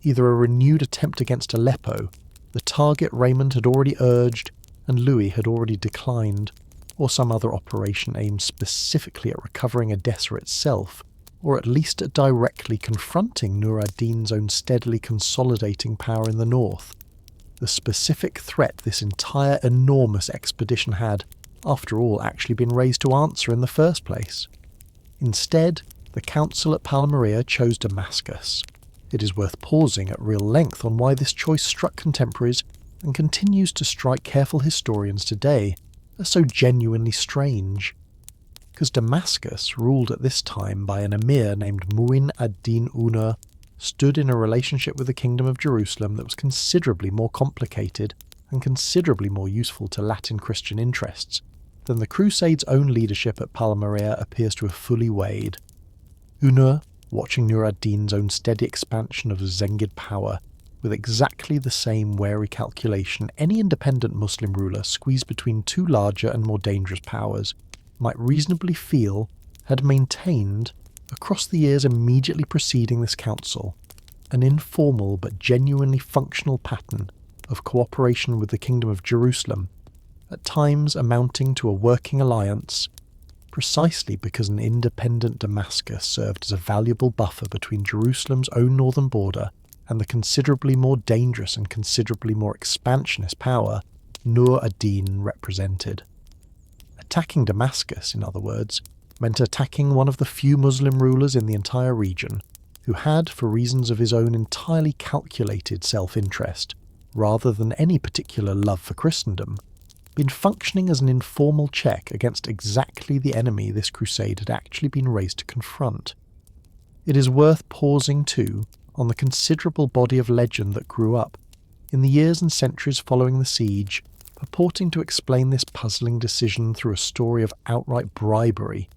either a renewed attempt against Aleppo, the target Raymond had already urged and Louis had already declined, or some other operation aimed specifically at recovering Edessa itself, or at least at directly confronting Nur ad-Din's own steadily consolidating power in the north. The specific threat this entire enormous expedition had, after all, actually been raised to answer in the first place. Instead, the council at Palmyra chose Damascus. It is worth pausing at real length on why this choice struck contemporaries and continues to strike careful historians today as so genuinely strange. Because Damascus, ruled at this time by an emir named Mu'in ad-Din Unur, stood in a relationship with the Kingdom of Jerusalem that was considerably more complicated and considerably more useful to Latin Christian interests than the Crusade's own leadership at Palmyra appears to have fully weighed. Unur, watching Nur ad-Din's own steady expansion of Zengid power, with exactly the same wary calculation any independent Muslim ruler squeezed between 2 larger and more dangerous powers, might reasonably feel had maintained, across the years immediately preceding this council, an informal but genuinely functional pattern of cooperation with the Kingdom of Jerusalem, at times amounting to a working alliance, precisely because an independent Damascus served as a valuable buffer between Jerusalem's own northern border and the considerably more dangerous and considerably more expansionist power Nur ad-Din represented. Attacking Damascus, in other words, meant attacking one of the few Muslim rulers in the entire region who had, for reasons of his own entirely calculated self-interest, rather than any particular love for Christendom, been functioning as an informal check against exactly the enemy this crusade had actually been raised to confront. It is worth pausing, too, on the considerable body of legend that grew up, in the years and centuries following the siege, purporting to explain this puzzling decision through a story of outright bribery,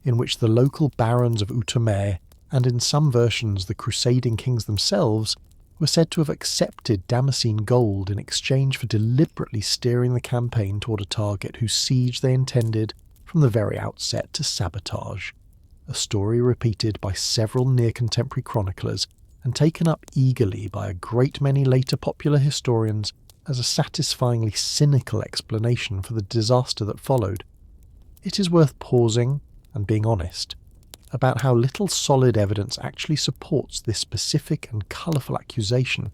in which the local barons of Outremer, and in some versions the crusading kings themselves, were said to have accepted Damascene gold in exchange for deliberately steering the campaign toward a target whose siege they intended from the very outset to sabotage, a story repeated by several near-contemporary chroniclers and taken up eagerly by a great many later popular historians as a satisfyingly cynical explanation for the disaster that followed. It is worth pausing and being honest about how little solid evidence actually supports this specific and colourful accusation,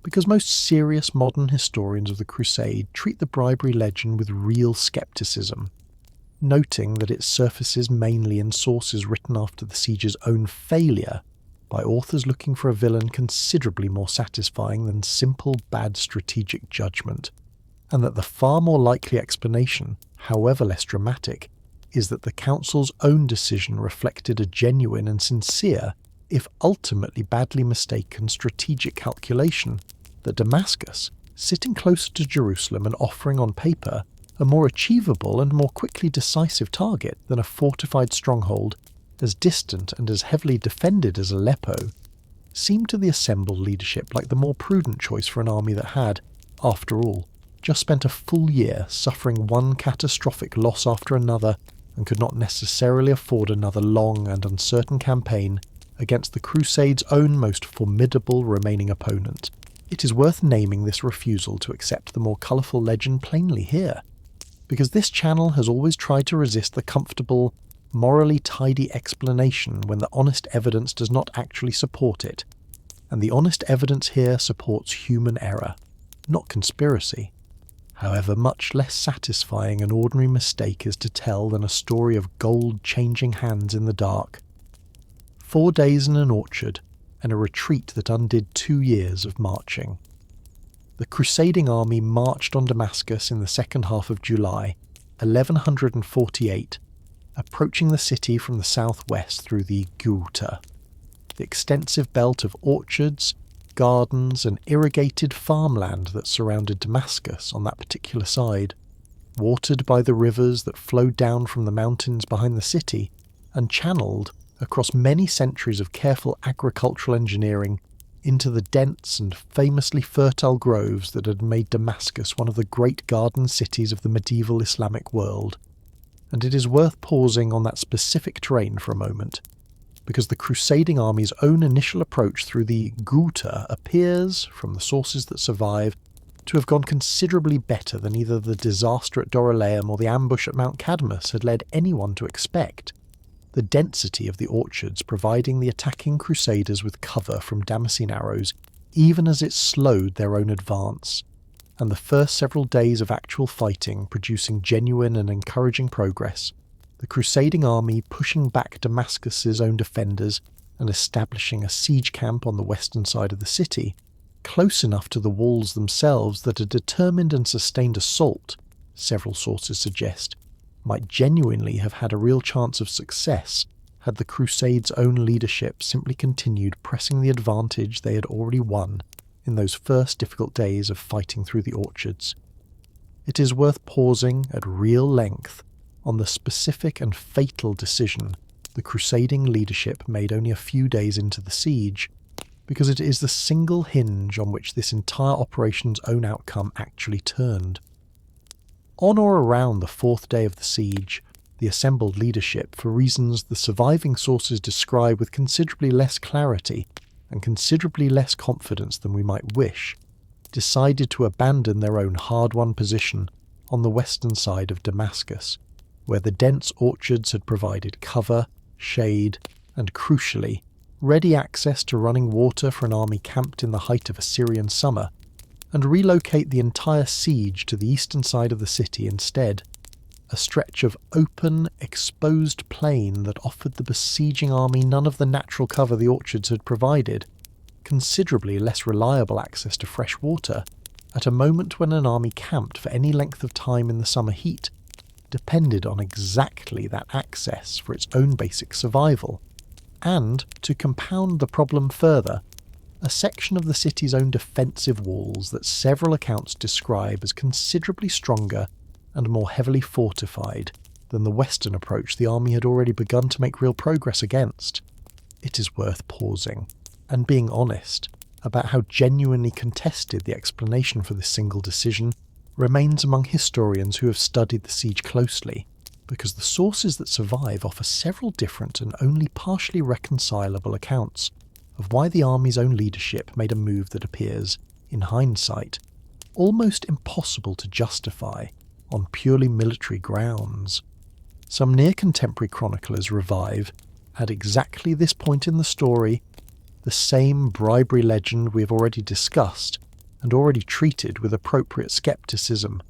because most serious modern historians of the Crusade treat the bribery legend with real scepticism, noting that it surfaces mainly in sources written after the siege's own failure by authors looking for a villain considerably more satisfying than simple bad strategic judgment, and that the far more likely explanation, however less dramatic, is that the council's own decision reflected a genuine and sincere, if ultimately badly mistaken, strategic calculation that Damascus, sitting closer to Jerusalem and offering on paper a more achievable and more quickly decisive target than a fortified stronghold as distant and as heavily defended as Aleppo, seemed to the assembled leadership like the more prudent choice for an army that had, after all, just spent a full year suffering one catastrophic loss after another and could not necessarily afford another long and uncertain campaign against the Crusade's own most formidable remaining opponent. It is worth naming this refusal to accept the more colourful legend plainly here, because this channel has always tried to resist the comfortable, morally tidy explanation when the honest evidence does not actually support it, and the honest evidence here supports human error, not conspiracy. However much less satisfying an ordinary mistake is to tell than a story of gold changing hands in the dark. 4 days in an orchard, and a retreat that undid 2 years of marching. The crusading army marched on Damascus in the second half of July, 1148, approaching the city from the southwest through the Ghouta, the extensive belt of orchards, gardens and irrigated farmland that surrounded Damascus on that particular side, watered by the rivers that flowed down from the mountains behind the city and channeled across many centuries of careful agricultural engineering into the dense and famously fertile groves that had made Damascus one of the great garden cities of the medieval Islamic world. And it is worth pausing on that specific terrain for a moment, because the crusading army's own initial approach through the Ghouta appears, from the sources that survive, to have gone considerably better than either the disaster at Dorylaeum or the ambush at Mount Cadmus had led anyone to expect, the density of the orchards providing the attacking Crusaders with cover from Damascene arrows even as it slowed their own advance, and the first several days of actual fighting producing genuine and encouraging progress, the crusading army pushing back Damascus's own defenders and establishing a siege camp on the western side of the city, close enough to the walls themselves that a determined and sustained assault, several sources suggest, might genuinely have had a real chance of success had the Crusade's own leadership simply continued pressing the advantage they had already won in those first difficult days of fighting through the orchards. It is worth pausing at real length on the specific and fatal decision the crusading leadership made only a few days into the siege, because it is the single hinge on which this entire operation's own outcome actually turned. On or around the 4th day of the siege, the assembled leadership, for reasons the surviving sources describe with considerably less clarity and considerably less confidence than we might wish, decided to abandon their own hard-won position on the western side of Damascus, where the dense orchards had provided cover, shade, and crucially, ready access to running water for an army camped in the height of Assyrian summer, and relocate the entire siege to the eastern side of the city instead, a stretch of open, exposed plain that offered the besieging army none of the natural cover the orchards had provided, considerably less reliable access to fresh water, at a moment when an army camped for any length of time in the summer heat depended on exactly that access for its own basic survival, and, to compound the problem further, a section of the city's own defensive walls that several accounts describe as considerably stronger and more heavily fortified than the western approach the army had already begun to make real progress against. It is worth pausing and being honest about how genuinely contested the explanation for this single decision remains among historians who have studied the siege closely, because the sources that survive offer several different and only partially reconcilable accounts of why the army's own leadership made a move that appears, in hindsight, almost impossible to justify on purely military grounds. Some near-contemporary chroniclers revive, at exactly this point in the story, the same bribery legend we have already discussed and already treated with appropriate skepticism,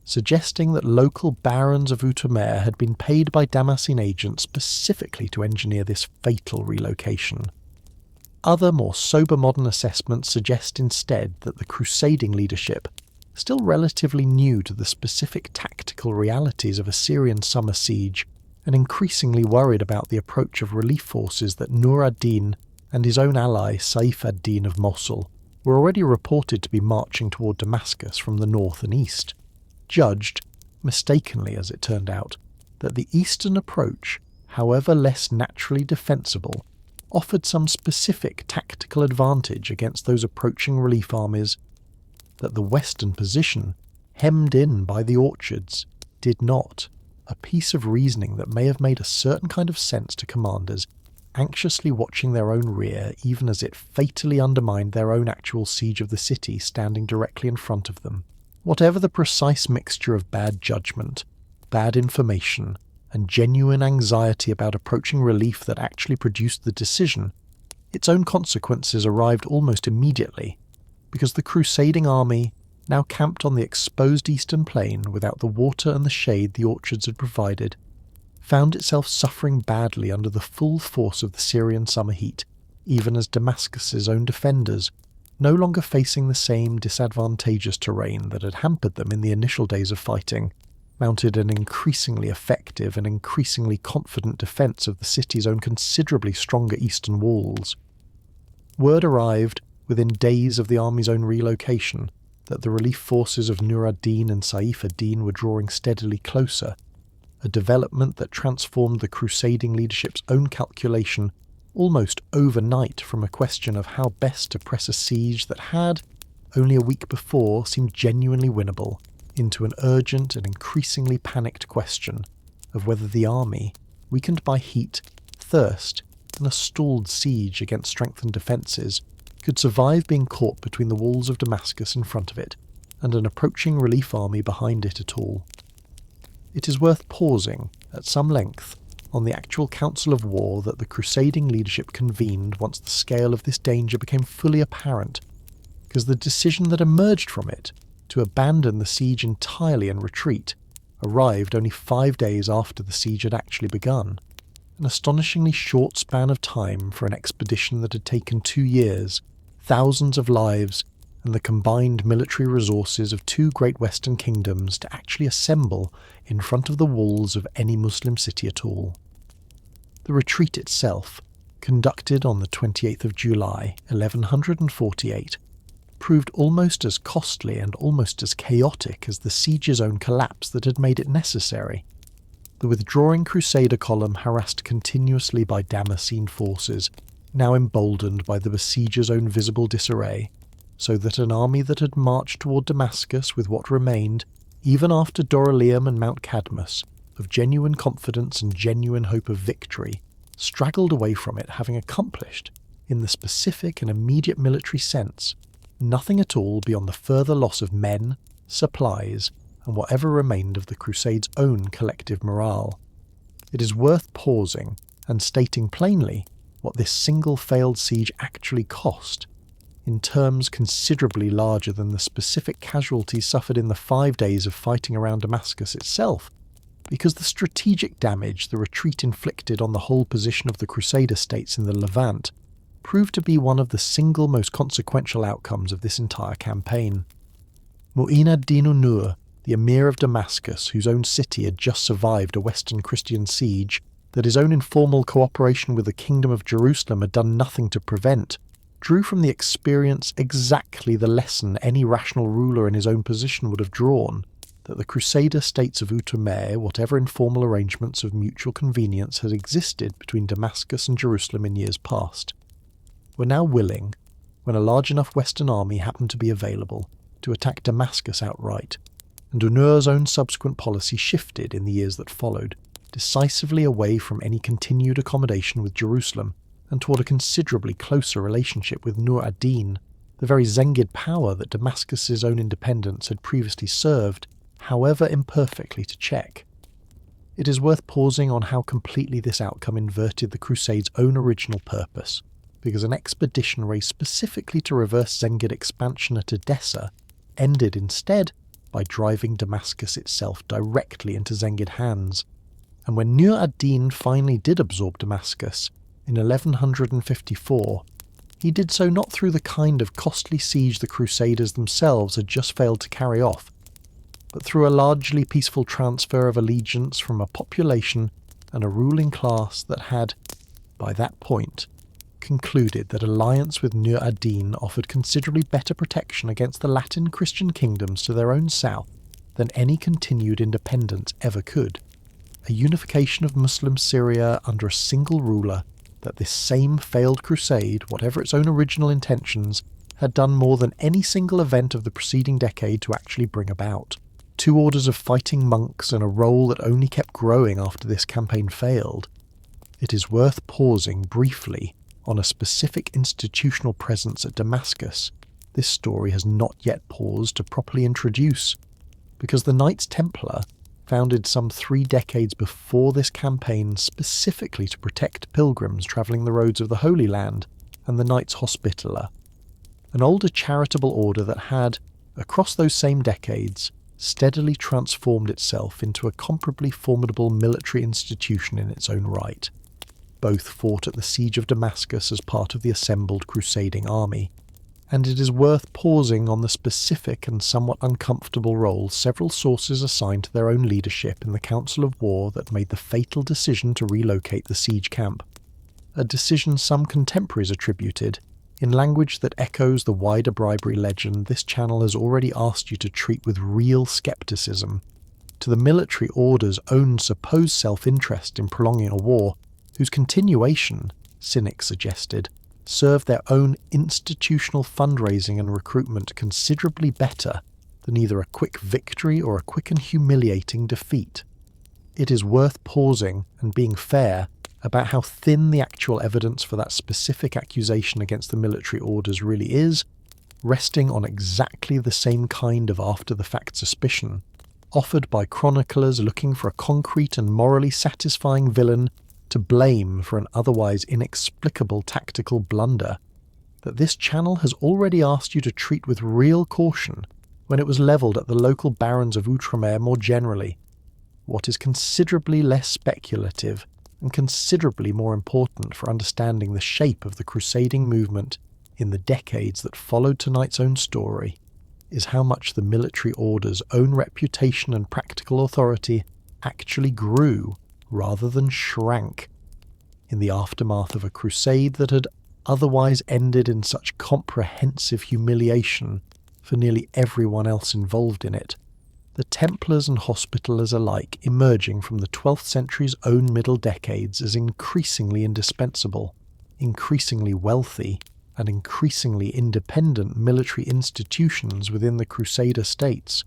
suggesting that local barons of Outremer had been paid by Damascene agents specifically to engineer this fatal relocation. Other more sober modern assessments suggest instead that the crusading leadership, still relatively new to the specific tactical realities of a Syrian summer siege, and increasingly worried about the approach of relief forces that Nur ad-Din and his own ally Saif ad-Din of Mosul were already reported to be marching toward Damascus from the north and east, judged, mistakenly as it turned out, that the eastern approach, however less naturally defensible, offered some specific tactical advantage against those approaching relief armies, that the western position, hemmed in by the orchards, did not, a piece of reasoning that may have made a certain kind of sense to commanders anxiously watching their own rear even as it fatally undermined their own actual siege of the city standing directly in front of them. Whatever the precise mixture of bad judgment, bad information, and genuine anxiety about approaching relief that actually produced the decision, its own consequences arrived almost immediately, because the crusading army, now camped on the exposed eastern plain without the water and the shade the orchards had provided, found itself suffering badly under the full force of the Syrian summer heat, even as Damascus's own defenders, no longer facing the same disadvantageous terrain that had hampered them in the initial days of fighting, mounted an increasingly effective and increasingly confident defence of the city's own considerably stronger eastern walls. Word arrived, within days of the army's own relocation, that the relief forces of Nur ad-Din and Saif ad-Din were drawing steadily closer, a development that transformed the crusading leadership's own calculation almost overnight from a question of how best to press a siege that had, only a week before, seemed genuinely winnable, into an urgent and increasingly panicked question of whether the army, weakened by heat, thirst, and a stalled siege against strengthened defences, could survive being caught between the walls of Damascus in front of it and an approaching relief army behind it at all. It is worth pausing, at some length, on the actual council of war that the crusading leadership convened once the scale of this danger became fully apparent, because the decision that emerged from it, to abandon the siege entirely and retreat, arrived only 5 days after the siege had actually begun, an astonishingly short span of time for an expedition that had taken 2 years, thousands of lives, and the combined military resources of 2 great western kingdoms to actually assemble in front of the walls of any Muslim city at all. The retreat itself, conducted on the 28th of July, 1148, proved almost as costly and almost as chaotic as the siege's own collapse that had made it necessary. The withdrawing Crusader column harassed continuously by Damascene forces, now emboldened by the besiegers' own visible disarray, so that an army that had marched toward Damascus with what remained, even after Dorylaeum and Mount Cadmus, of genuine confidence and genuine hope of victory, straggled away from it having accomplished, in the specific and immediate military sense, nothing at all beyond the further loss of men, supplies, and whatever remained of the Crusade's own collective morale. It is worth pausing and stating plainly what this single failed siege actually cost, in terms considerably larger than the specific casualties suffered in the 5 days of fighting around Damascus itself, because the strategic damage the retreat inflicted on the whole position of the Crusader states in the Levant proved to be one of the single most consequential outcomes of this entire campaign. Mu'in ad-Din ul-Nur, the Emir of Damascus, whose own city had just survived a Western Christian siege that his own informal cooperation with the Kingdom of Jerusalem had done nothing to prevent, drew from the experience exactly the lesson any rational ruler in his own position would have drawn, that the Crusader states of Outremer, whatever informal arrangements of mutual convenience had existed between Damascus and Jerusalem in years past, were now willing, when a large enough Western army happened to be available, to attack Damascus outright, and Unur's own subsequent policy shifted in the years that followed, decisively away from any continued accommodation with Jerusalem and toward a considerably closer relationship with Nur ad-Din, the very Zengid power that Damascus's own independence had previously served, however imperfectly, to check. It is worth pausing on how completely this outcome inverted the Crusade's own original purpose, because an expedition raised specifically to reverse Zengid expansion at Edessa ended instead by driving Damascus itself directly into Zengid hands, and when Nur ad-Din finally did absorb Damascus in 1154, he did so not through the kind of costly siege the Crusaders themselves had just failed to carry off, but through a largely peaceful transfer of allegiance from a population and a ruling class that had, by that point, concluded that alliance with Nur ad-Din offered considerably better protection against the Latin Christian kingdoms to their own south than any continued independence ever could, a unification of Muslim Syria under a single ruler that this same failed crusade, whatever its own original intentions, had done more than any single event of the preceding decade to actually bring about. 2 orders of fighting monks and a role that only kept growing after this campaign failed. It is worth pausing briefly on a specific institutional presence at Damascus this story has not yet paused to properly introduce, because the Knights Templar, founded some 3 decades before this campaign specifically to protect pilgrims travelling the roads of the Holy Land, and the Knights Hospitaller, an older charitable order that had, across those same decades, steadily transformed itself into a comparably formidable military institution in its own right. Both fought at the siege of Damascus as part of the assembled crusading army, and it is worth pausing on the specific and somewhat uncomfortable role several sources assigned to their own leadership in the Council of War that made the fatal decision to relocate the siege camp, a decision some contemporaries attributed, in language that echoes the wider bribery legend this channel has already asked you to treat with real skepticism, to the military order's own supposed self-interest in prolonging a war whose continuation, cynics suggested, served their own institutional fundraising and recruitment considerably better than either a quick victory or a quick and humiliating defeat. It is worth pausing and being fair about how thin the actual evidence for that specific accusation against the military orders really is, resting on exactly the same kind of after-the-fact suspicion, offered by chroniclers looking for a concrete and morally satisfying villain to blame for an otherwise inexplicable tactical blunder, that this channel has already asked you to treat with real caution when it was levelled at the local barons of Outremer more generally, what is considerably less speculative and considerably more important for understanding the shape of the crusading movement in the decades that followed tonight's own story, is how much the military order's own reputation and practical authority actually grew rather than shrank in the aftermath of a crusade that had otherwise ended in such comprehensive humiliation for nearly everyone else involved in it, the Templars and Hospitallers alike emerging from the 12th century's own middle decades as increasingly indispensable, increasingly wealthy, and increasingly independent military institutions within the Crusader states,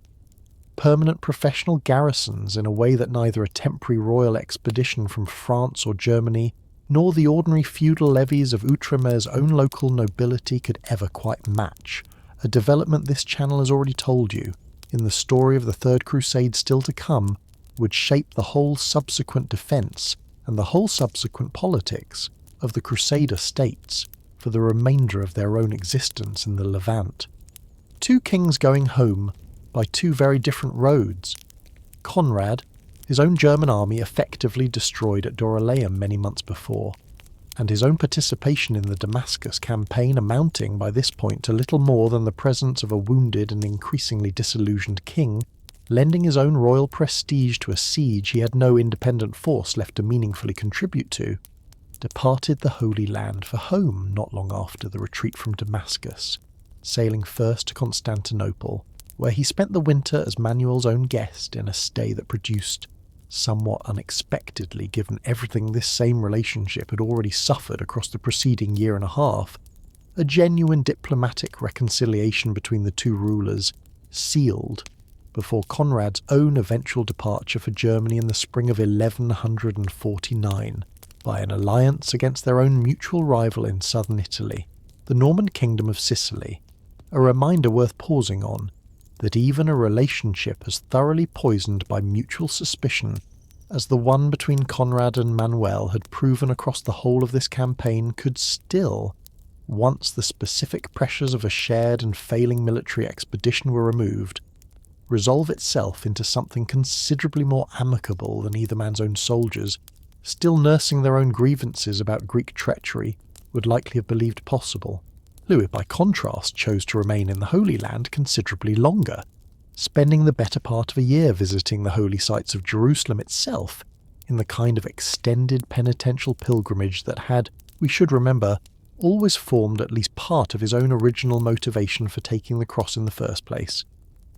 permanent professional garrisons in a way that neither a temporary royal expedition from France or Germany nor the ordinary feudal levies of Outremer's own local nobility could ever quite match, a development this channel has already told you in the story of the Third Crusade still to come, would shape the whole subsequent defence and the whole subsequent politics of the Crusader states for the remainder of their own existence in the Levant. Two kings going home by two very different roads. Conrad, his own German army effectively destroyed at Dorylaeum many months before, and his own participation in the Damascus campaign amounting by this point to little more than the presence of a wounded and increasingly disillusioned king, lending his own royal prestige to a siege he had no independent force left to meaningfully contribute to, departed the Holy Land for home not long after the retreat from Damascus, sailing first to Constantinople, where he spent the winter as Manuel's own guest in a stay that produced, somewhat unexpectedly given everything this same relationship had already suffered across the preceding year and a half, a genuine diplomatic reconciliation between the two rulers, sealed before Conrad's own eventual departure for Germany in the spring of 1149 by an alliance against their own mutual rival in southern Italy, the Norman kingdom of Sicily, a reminder worth pausing on that even a relationship as thoroughly poisoned by mutual suspicion as the one between Conrad and Manuel had proven across the whole of this campaign could still, once the specific pressures of a shared and failing military expedition were removed, resolve itself into something considerably more amicable than either man's own soldiers, still nursing their own grievances about Greek treachery, would likely have believed possible. Louis, by contrast, chose to remain in the Holy Land considerably longer, spending the better part of a year visiting the holy sites of Jerusalem itself in the kind of extended penitential pilgrimage that had, we should remember, always formed at least part of his own original motivation for taking the cross in the first place.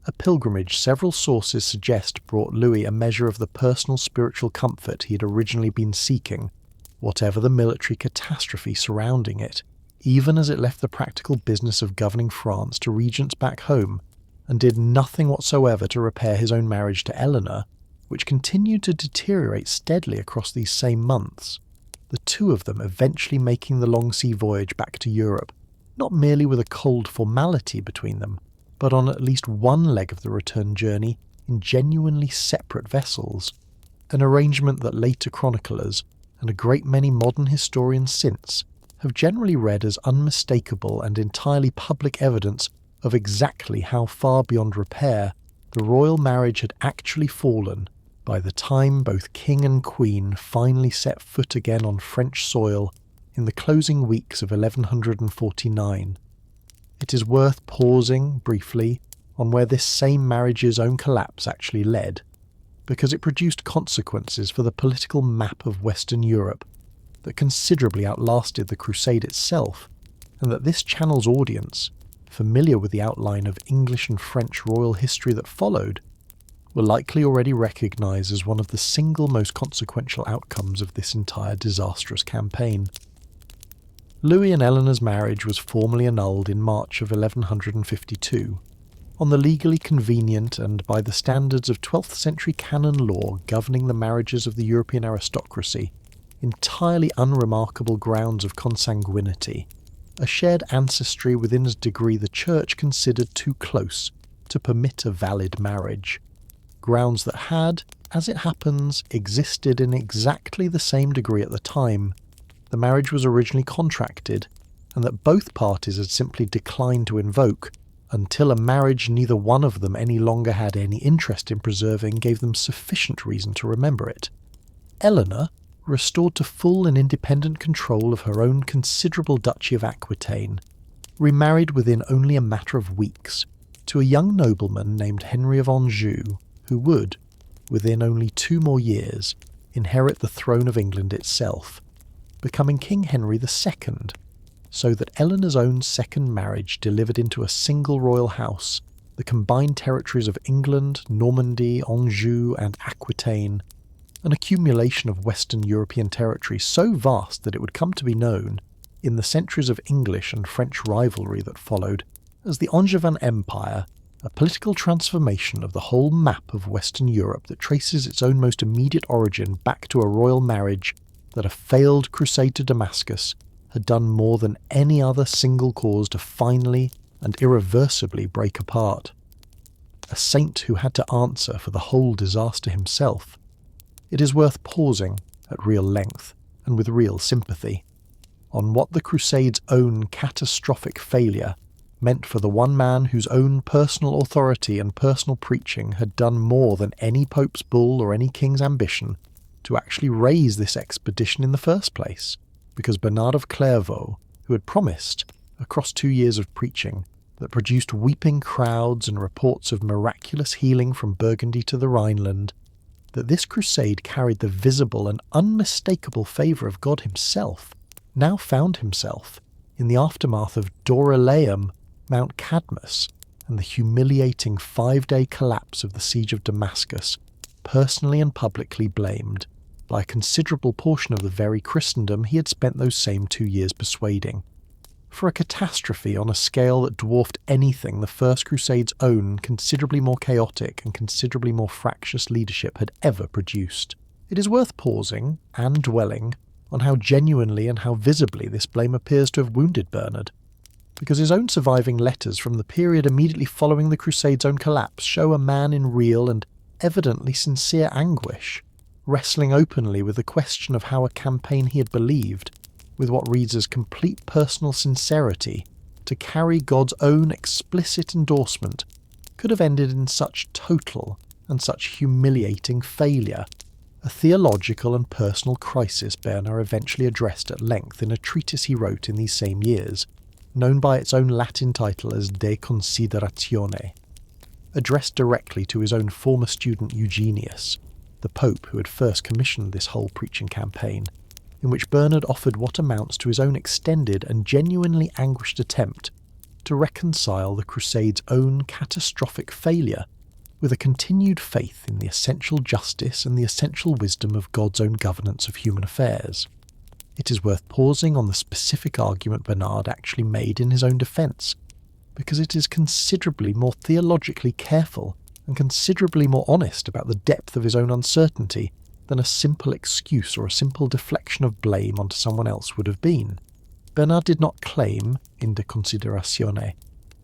A pilgrimage several sources suggest brought Louis a measure of the personal spiritual comfort he had originally been seeking, whatever the military catastrophe surrounding it, even as it left the practical business of governing France to regents back home, and did nothing whatsoever to repair his own marriage to Eleanor, which continued to deteriorate steadily across these same months, the two of them eventually making the long sea voyage back to Europe, not merely with a cold formality between them, but on at least one leg of the return journey in genuinely separate vessels, an arrangement that later chroniclers, and a great many modern historians since, have generally read as unmistakable and entirely public evidence of exactly how far beyond repair the royal marriage had actually fallen by the time both king and queen finally set foot again on French soil in the closing weeks of 1149. It is worth pausing briefly on where this same marriage's own collapse actually led, because it produced consequences for the political map of Western Europe that considerably outlasted the Crusade itself, and that this channel's audience, familiar with the outline of English and French royal history that followed, will likely already recognise as one of the single most consequential outcomes of this entire disastrous campaign. Louis and Eleanor's marriage was formally annulled in March of 1152, on the legally convenient and, by the standards of 12th century canon law governing the marriages of the European aristocracy, entirely unremarkable grounds of consanguinity, a shared ancestry within a degree the Church considered too close to permit a valid marriage, grounds that had, as it happens, existed in exactly the same degree at the time the marriage was originally contracted, and that both parties had simply declined to invoke until a marriage neither one of them any longer had any interest in preserving gave them sufficient reason to remember it. Eleanor, restored to full and independent control of her own considerable duchy of Aquitaine, remarried within only a matter of weeks to a young nobleman named Henry of Anjou, who would, within only 2 more years, inherit the throne of England itself, becoming King Henry II, so that Eleanor's own second marriage delivered into a single royal house the combined territories of England, Normandy, Anjou and Aquitaine, an accumulation of Western European territory so vast that it would come to be known, in the centuries of English and French rivalry that followed, as the Angevin Empire, a political transformation of the whole map of Western Europe that traces its own most immediate origin back to a royal marriage that a failed crusade to Damascus had done more than any other single cause to finally and irreversibly break apart. a saint who had to answer for the whole disaster himself, it is worth pausing at real length and with real sympathy on what the Crusades' own catastrophic failure meant for the one man whose own personal authority and personal preaching had done more than any pope's bull or any king's ambition to actually raise this expedition in the first place, because Bernard of Clairvaux, who had promised, across 2 years of preaching, that produced weeping crowds and reports of miraculous healing from Burgundy to the Rhineland, that this crusade carried the visible and unmistakable favour of God himself, now found himself, in the aftermath of Dorylaeum, Mount Cadmus, and the humiliating 5-day collapse of the siege of Damascus, personally and publicly blamed by a considerable portion of the very Christendom he had spent those same 2 years persuading, for a catastrophe on a scale that dwarfed anything the First Crusade's own considerably more chaotic and considerably more fractious leadership had ever produced. It is worth pausing and dwelling on how genuinely and how visibly this blame appears to have wounded Bernard, because his own surviving letters from the period immediately following the Crusade's own collapse show a man in real and evidently sincere anguish, wrestling openly with the question of how a campaign he had believed, with what reads as complete personal sincerity, to carry God's own explicit endorsement, could have ended in such total and such humiliating failure. A theological and personal crisis Bernard eventually addressed at length in a treatise he wrote in these same years, known by its own Latin title as De Consideratione, addressed directly to his own former student Eugenius, the Pope who had first commissioned this whole preaching campaign, in which Bernard offered what amounts to his own extended and genuinely anguished attempt to reconcile the Crusade's own catastrophic failure with a continued faith in the essential justice and the essential wisdom of God's own governance of human affairs. It is worth pausing on the specific argument Bernard actually made in his own defence, because it is considerably more theologically careful and considerably more honest about the depth of his own uncertainty than a simple excuse or a simple deflection of blame onto someone else would have been. Bernard did not claim, in De Consideratione,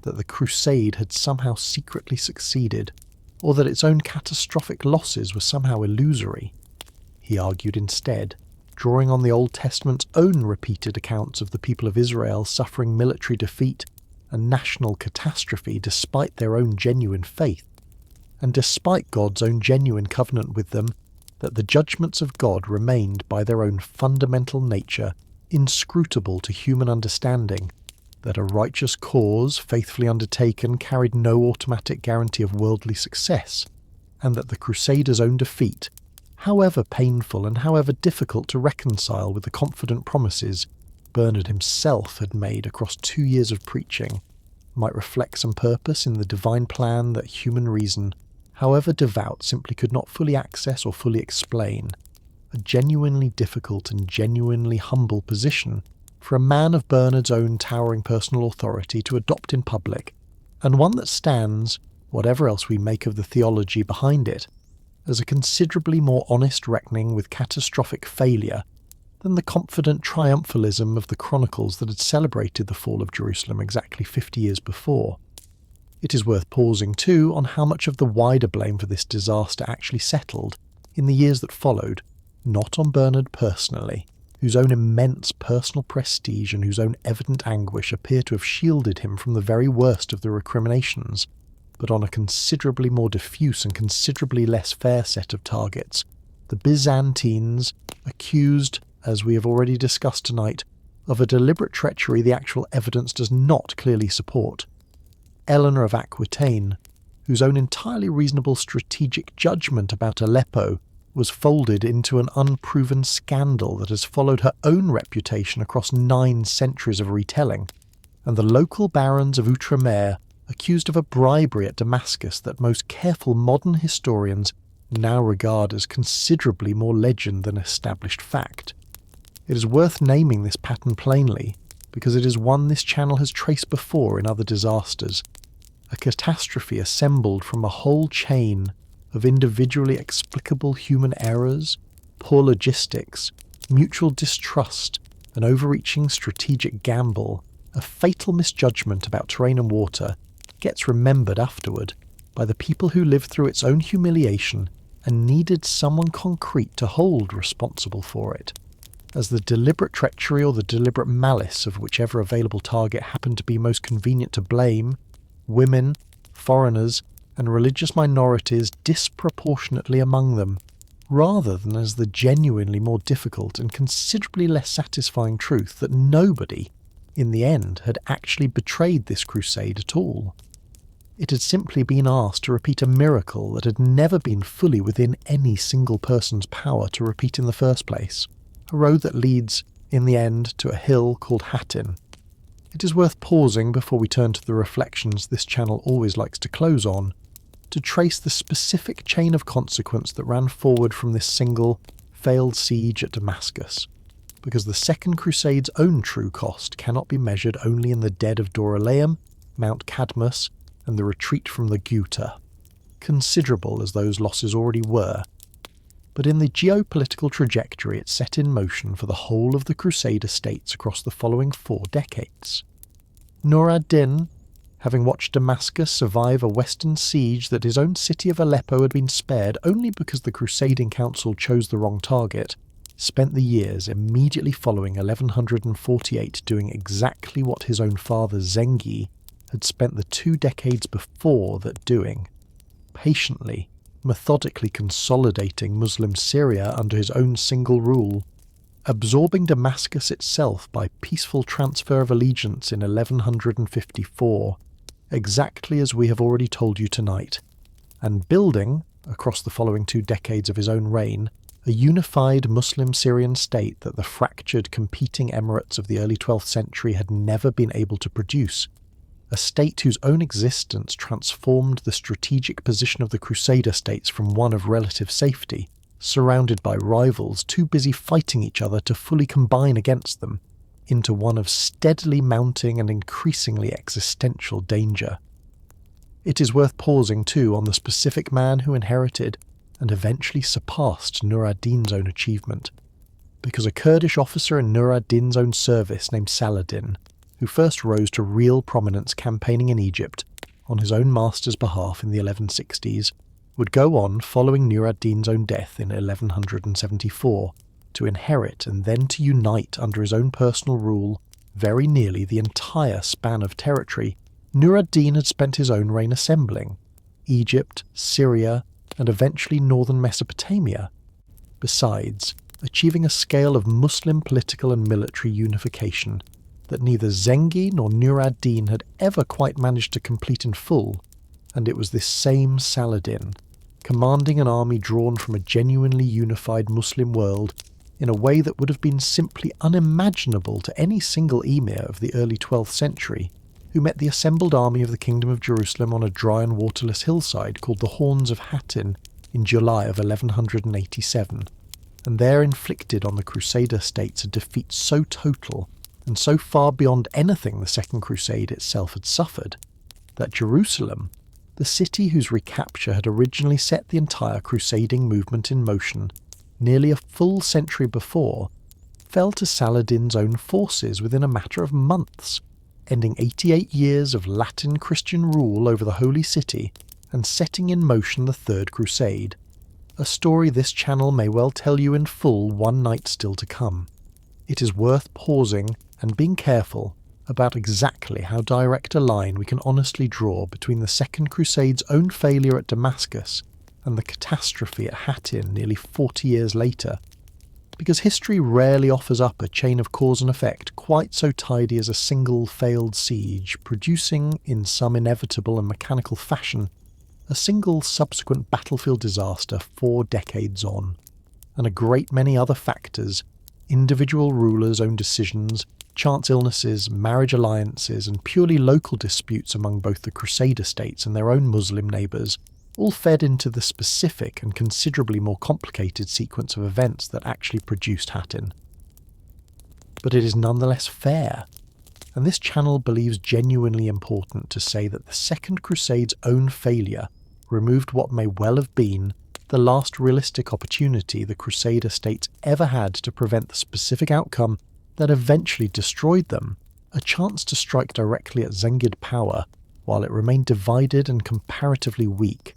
that the Crusade had somehow secretly succeeded, or that its own catastrophic losses were somehow illusory. He argued instead, drawing on the Old Testament's own repeated accounts of the people of Israel suffering military defeat and national catastrophe despite their own genuine faith, and despite God's own genuine covenant with them, that the judgments of God remained by their own fundamental nature inscrutable to human understanding, that a righteous cause faithfully undertaken carried no automatic guarantee of worldly success, and that the Crusaders' own defeat, however painful and however difficult to reconcile with the confident promises Bernard himself had made across 2 years of preaching, might reflect some purpose in the divine plan that human reason, however devout, simply could not fully access or fully explain, a genuinely difficult and genuinely humble position for a man of Bernard's own towering personal authority to adopt in public, and one that stands, whatever else we make of the theology behind it, as a considerably more honest reckoning with catastrophic failure than the confident triumphalism of the chronicles that had celebrated the fall of Jerusalem exactly 50 years before. It is worth pausing too on how much of the wider blame for this disaster actually settled, in the years that followed, not on Bernard personally, whose own immense personal prestige and whose own evident anguish appear to have shielded him from the very worst of the recriminations, but on a considerably more diffuse and considerably less fair set of targets, the Byzantines, accused, as we have already discussed tonight, of a deliberate treachery the actual evidence does not clearly support. Eleanor of Aquitaine, whose own entirely reasonable strategic judgment about Aleppo was folded into an unproven scandal that has followed her own reputation across 9 centuries of retelling, and the local barons of Outremer, accused of a bribery at Damascus that most careful modern historians now regard as considerably more legend than established fact. It is worth naming this pattern plainly, because it is one this channel has traced before in other disasters, a catastrophe assembled from a whole chain of individually explicable human errors, poor logistics, mutual distrust, an overreaching strategic gamble, a fatal misjudgment about terrain and water, gets remembered afterward, by the people who lived through its own humiliation and needed someone concrete to hold responsible for it, as the deliberate treachery or the deliberate malice of whichever available target happened to be most convenient to blame, women, foreigners, and religious minorities disproportionately among them, rather than as the genuinely more difficult and considerably less satisfying truth that nobody, in the end, had actually betrayed this crusade at all. It had simply been asked to repeat a miracle that had never been fully within any single person's power to repeat in the first place, a road that leads, in the end, to a hill called Hattin. It is worth pausing before we turn to the reflections this channel always likes to close on, to trace the specific chain of consequence that ran forward from this single, failed siege at Damascus, because the Second Crusade's own true cost cannot be measured only in the dead of Dorylaeum, Mount Cadmus, and the retreat from the Ghouta, considerable as those losses already were, but in the geopolitical trajectory it set in motion for the whole of the Crusader states across the following 4 decades. Nur ad-Din, having watched Damascus survive a western siege that his own city of Aleppo had been spared only because the Crusading Council chose the wrong target, spent the years immediately following 1148 doing exactly what his own father Zengi had spent the 2 decades before that doing, patiently, methodically consolidating Muslim Syria under his own single rule, absorbing Damascus itself by peaceful transfer of allegiance in 1154, exactly as we have already told you tonight, and building, across the following 2 decades of his own reign, a unified Muslim Syrian state that the fractured competing emirates of the early 12th century had never been able to produce, a state whose own existence transformed the strategic position of the Crusader states from one of relative safety, surrounded by rivals too busy fighting each other to fully combine against them, into one of steadily mounting and increasingly existential danger. It is worth pausing too on the specific man who inherited and eventually surpassed Nur ad-Din's own achievement, because a Kurdish officer in Nur ad-Din's own service named Saladin, who first rose to real prominence campaigning in Egypt on his own master's behalf in the 1160s, would go on, following Nur ad-Din's own death in 1174, to inherit and then to unite under his own personal rule very nearly the entire span of territory Nur ad-Din had spent his own reign assembling: Egypt, Syria, and eventually northern Mesopotamia, besides achieving a scale of Muslim political and military unification that neither Zengi nor Nur ad-Din had ever quite managed to complete in full, and it was this same Saladin, commanding an army drawn from a genuinely unified Muslim world in a way that would have been simply unimaginable to any single emir of the early 12th century, who met the assembled army of the Kingdom of Jerusalem on a dry and waterless hillside called the Horns of Hattin in July of 1187, and there inflicted on the Crusader states a defeat so total and so far beyond anything the Second Crusade itself had suffered, that Jerusalem, the city whose recapture had originally set the entire crusading movement in motion nearly a full century before, fell to Saladin's own forces within a matter of months, ending 88 years of Latin Christian rule over the Holy City and setting in motion the Third Crusade, a story this channel may well tell you in full one night still to come. It is worth pausing and being careful about exactly how direct a line we can honestly draw between the Second Crusade's own failure at Damascus and the catastrophe at Hattin nearly 40 years later, because history rarely offers up a chain of cause and effect quite so tidy as a single failed siege producing, in some inevitable and mechanical fashion, a single subsequent battlefield disaster 4 decades on, and a great many other factors, individual rulers' own decisions, chance illnesses, marriage alliances, and purely local disputes among both the Crusader states and their own Muslim neighbours, all fed into the specific and considerably more complicated sequence of events that actually produced Hattin. But it is nonetheless fair, and this channel believes genuinely important to say that the Second Crusade's own failure removed what may well have been the last realistic opportunity the Crusader states ever had to prevent the specific outcome that eventually destroyed them, a chance to strike directly at Zengid power while it remained divided and comparatively weak,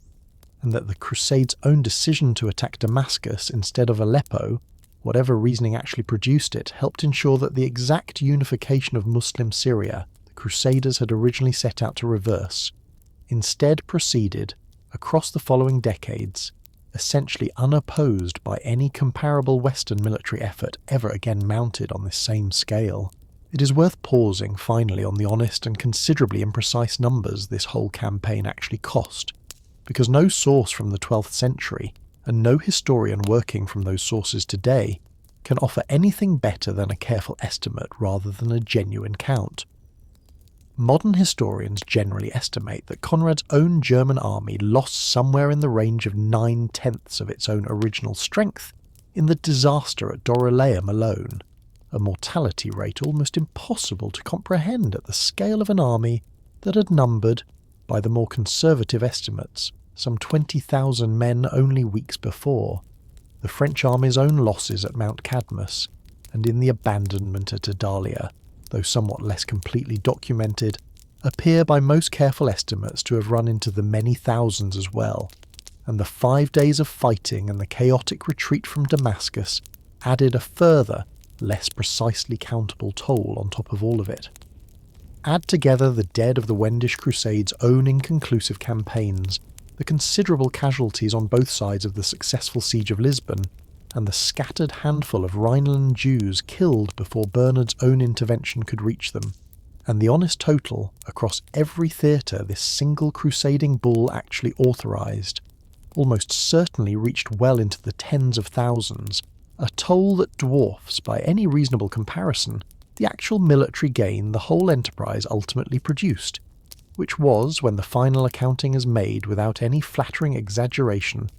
and that the Crusades' own decision to attack Damascus instead of Aleppo, whatever reasoning actually produced it, helped ensure that the exact unification of Muslim Syria the Crusaders had originally set out to reverse, instead proceeded, across the following decades, essentially unopposed by any comparable Western military effort ever again mounted on this same scale. It is worth pausing finally on the honest and considerably imprecise numbers this whole campaign actually cost, because no source from the 12th century, and no historian working from those sources today, can offer anything better than a careful estimate rather than a genuine count. Modern historians generally estimate that Conrad's own German army lost somewhere in the range of 9/10 of its own original strength in the disaster at Dorylaeum alone, a mortality rate almost impossible to comprehend at the scale of an army that had numbered, by the more conservative estimates, some 20,000 men only weeks before. The French army's own losses at Mount Cadmus, and in the abandonment at Adalia, though somewhat less completely documented, appear by most careful estimates to have run into the many thousands as well, and the 5 days of fighting and the chaotic retreat from Damascus added a further, less precisely countable toll on top of all of it. Add together the dead of the Wendish Crusade's own inconclusive campaigns, the considerable casualties on both sides of the successful siege of Lisbon, and the scattered handful of Rhineland Jews killed before Bernard's own intervention could reach them, and the honest total, across every theatre this single crusading bull actually authorised, almost certainly reached well into the tens of thousands, a toll that dwarfs, by any reasonable comparison, the actual military gain the whole enterprise ultimately produced, which was, when the final accounting is made without any flattering exaggeration,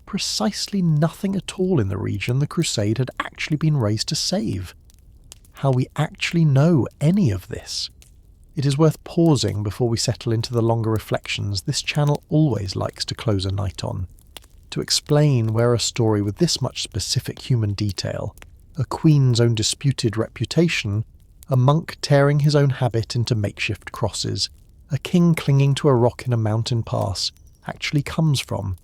precisely nothing at all in the region the Crusade had actually been raised to save. How we actually know any of this? It is worth pausing before we settle into the longer reflections this channel always likes to close a night on, to explain where a story with this much specific human detail, a queen's own disputed reputation, a monk tearing his own habit into makeshift crosses, a king clinging to a rock in a mountain pass, actually comes from,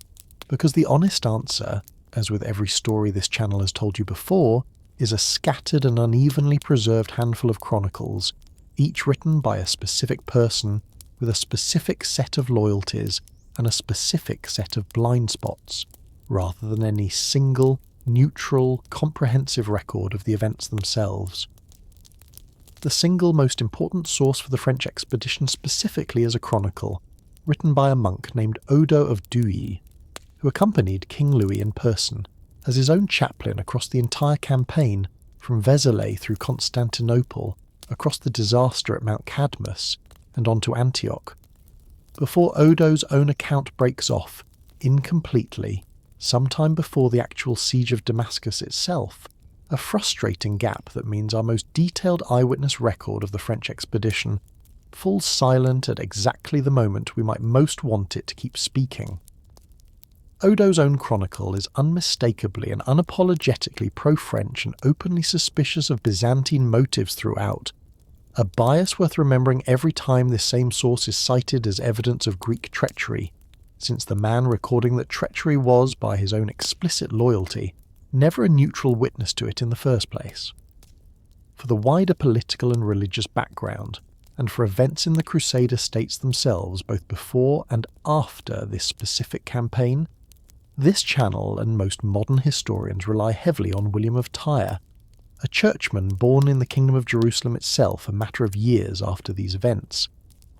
because the honest answer, as with every story this channel has told you before, is a scattered and unevenly preserved handful of chronicles, each written by a specific person with a specific set of loyalties and a specific set of blind spots, rather than any single, neutral, comprehensive record of the events themselves. The single most important source for the French expedition specifically is a chronicle, written by a monk named Odo of Douai, who accompanied King Louis in person, as his own chaplain across the entire campaign, from Vézelay through Constantinople, across the disaster at Mount Cadmus, and on to Antioch, before Odo's own account breaks off, incompletely, sometime before the actual siege of Damascus itself, a frustrating gap that means our most detailed eyewitness record of the French expedition falls silent at exactly the moment we might most want it to keep speaking. Odo's own chronicle is unmistakably and unapologetically pro-French and openly suspicious of Byzantine motives throughout, a bias worth remembering every time this same source is cited as evidence of Greek treachery, since the man recording that treachery was, by his own explicit loyalty, never a neutral witness to it in the first place. For the wider political and religious background, and for events in the Crusader states themselves both before and after this specific campaign, this channel and most modern historians rely heavily on William of Tyre, a churchman born in the Kingdom of Jerusalem itself a matter of years after these events,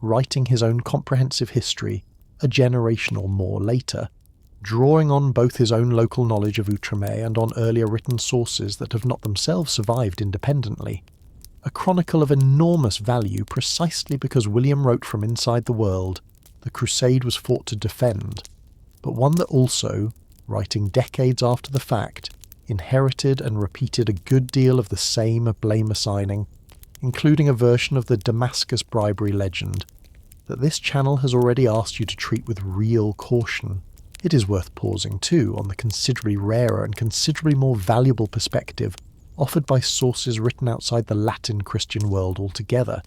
writing his own comprehensive history a generation or more later, drawing on both his own local knowledge of Outremer and on earlier written sources that have not themselves survived independently. A chronicle of enormous value precisely because William wrote from inside the world the Crusade was fought to defend, but one that also, writing decades after the fact, inherited and repeated a good deal of the same blame assigning, including a version of the Damascus bribery legend, that this channel has already asked you to treat with real caution. It is worth pausing too on the considerably rarer and considerably more valuable perspective offered by sources written outside the Latin Christian world altogether,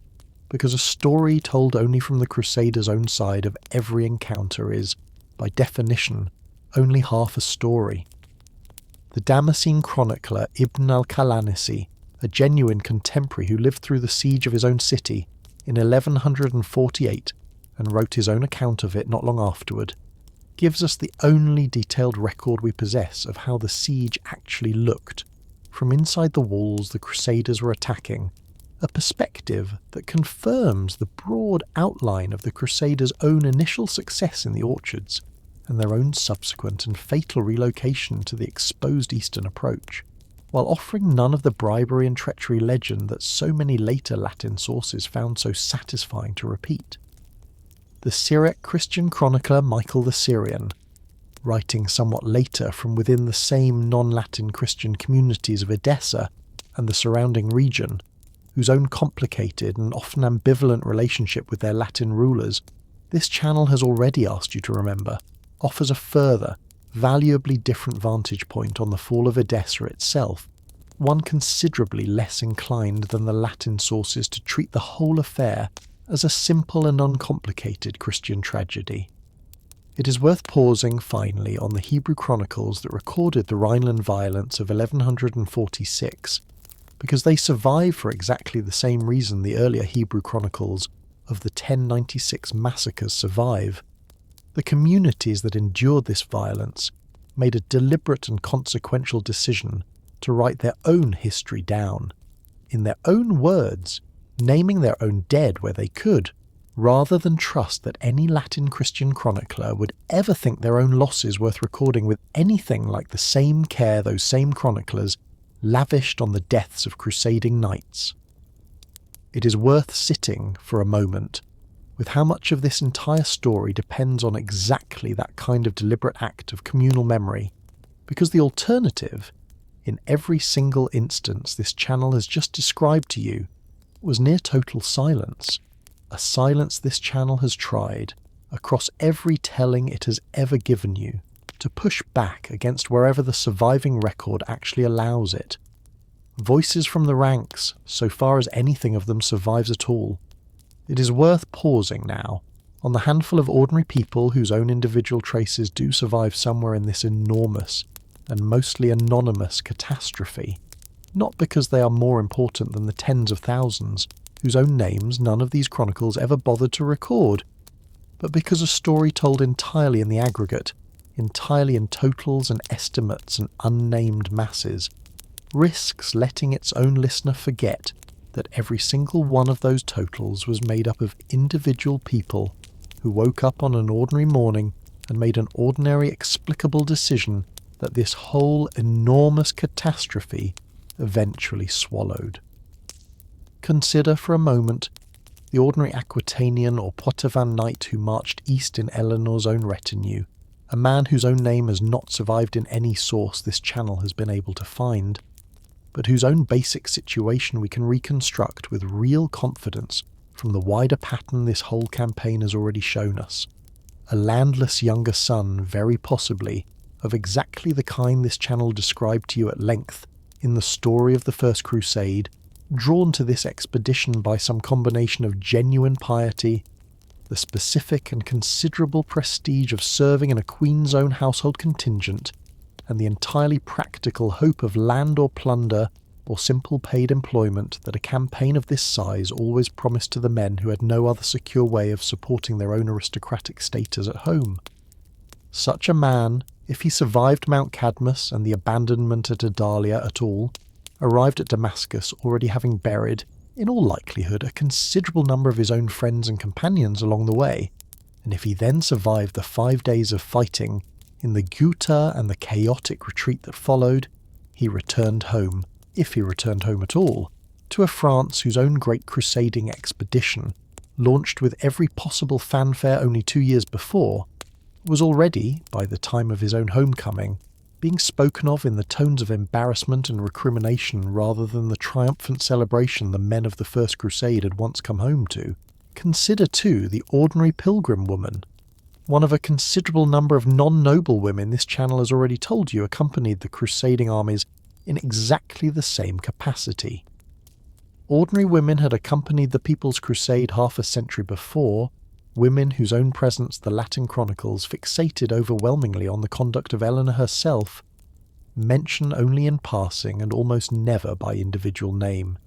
because a story told only from the Crusaders' own side of every encounter is, by definition, only half a story. The Damascene chronicler Ibn al-Qalanisi, a genuine contemporary who lived through the siege of his own city in 1148 and wrote his own account of it not long afterward, gives us the only detailed record we possess of how the siege actually looked from inside the walls the Crusaders were attacking, a perspective that confirms the broad outline of the Crusaders' own initial success in the orchards and their own subsequent and fatal relocation to the exposed eastern approach, while offering none of the bribery and treachery legend that so many later Latin sources found so satisfying to repeat. The Syriac Christian chronicler Michael the Syrian, writing somewhat later from within the same non-Latin Christian communities of Edessa and the surrounding region, whose own complicated and often ambivalent relationship with their Latin rulers this channel has already asked you to remember, offers a further, valuably different vantage point on the fall of Edessa itself, one considerably less inclined than the Latin sources to treat the whole affair as a simple and uncomplicated Christian tragedy. It is worth pausing finally on the Hebrew chronicles that recorded the Rhineland violence of 1146, because they survive for exactly the same reason the earlier Hebrew chronicles of the 1096 massacres survive. The communities that endured this violence made a deliberate and consequential decision to write their own history down, in their own words, naming their own dead where they could, rather than trust that any Latin Christian chronicler would ever think their own losses worth recording with anything like the same care those same chroniclers lavished on the deaths of crusading knights. It is worth sitting for a moment with how much of this entire story depends on exactly that kind of deliberate act of communal memory, because the alternative, in every single instance this channel has just described to you, was near total silence. A silence this channel has tried, across every telling it has ever given you, to push back against wherever the surviving record actually allows it. Voices from the ranks, so far as anything of them survives at all. It is worth pausing now on the handful of ordinary people whose own individual traces do survive somewhere in this enormous and mostly anonymous catastrophe, not because they are more important than the tens of thousands whose own names none of these chronicles ever bothered to record, but because a story told entirely in the aggregate, entirely in totals and estimates and unnamed masses, risks letting its own listener forget that every single one of those totals was made up of individual people who woke up on an ordinary morning and made an ordinary explicable decision that this whole enormous catastrophe eventually swallowed. Consider for a moment the ordinary Aquitanian or Poitevin knight who marched east in Eleanor's own retinue, a man whose own name has not survived in any source this channel has been able to find, but whose own basic situation we can reconstruct with real confidence from the wider pattern this whole campaign has already shown us. A landless younger son, very possibly, of exactly the kind this channel described to you at length in the story of the First Crusade, drawn to this expedition by some combination of genuine piety, the specific and considerable prestige of serving in a Queen's own household contingent, and the entirely practical hope of land or plunder or simple paid employment that a campaign of this size always promised to the men who had no other secure way of supporting their own aristocratic status at home. Such a man, if he survived Mount Cadmus and the abandonment at Adalia at all, arrived at Damascus already having buried, in all likelihood, a considerable number of his own friends and companions along the way, and if he then survived the 5 days of fighting in the Ghouta and the chaotic retreat that followed, he returned home, if he returned home at all, to a France whose own great crusading expedition, launched with every possible fanfare only 2 years before, was already, by the time of his own homecoming, being spoken of in the tones of embarrassment and recrimination rather than the triumphant celebration the men of the First Crusade had once come home to. Consider, too, the ordinary pilgrim woman, one of a considerable number of non-noble women this channel has already told you accompanied the crusading armies in exactly the same capacity. Ordinary women had accompanied the People's Crusade half a century before, women whose own presence the Latin chronicles fixated overwhelmingly on the conduct of Eleanor herself, mention only in passing and almost never by individual name,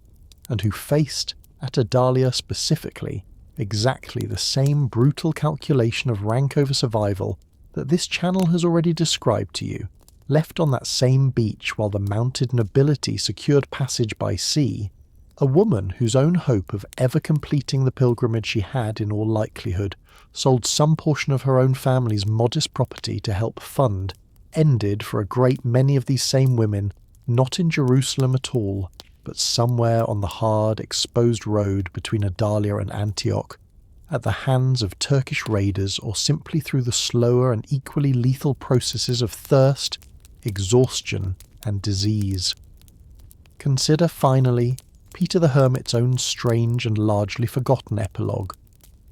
and who faced, at Adalia specifically, exactly the same brutal calculation of rank over survival that this channel has already described to you, left on that same beach while the mounted nobility secured passage by sea, a woman whose own hope of ever completing the pilgrimage she had, in all likelihood, sold some portion of her own family's modest property to help fund, ended for a great many of these same women not in Jerusalem at all, but somewhere on the hard, exposed road between Adalia and Antioch, at the hands of Turkish raiders or simply through the slower and equally lethal processes of thirst, exhaustion, and disease. Consider, finally, Peter the Hermit's own strange and largely forgotten epilogue,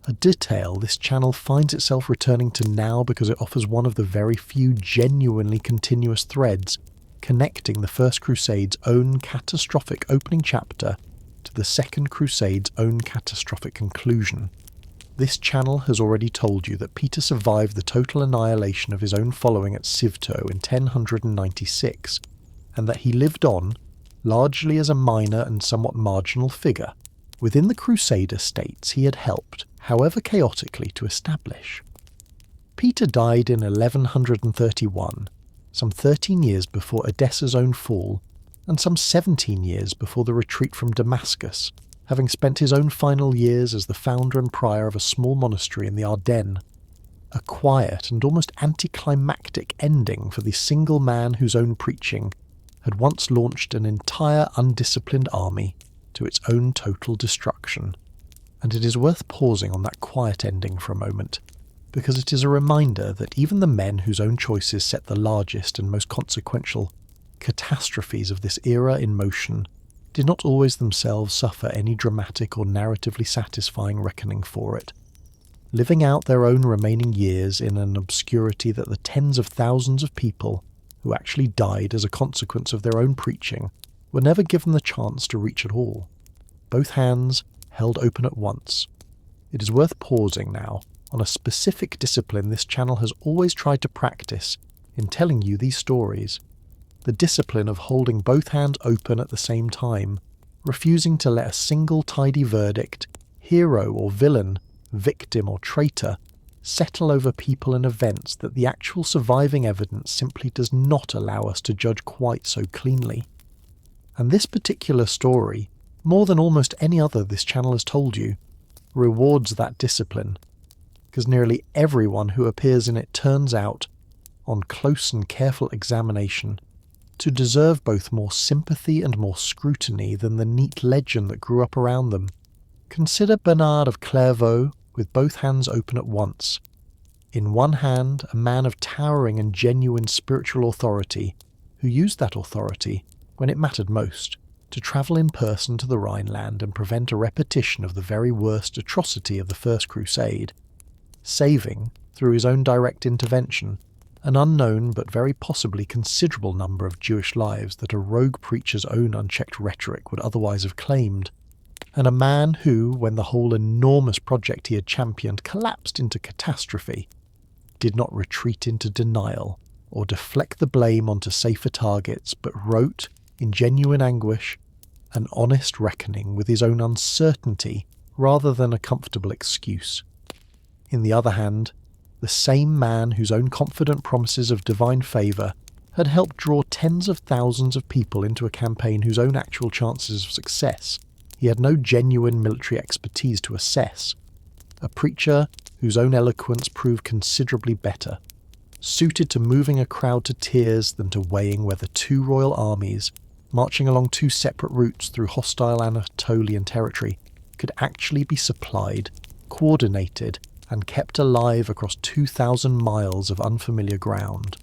a detail this channel finds itself returning to now because it offers one of the very few genuinely continuous threads connecting the First Crusade's own catastrophic opening chapter to the Second Crusade's own catastrophic conclusion. This channel has already told you that Peter survived the total annihilation of his own following at Civito in 1096, and that he lived on, largely as a minor and somewhat marginal figure, within the Crusader states he had helped, however chaotically, to establish. Peter died in 1131, some 13 years before Edessa's own fall, and some 17 years before the retreat from Damascus, having spent his own final years as the founder and prior of a small monastery in the Ardennes. A quiet and almost anticlimactic ending for the single man whose own preaching had once launched an entire undisciplined army to its own total destruction. And it is worth pausing on that quiet ending for a moment, because it is a reminder that even the men whose own choices set the largest and most consequential catastrophes of this era in motion did not always themselves suffer any dramatic or narratively satisfying reckoning for it, living out their own remaining years in an obscurity that the tens of thousands of people who actually died as a consequence of their own preaching were never given the chance to reach at all, both hands held open at once. It is worth pausing now on a specific discipline this channel has always tried to practice in telling you these stories, the discipline of holding both hands open at the same time, refusing to let a single tidy verdict, hero or villain, victim or traitor, settle over people and events that the actual surviving evidence simply does not allow us to judge quite so cleanly. And this particular story, more than almost any other this channel has told you, rewards that discipline, because nearly everyone who appears in it turns out, on close and careful examination, to deserve both more sympathy and more scrutiny than the neat legend that grew up around them. Consider Bernard of Clairvaux with both hands open at once. In one hand, a man of towering and genuine spiritual authority, who used that authority, when it mattered most, to travel in person to the Rhineland and prevent a repetition of the very worst atrocity of the First Crusade, saving, through his own direct intervention, an unknown but very possibly considerable number of Jewish lives that a rogue preacher's own unchecked rhetoric would otherwise have claimed, and a man who, when the whole enormous project he had championed collapsed into catastrophe, did not retreat into denial or deflect the blame onto safer targets, but wrote, in genuine anguish, an honest reckoning with his own uncertainty rather than a comfortable excuse. In the other hand, the same man whose own confident promises of divine favour had helped draw tens of thousands of people into a campaign whose own actual chances of success he had no genuine military expertise to assess, a preacher whose own eloquence proved considerably better, suited to moving a crowd to tears than to weighing whether two royal armies, marching along two separate routes through hostile Anatolian territory, could actually be supplied, coordinated, and kept alive across 2,000 miles of unfamiliar ground.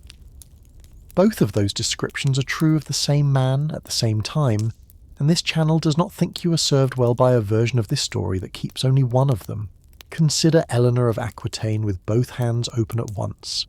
Both of those descriptions are true of the same man at the same time, and this channel does not think you are served well by a version of this story that keeps only one of them. Consider Eleanor of Aquitaine with both hands open at once.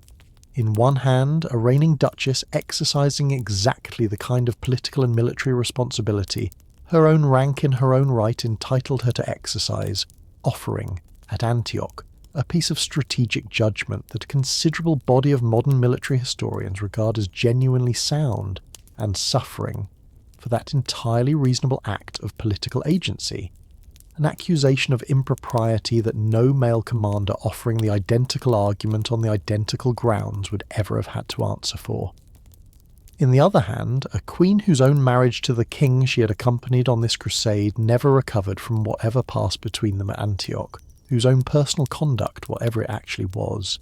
In one hand, a reigning duchess exercising exactly the kind of political and military responsibility Her own rank in her own right entitled her to exercise, offering, at Antioch, a piece of strategic judgment that a considerable body of modern military historians regard as genuinely sound and suffering for that entirely reasonable act of political agency, an accusation of impropriety that no male commander offering the identical argument on the identical grounds would ever have had to answer for. In the other hand, a queen whose own marriage to the king she had accompanied on this crusade never recovered from whatever passed between them at Antioch, whose own personal conduct, whatever it actually was,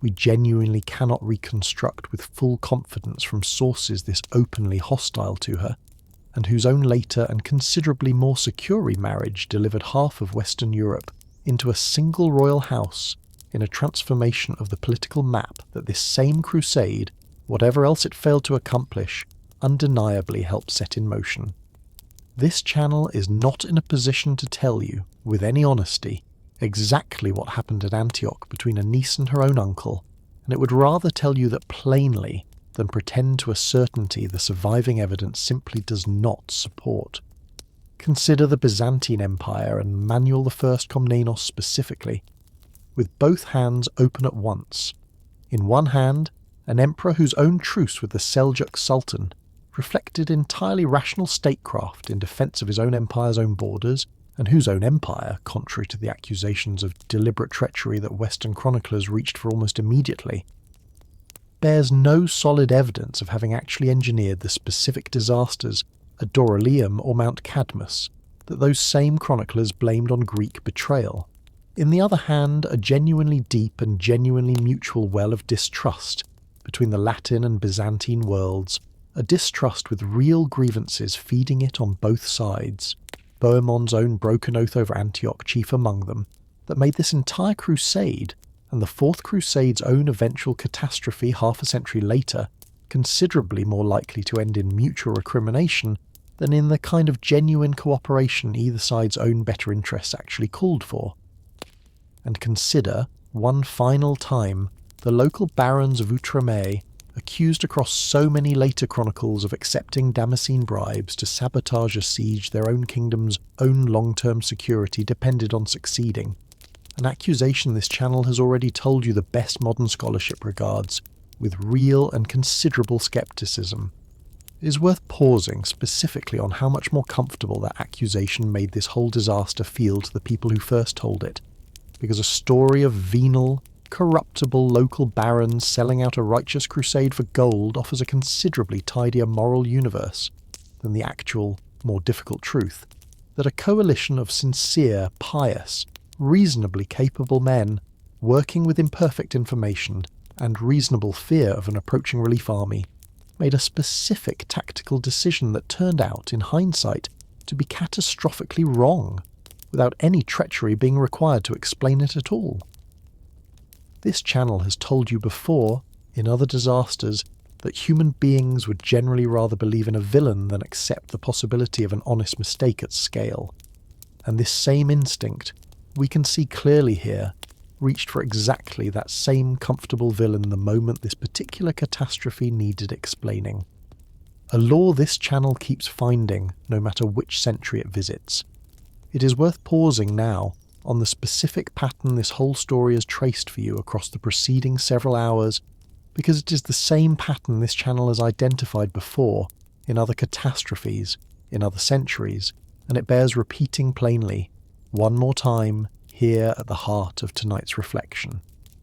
we genuinely cannot reconstruct with full confidence from sources this openly hostile to her, and whose own later and considerably more secure remarriage delivered half of Western Europe into a single royal house in a transformation of the political map that this same crusade, whatever else it failed to accomplish, undeniably helped set in motion. This channel is not in a position to tell you, with any honesty, exactly what happened at Antioch between a niece and her own uncle, and it would rather tell you that plainly than pretend to a certainty the surviving evidence simply does not support. Consider the Byzantine Empire and Manuel I Komnenos specifically, with both hands open at once. In one hand, an emperor whose own truce with the Seljuk Sultan reflected entirely rational statecraft in defence of his own empire's own borders, and whose own empire, contrary to the accusations of deliberate treachery that Western chroniclers reached for almost immediately, bears no solid evidence of having actually engineered the specific disasters at Dorylaeum or Mount Cadmus that those same chroniclers blamed on Greek betrayal. In the other hand, a genuinely deep and genuinely mutual well of distrust between the Latin and Byzantine worlds, a distrust with real grievances feeding it on both sides, Bohemon's own broken oath over Antioch chief among them, that made this entire crusade, and the Fourth Crusade's own eventual catastrophe half a century later, considerably more likely to end in mutual recrimination than in the kind of genuine cooperation either side's own better interests actually called for. And consider, one final time, the local barons of Outremer, accused across so many later chronicles of accepting Damascene bribes to sabotage a siege their own kingdom's own long-term security depended on succeeding, an accusation this channel has already told you the best modern scholarship regards, with real and considerable scepticism. It is worth pausing specifically on how much more comfortable that accusation made this whole disaster feel to the people who first told it, because a story of venal, corruptible local barons selling out a righteous crusade for gold offers a considerably tidier moral universe than the actual, more difficult truth that a coalition of sincere, pious, reasonably capable men, working with imperfect information and reasonable fear of an approaching relief army, made a specific tactical decision that turned out, in hindsight, to be catastrophically wrong, without any treachery being required to explain it at all. This channel has told you before, in other disasters, that human beings would generally rather believe in a villain than accept the possibility of an honest mistake at scale. And this same instinct, we can see clearly here, reached for exactly that same comfortable villain the moment this particular catastrophe needed explaining. A law this channel keeps finding, no matter which century it visits. It is worth pausing now on the specific pattern this whole story has traced for you across the preceding several hours, because it is the same pattern this channel has identified before, in other catastrophes, in other centuries, and it bears repeating plainly, one more time, here at the heart of tonight's reflection.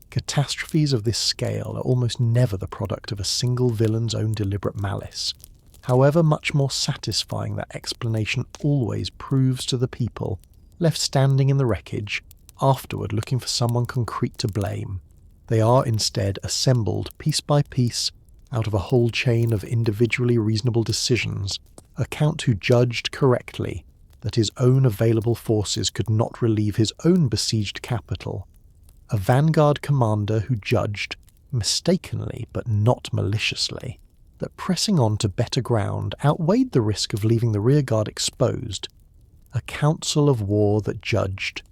Catastrophes of this scale are almost never the product of a single villain's own deliberate malice. However much more satisfying that explanation always proves to the people left standing in the wreckage, afterward looking for someone concrete to blame, they are instead assembled piece by piece out of a whole chain of individually reasonable decisions, a count who judged correctly that his own available forces could not relieve his own besieged capital, a vanguard commander who judged, mistakenly but not maliciously, that pressing on to better ground outweighed the risk of leaving the rearguard exposed, a council of war that judged,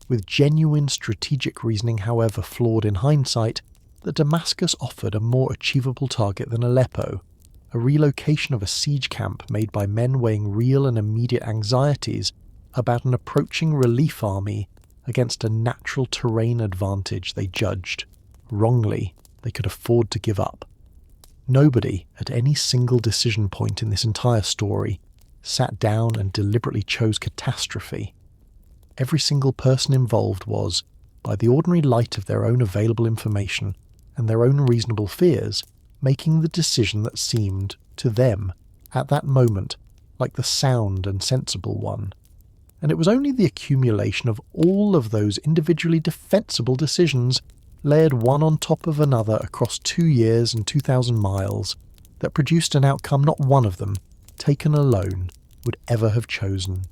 with genuine strategic reasoning however flawed in hindsight, that Damascus offered a more achievable target than Aleppo, a relocation of a siege camp made by men weighing real and immediate anxieties about an approaching relief army against a natural terrain advantage they judged, wrongly, they could afford to give up. Nobody, at any single decision point in this entire story, sat down and deliberately chose catastrophe. Every single person involved was, by the ordinary light of their own available information and their own reasonable fears, making the decision that seemed, to them, at that moment, like the sound and sensible one. And it was only the accumulation of all of those individually defensible decisions, layered one on top of another across 2 years and 2,000 miles, that produced an outcome not one of them, taken alone, would ever have chosen.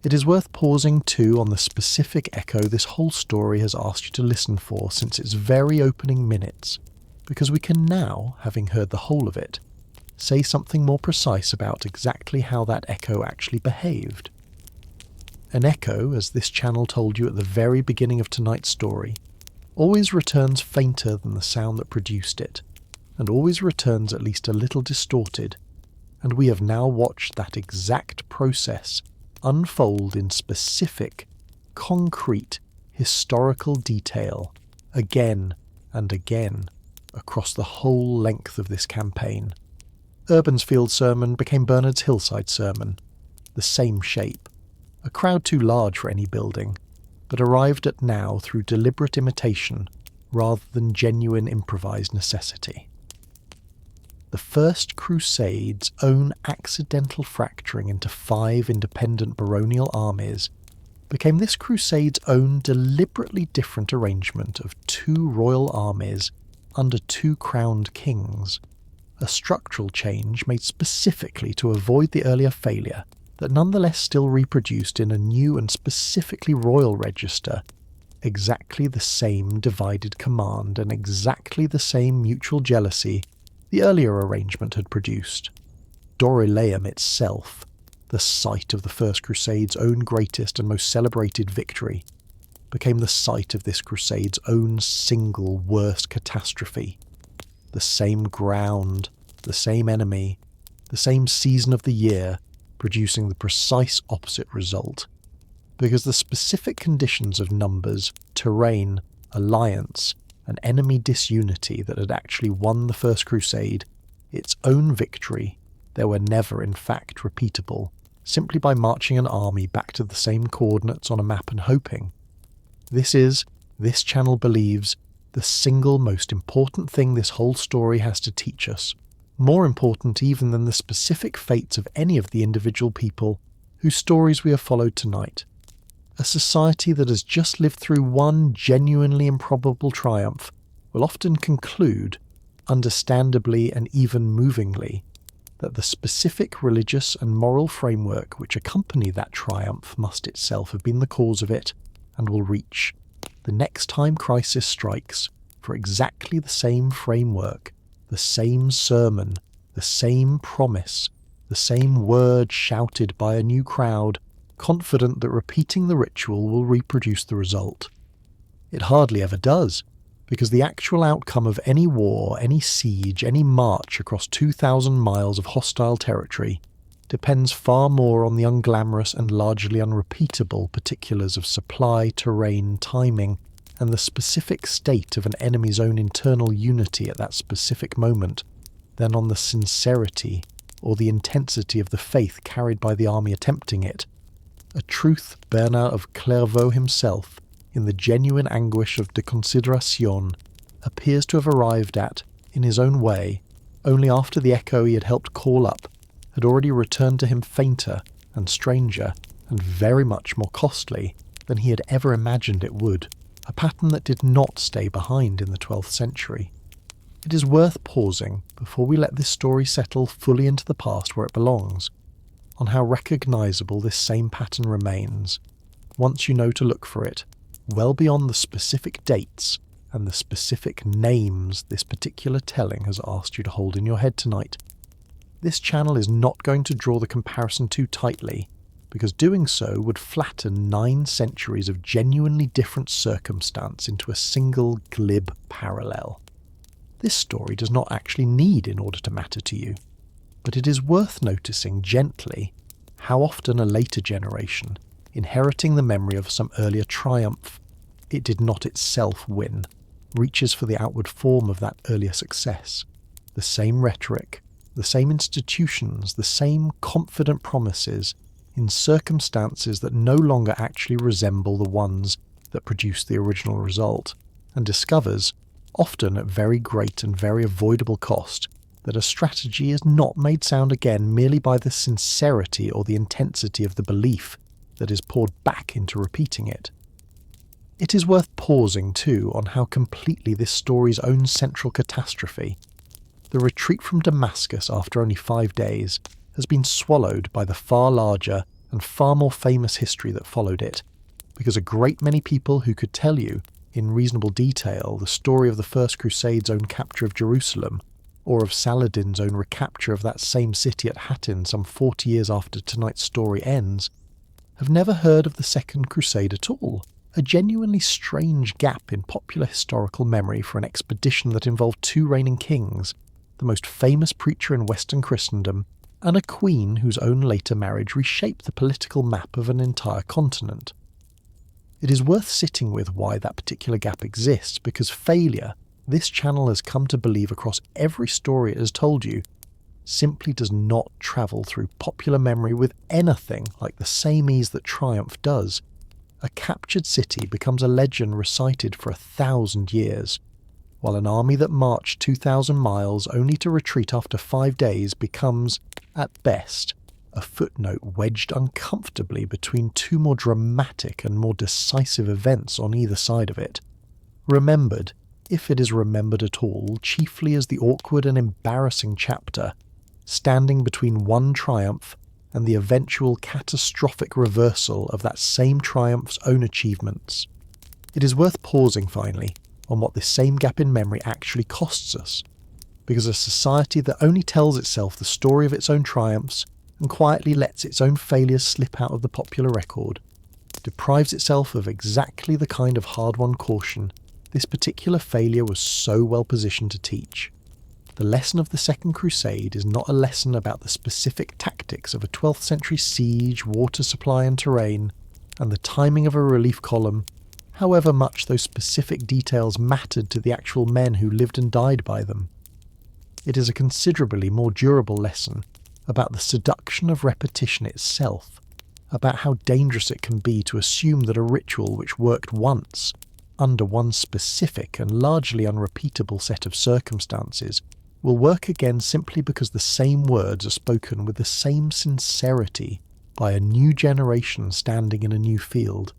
It is worth pausing too on the specific echo this whole story has asked you to listen for since its very opening minutes, because we can now, having heard the whole of it, say something more precise about exactly how that echo actually behaved. An echo, as this channel told you at the very beginning of tonight's story, always returns fainter than the sound that produced it, and always returns at least a little distorted, and we have now watched that exact process unfold in specific, concrete, historical detail, again and again, across the whole length of this campaign. Urban's field sermon became Bernard's hillside sermon, the same shape, a crowd too large for any building, but arrived at now through deliberate imitation rather than genuine improvised necessity. The First Crusade's own accidental fracturing into 5 independent baronial armies became this Crusade's own deliberately different arrangement of 2 royal armies under 2 crowned kings, a structural change made specifically to avoid the earlier failure that nonetheless still reproduced in a new and specifically royal register exactly the same divided command and exactly the same mutual jealousy the earlier arrangement had produced. Dorylaeum itself, the site of the First Crusade's own greatest and most celebrated victory, became the site of this Crusade's own single worst catastrophe. The same ground, the same enemy, the same season of the year, producing the precise opposite result, because the specific conditions of numbers, terrain, alliance, and enemy disunity that had actually won the First Crusade, its own victory, they were never in fact repeatable, simply by marching an army back to the same coordinates on a map and hoping. This is, this channel believes, the single most important thing this whole story has to teach us, more important even than the specific fates of any of the individual people whose stories we have followed tonight. A society that has just lived through one genuinely improbable triumph will often conclude, understandably and even movingly, that the specific religious and moral framework which accompany that triumph must itself have been the cause of it, and will reach, the next time crisis strikes, for exactly the same framework, the same sermon, the same promise, the same word shouted by a new crowd, confident that repeating the ritual will reproduce the result. It hardly ever does, because the actual outcome of any war, any siege, any march across 2,000 miles of hostile territory depends far more on the unglamorous and largely unrepeatable particulars of supply, terrain, timing, and the specific state of an enemy's own internal unity at that specific moment than on the sincerity or the intensity of the faith carried by the army attempting it, a truth Bernard of Clairvaux himself, in the genuine anguish of de consideration, appears to have arrived at, in his own way, only after the echo he had helped call up had already returned to him fainter and stranger and very much more costly than he had ever imagined it would, a pattern that did not stay behind in the 12th century. It is worth pausing, before we let this story settle fully into the past where it belongs, on how recognisable this same pattern remains, once you know to look for it, well beyond the specific dates and the specific names this particular telling has asked you to hold in your head tonight. This channel is not going to draw the comparison too tightly, because doing so would flatten 9 centuries of genuinely different circumstance into a single glib parallel. this story does not actually need in order to matter to you, but it is worth noticing gently how often a later generation, inheriting the memory of some earlier triumph it did not itself win, reaches for the outward form of that earlier success, the same rhetoric, the same institutions, the same confident promises, in circumstances that no longer actually resemble the ones that produced the original result, and discovers, often at very great and very avoidable cost, that a strategy is not made sound again merely by the sincerity or the intensity of the belief that is poured back into repeating it. It is worth pausing too on how completely this story's own central catastrophe, the retreat from Damascus after only 5 days, has been swallowed by the far larger and far more famous history that followed it, because a great many people who could tell you, in reasonable detail, the story of the First Crusade's own capture of Jerusalem, or of Saladin's own recapture of that same city at Hattin some 40 years after tonight's story ends, have never heard of the Second Crusade at all, a genuinely strange gap in popular historical memory for an expedition that involved 2 reigning kings, the most famous preacher in Western Christendom, and a queen whose own later marriage reshaped the political map of an entire continent. It is worth sitting with why that particular gap exists, because failure, this channel has come to believe across every story it has told you, simply does not travel through popular memory with anything like the same ease that triumph does. A captured city becomes a legend recited for 1,000 years, while an army that marched 2,000 miles only to retreat after 5 days becomes, at best, a footnote wedged uncomfortably between 2 more dramatic and more decisive events on either side of it, remembered, if it is remembered at all, chiefly as the awkward and embarrassing chapter, standing between one triumph and the eventual catastrophic reversal of that same triumph's own achievements. It is worth pausing, finally, on what this same gap in memory actually costs us, because a society that only tells itself the story of its own triumphs and quietly lets its own failures slip out of the popular record, deprives itself of exactly the kind of hard-won caution this particular failure was so well positioned to teach. The lesson of the Second Crusade is not a lesson about the specific tactics of a 12th century siege, water supply and terrain, and the timing of a relief column, however much those specific details mattered to the actual men who lived and died by them. It is a considerably more durable lesson about the seduction of repetition itself, about how dangerous it can be to assume that a ritual which worked once, under one specific and largely unrepeatable set of circumstances, will work again simply because the same words are spoken with the same sincerity by a new generation standing in a new field.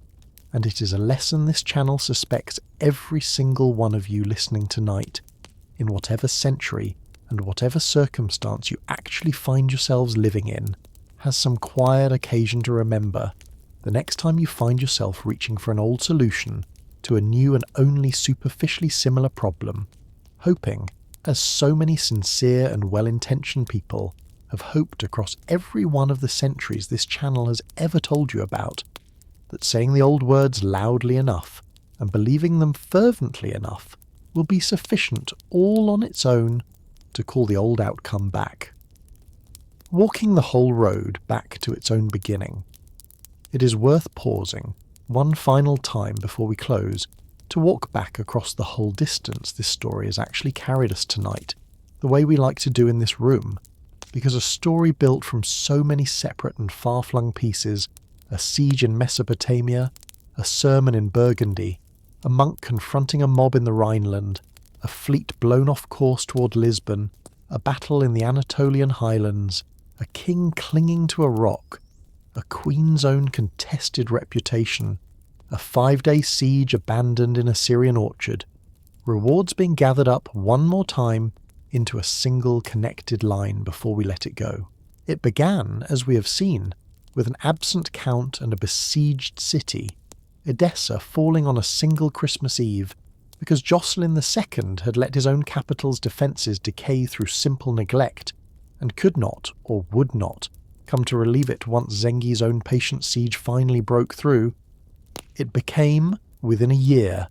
And it is a lesson this channel suspects every single one of you listening tonight, in whatever century and whatever circumstance you actually find yourselves living in, has some quiet occasion to remember the next time you find yourself reaching for an old solution to a new and only superficially similar problem, hoping, as so many sincere and well-intentioned people have hoped across every one of the centuries this channel has ever told you about, that saying the old words loudly enough and believing them fervently enough will be sufficient all on its own to call the old outcome back. Walking the whole road back to its own beginning, it is worth pausing one final time before we close to walk back across the whole distance this story has actually carried us tonight, the way we like to do in this room, because a story built from so many separate and far-flung pieces, a siege in Mesopotamia, a sermon in Burgundy, a monk confronting a mob in the Rhineland, a fleet blown off course toward Lisbon, a battle in the Anatolian highlands, a king clinging to a rock, a queen's own contested reputation, a 5-day siege abandoned in a Syrian orchard, rewards being gathered up one more time into a single connected line before we let it go. It began, as we have seen, with an absent count and a besieged city, Edessa falling on a single Christmas Eve, because Jocelyn II had let his own capital's defences decay through simple neglect, and could not, or would not, come to relieve it once Zengi's own patient siege finally broke through. It became, within a year,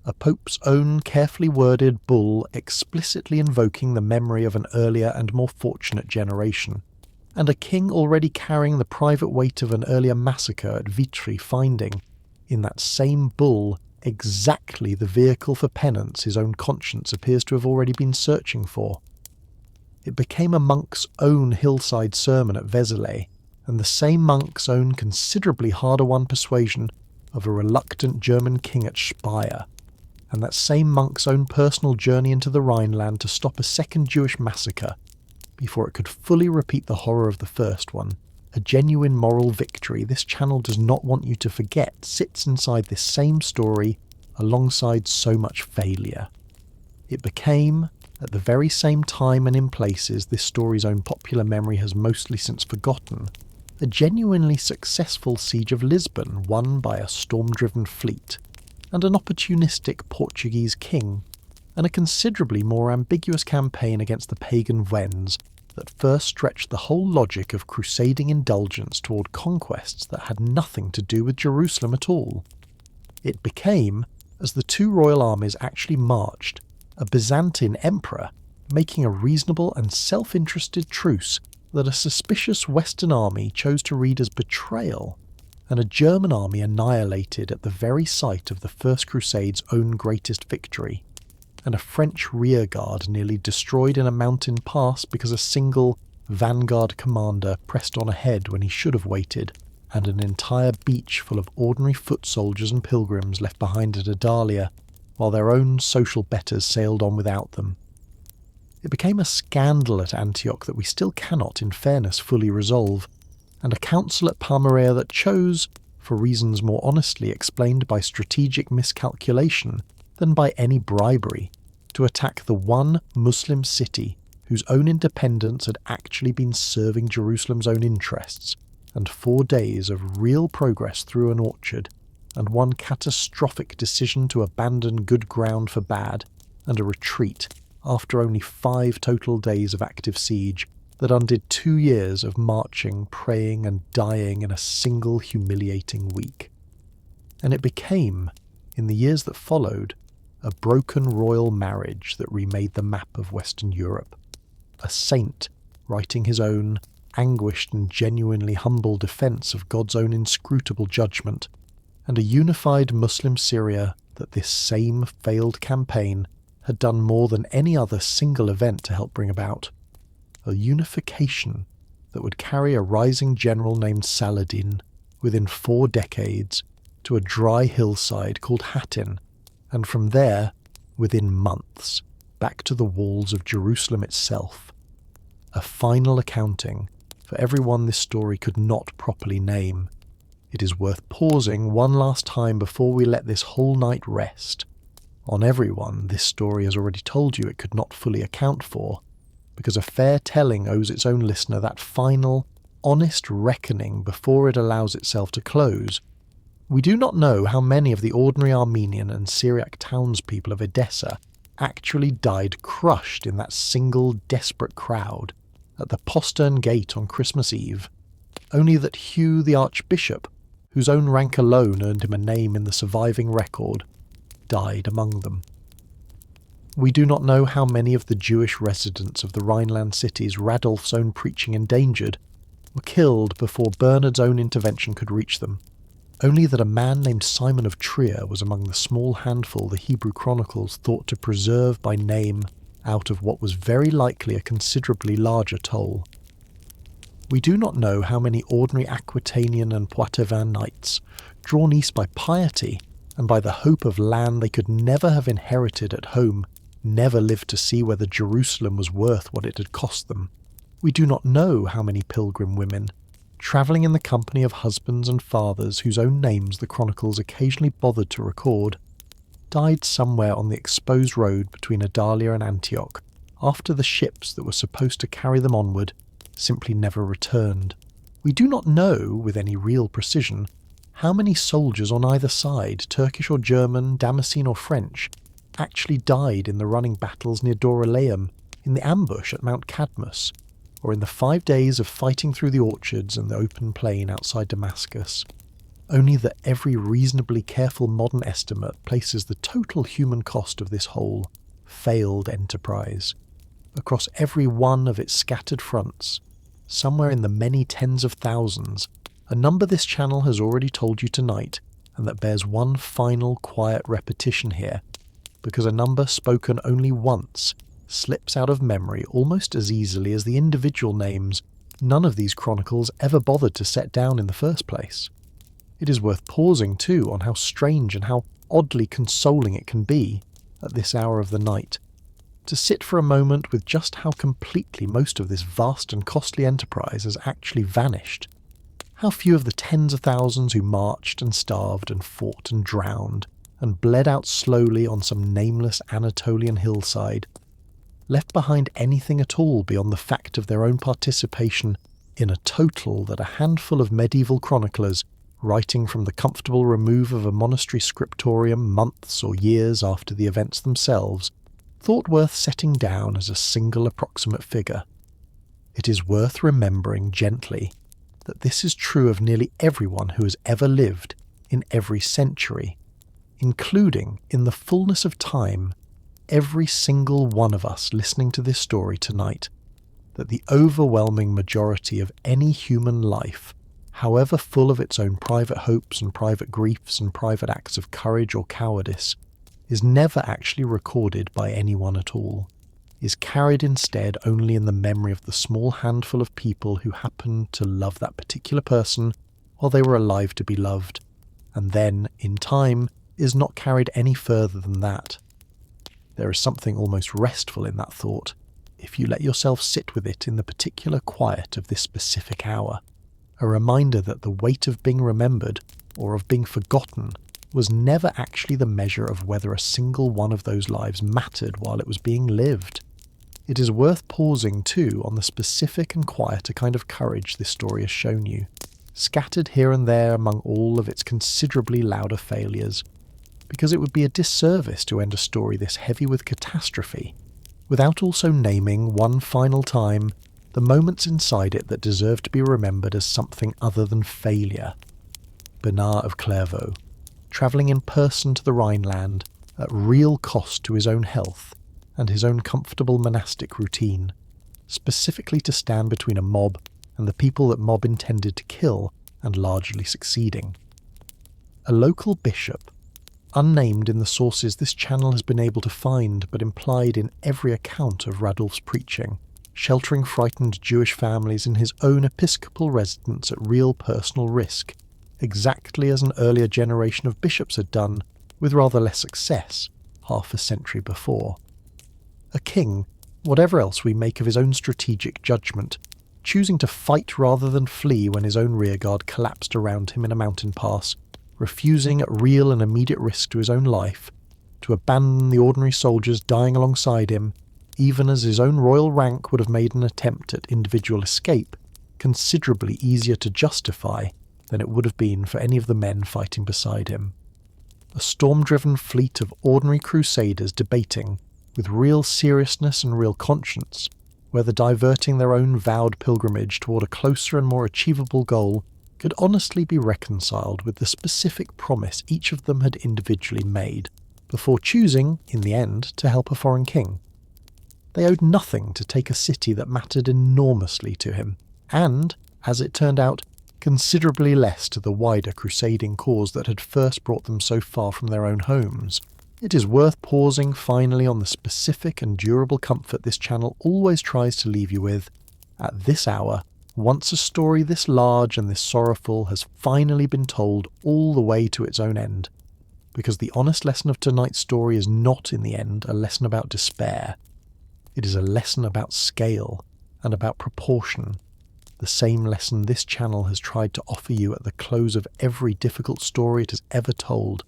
a pope's own carefully worded bull explicitly invoking the memory of an earlier and more fortunate generation, and a king already carrying the private weight of an earlier massacre at Vitry finding, in that same bull, exactly the vehicle for penance his own conscience appears to have already been searching for. It became a monk's own hillside sermon at Vézelay, and the same monk's own considerably harder-won persuasion of a reluctant German king at Speyer, and that same monk's own personal journey into the Rhineland to stop a second Jewish massacre before it could fully repeat the horror of the first one. A genuine moral victory this channel does not want you to forget sits inside this same story alongside so much failure. It became, at the very same time and in places this story's own popular memory has mostly since forgotten, a genuinely successful siege of Lisbon won by a storm-driven fleet, and an opportunistic Portuguese king, and a considerably more ambiguous campaign against the pagan Wends that first stretched the whole logic of crusading indulgence toward conquests that had nothing to do with Jerusalem at all. It became, as the two royal armies actually marched, a Byzantine emperor making a reasonable and self-interested truce that a suspicious Western army chose to read as betrayal, and a German army annihilated at the very site of the First Crusade's own greatest victory, and a French rearguard nearly destroyed in a mountain pass because a single vanguard commander pressed on ahead when he should have waited, and an entire beach full of ordinary foot soldiers and pilgrims left behind at Adalia, while their own social betters sailed on without them. It became a scandal at Antioch that we still cannot, in fairness, fully resolve, and a council at Palmyra that chose, for reasons more honestly explained by strategic miscalculation than by any bribery, to attack the one Muslim city whose own independence had actually been serving Jerusalem's own interests, and 4 days of real progress through an orchard, and one catastrophic decision to abandon good ground for bad, and a retreat after only 5 total days of active siege that undid 2 years of marching, praying and dying in a single humiliating week. And it became, in the years that followed, a broken royal marriage that remade the map of Western Europe. A saint writing his own anguished and genuinely humble defence of God's own inscrutable judgment, and a unified Muslim Syria that this same failed campaign had done more than any other single event to help bring about. A unification that would carry a rising general named Saladin within 4 decades to a dry hillside called Hattin, and from there, within months, back to the walls of Jerusalem itself. A final accounting for everyone this story could not properly name. It is worth pausing one last time before we let this whole night rest. On everyone this story has already told you it could not fully account for, because a fair telling owes its own listener that final, honest reckoning before it allows itself to close. We do not know how many of the ordinary Armenian and Syriac townspeople of Edessa actually died crushed in that single desperate crowd at the postern gate on Christmas Eve, only that Hugh the Archbishop, whose own rank alone earned him a name in the surviving record, died among them. We do not know how many of the Jewish residents of the Rhineland cities Radolf's own preaching endangered were killed before Bernard's own intervention could reach them, only that a man named Simon of Trier was among the small handful the Hebrew chronicles thought to preserve by name out of what was very likely a considerably larger toll. We do not know how many ordinary Aquitanian and Poitevin knights, drawn east by piety and by the hope of land they could never have inherited at home, never lived to see whether Jerusalem was worth what it had cost them. We do not know how many pilgrim women, travelling in the company of husbands and fathers whose own names the chronicles occasionally bothered to record, died somewhere on the exposed road between Adalia and Antioch after the ships that were supposed to carry them onward simply never returned. We do not know, with any real precision, how many soldiers on either side, Turkish or German, Damascene or French, actually died in the running battles near Dorylaeum, in the ambush at Mount Cadmus, or in the 5 days of fighting through the orchards and the open plain outside Damascus. only that every reasonably careful modern estimate places the total human cost of this whole failed enterprise across every one of its scattered fronts, somewhere in the many tens of thousands, a number this channel has already told you tonight, and that bears one final quiet repetition here, because a number spoken only once slips out of memory almost as easily as the individual names none of these chronicles ever bothered to set down in the first place. It is worth pausing too on how strange and how oddly consoling it can be, at this hour of the night, to sit for a moment with just how completely most of this vast and costly enterprise has actually vanished. How few of the tens of thousands who marched and starved and fought and drowned and bled out slowly on some nameless Anatolian hillside left behind anything at all beyond the fact of their own participation in a total that a handful of medieval chroniclers, writing from the comfortable remove of a monastery scriptorium months or years after the events themselves, thought worth setting down as a single approximate figure. It is worth remembering gently that this is true of nearly everyone who has ever lived in every century, including, in the fullness of time, every single one of us listening to this story tonight, that the overwhelming majority of any human life, however full of its own private hopes and private griefs and private acts of courage or cowardice, is never actually recorded by anyone at all, is carried instead only in the memory of the small handful of people who happened to love that particular person while they were alive to be loved, and then, in time, is not carried any further than that. There is something almost restful in that thought, if you let yourself sit with it in the particular quiet of this specific hour, a reminder that the weight of being remembered, or of being forgotten, was never actually the measure of whether a single one of those lives mattered while it was being lived. It is worth pausing too on the specific and quieter kind of courage this story has shown you, scattered here and there among all of its considerably louder failures, because it would be a disservice to end a story this heavy with catastrophe without also naming one final time the moments inside it that deserve to be remembered as something other than failure. Bernard of Clairvaux, travelling in person to the Rhineland at real cost to his own health and his own comfortable monastic routine, specifically to stand between a mob and the people that mob intended to kill, and largely succeeding. A local bishop, unnamed in the sources this channel has been able to find but implied in every account of Radulf's preaching, sheltering frightened Jewish families in his own episcopal residence at real personal risk, exactly as an earlier generation of bishops had done, with rather less success, half a century before. A king, whatever else we make of his own strategic judgment, choosing to fight rather than flee when his own rearguard collapsed around him in a mountain pass, refusing at real and immediate risk to his own life, to abandon the ordinary soldiers dying alongside him, even as his own royal rank would have made an attempt at individual escape considerably easier to justify than it would have been for any of the men fighting beside him. A storm-driven fleet of ordinary crusaders debating, with real seriousness and real conscience, whether diverting their own vowed pilgrimage toward a closer and more achievable goal could honestly be reconciled with the specific promise each of them had individually made, before choosing, in the end, to help a foreign king. They owed nothing to take a city that mattered enormously to him, and, as it turned out, considerably less to the wider crusading cause that had first brought them so far from their own homes. It is worth pausing finally on the specific and durable comfort this channel always tries to leave you with. At this hour, once a story this large and this sorrowful has finally been told all the way to its own end, because the honest lesson of tonight's story is not, in the end, a lesson about despair. It is a lesson about scale and about proportion, the same lesson this channel has tried to offer you at the close of every difficult story it has ever told,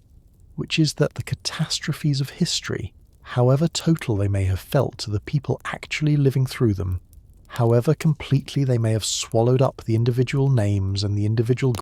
which is that the catastrophes of history, however total they may have felt to the people actually living through them, however completely they may have swallowed up the individual names and the individual